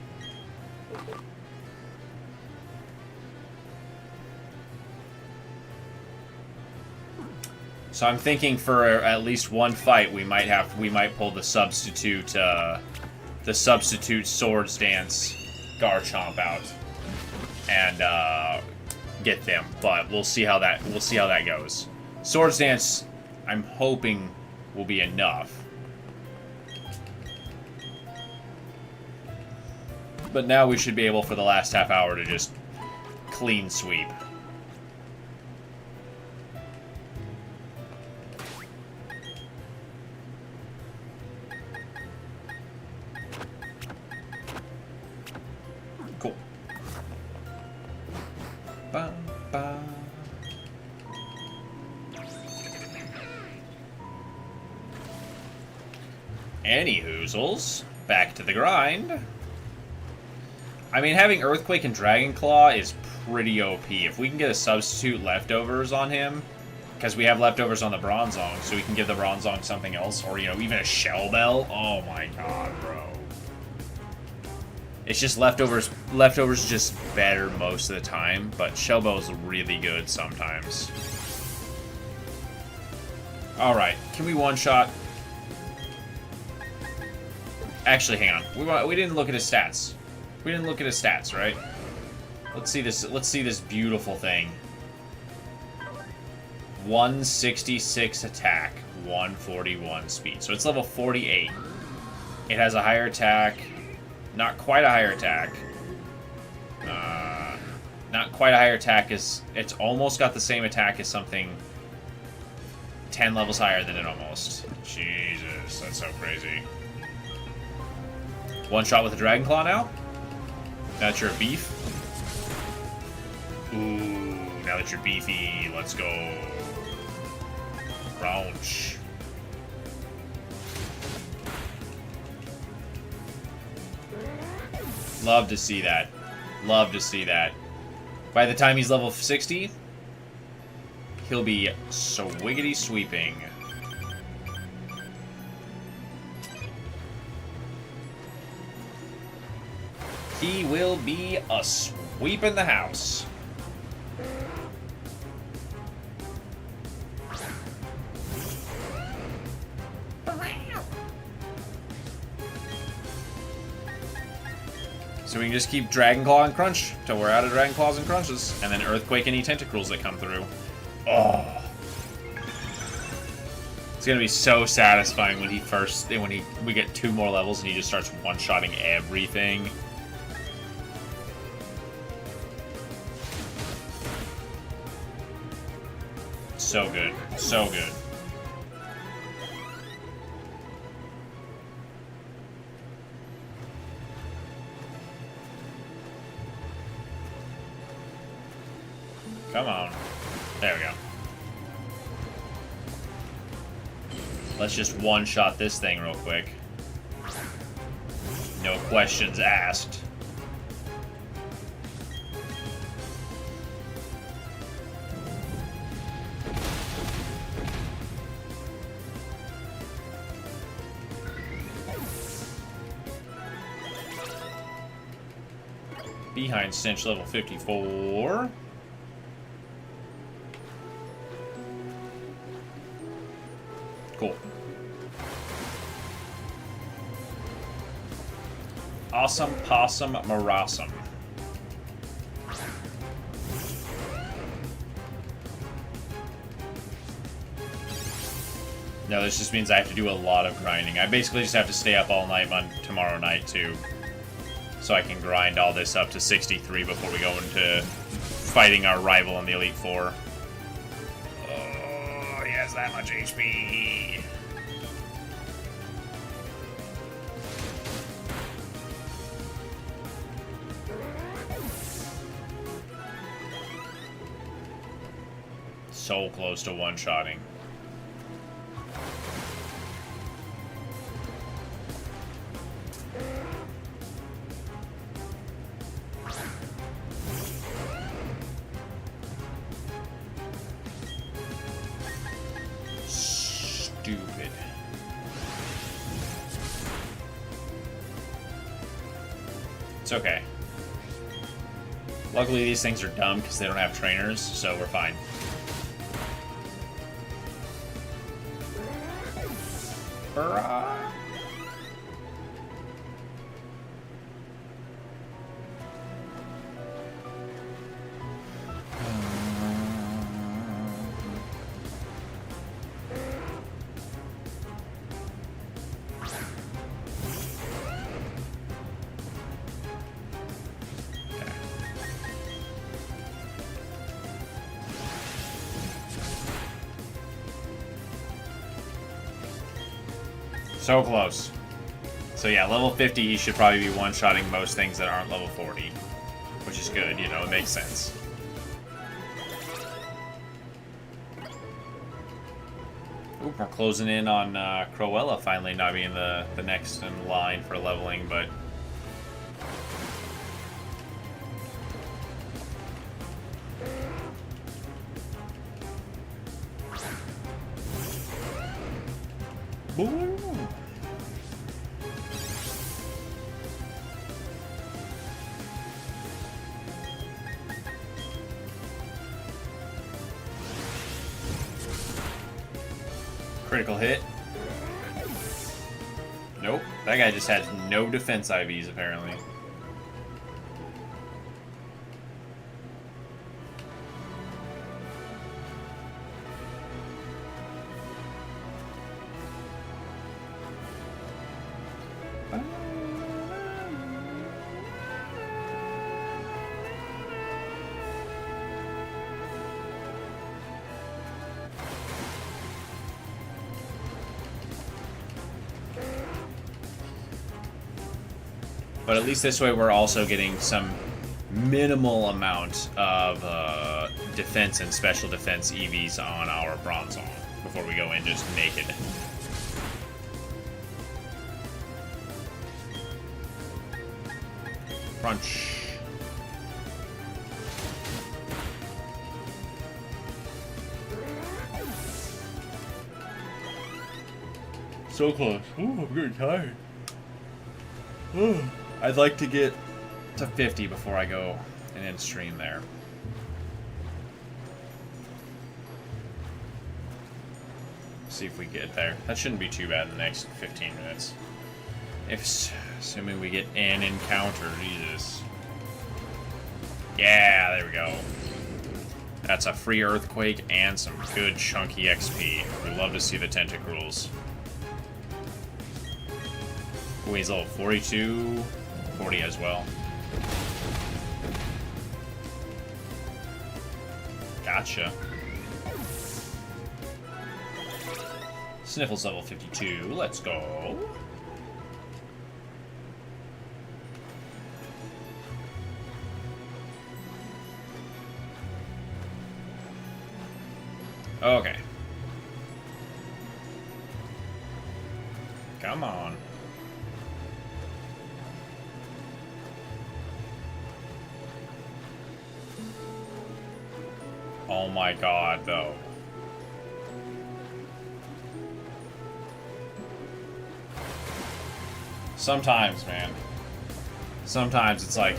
So I'm thinking for at least one fight we might pull the substitute Swords Dance Garchomp out and get them, but we'll see how that goes. Swords Dance, I'm hoping, will be enough. But now we should be able for the last half hour to just clean sweep. Cool. Ba, ba. Any hoozles, back to the grind. I mean, having Earthquake and Dragon Claw is pretty OP. If we can get a substitute leftovers on him, because we have leftovers on the Bronzong, so we can give the Bronzong something else, or, you know, even a Shell Bell. Oh my god, bro. It's just leftovers. Leftovers just better most of the time, but Shell Bell is really good sometimes. Alright, can we one-shot? Actually, hang on. We didn't look at his stats. We didn't look at his stats, right? Let's see this. Let's see this beautiful thing. 166 attack, 141 speed. So it's level 48. It has a higher attack. Not quite a higher attack. Not quite a higher attack as it's almost got the same attack as something 10 levels higher than it almost. Jesus, that's so crazy. One shot with a Dragon Claw now. Now that you're a beef. Ooh, now that you're beefy, let's go. Raunch. Love to see that. Love to see that. By the time he's level 60, he'll be so wiggity sweeping. He will be a sweep in the house. So we can just keep Dragon Claw and Crunch till we're out of Dragon Claws and Crunches, and then Earthquake any Tentacruels that come through. Oh, it's gonna be so satisfying when we get 2 more levels and he just starts one-shotting everything. So good, so good. Come on. There we go. Let's just one-shot this thing real quick. No questions asked. Behind Cinch level 54. Cool. Awesome Possum Marasum. No, this just means I have to do a lot of grinding. I basically just have to stay up all night on tomorrow night too, so I can grind all this up to 63 before we go into fighting our rival in the Elite Four. Oh, he has that much HP. So close to one-shotting. Stupid. It's okay. Luckily, these things are dumb because they don't have trainers, so we're fine. Hurrah! So close. So yeah, level 50, he should probably be one-shotting most things that aren't level 40. Which is good, you know, it makes sense. Oop, we're closing in on Cruella finally not being the next in line for leveling, but... Boom! Critical hit. Nope. That guy just has no defense IVs, apparently. But at least this way we're also getting some minimal amount of defense and special defense EVs on our Bronzong before we go in just naked. Crunch. So close. Ooh, I'm getting tired. I'd like to get to 50 before I go and end stream there. See if we get there. That shouldn't be too bad in the next 15 minutes. Assuming we get an encounter, Jesus. Yeah, there we go. That's a free earthquake and some good chunky XP. We love to see the tentacruels. Ooh, he's level 42, 40 as well. Gotcha. Sniffle's level 52, let's go. Okay. Come on. Oh my god, though. Sometimes, man. Sometimes it's like,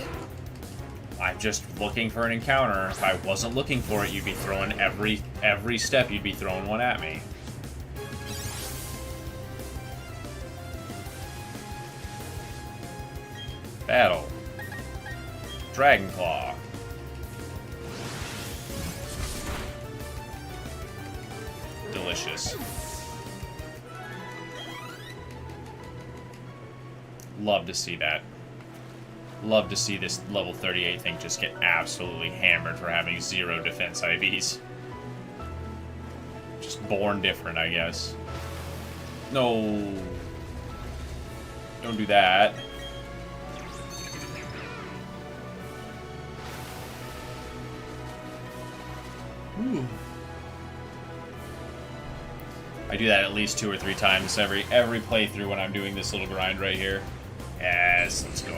I'm just looking for an encounter. If I wasn't looking for it, you'd be throwing every step, you'd be throwing one at me. Battle. Dragon Claw. Delicious. Love to see that. Love to see this level 38 thing just get absolutely hammered for having 0 defense IVs. Just born different, I guess. No. Don't do that. Ooh. I do that at least 2 or 3 times every playthrough when I'm doing this little grind right here. Yes, let's go.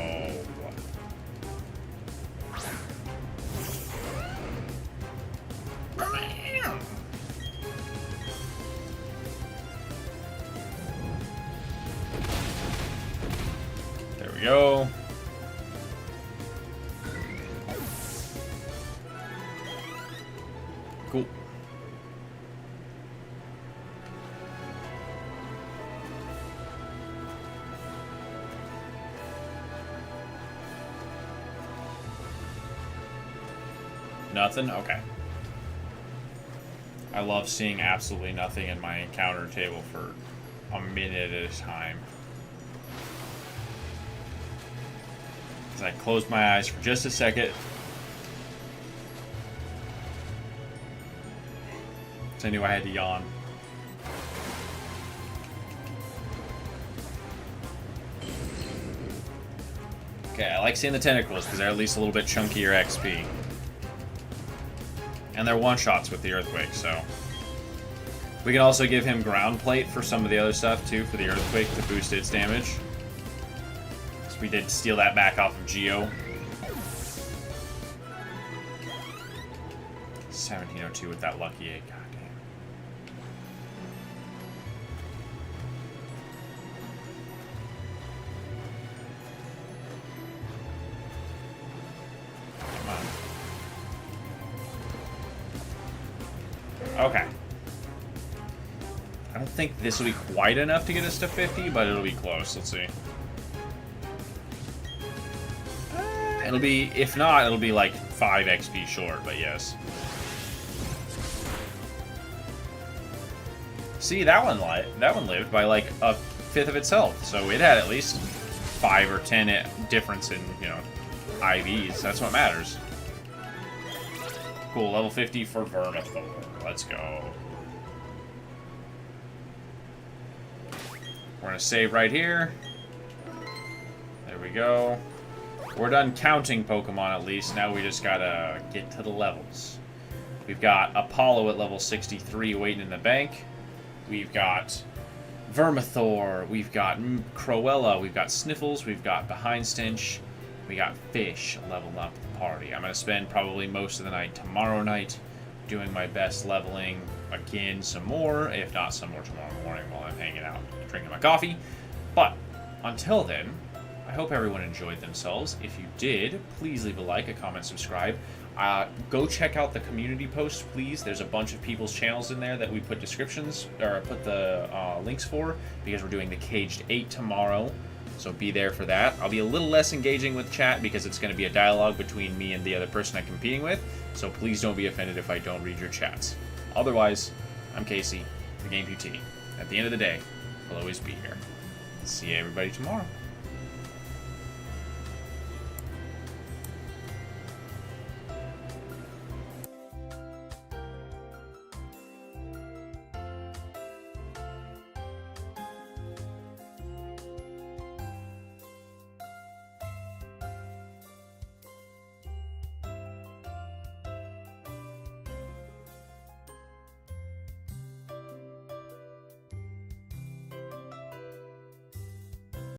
There we go. Nothing? Okay. I love seeing absolutely nothing in my encounter table for a minute at a time. As I closed my eyes for just a second. So I knew I had to yawn. Okay, I like seeing the tentacles because they're at least a little bit chunkier XP. And they're one-shots with the Earthquake, so... We can also give him Ground Plate for some of the other stuff, too, for the Earthquake to boost its damage. So we did steal that back off of Geo. 1702 with that Lucky 8, goddamn. Okay. I don't think this will be quite enough to get us to 50, but it'll be close. Let's see. It'll be, if not, it'll be like 5 XP short, but yes. See, that one lived by like a fifth of its health, so it had at least 5 or 10 difference in, you know, IVs. That's what matters. Cool, level 50 for Vermithor. Let's go. We're gonna save right here. There we go. We're done counting Pokemon at least. Now we just gotta get to the levels. We've got Apollo at level 63 waiting in the bank. We've got Vermithor. We've got Cruella. We've got Sniffles. We've got Behindstench. We got Fish leveling up the party. I'm going to spend probably most of the night tomorrow night doing my best leveling again some more, if not some more tomorrow morning while I'm hanging out, drinking my coffee. But until then, I hope everyone enjoyed themselves. If you did, please leave a like, a comment, subscribe. Go check out the community post, please. There's a bunch of people's channels in there that we put descriptions, or put the links for, because we're doing the Caged 8 tomorrow. So be there for that. I'll be a little less engaging with chat because it's going to be a dialogue between me and the other person I'm competing with. So please don't be offended if I don't read your chats. Otherwise, I'm Casey, the Game PT. At the end of the day, I'll always be here. See everybody tomorrow.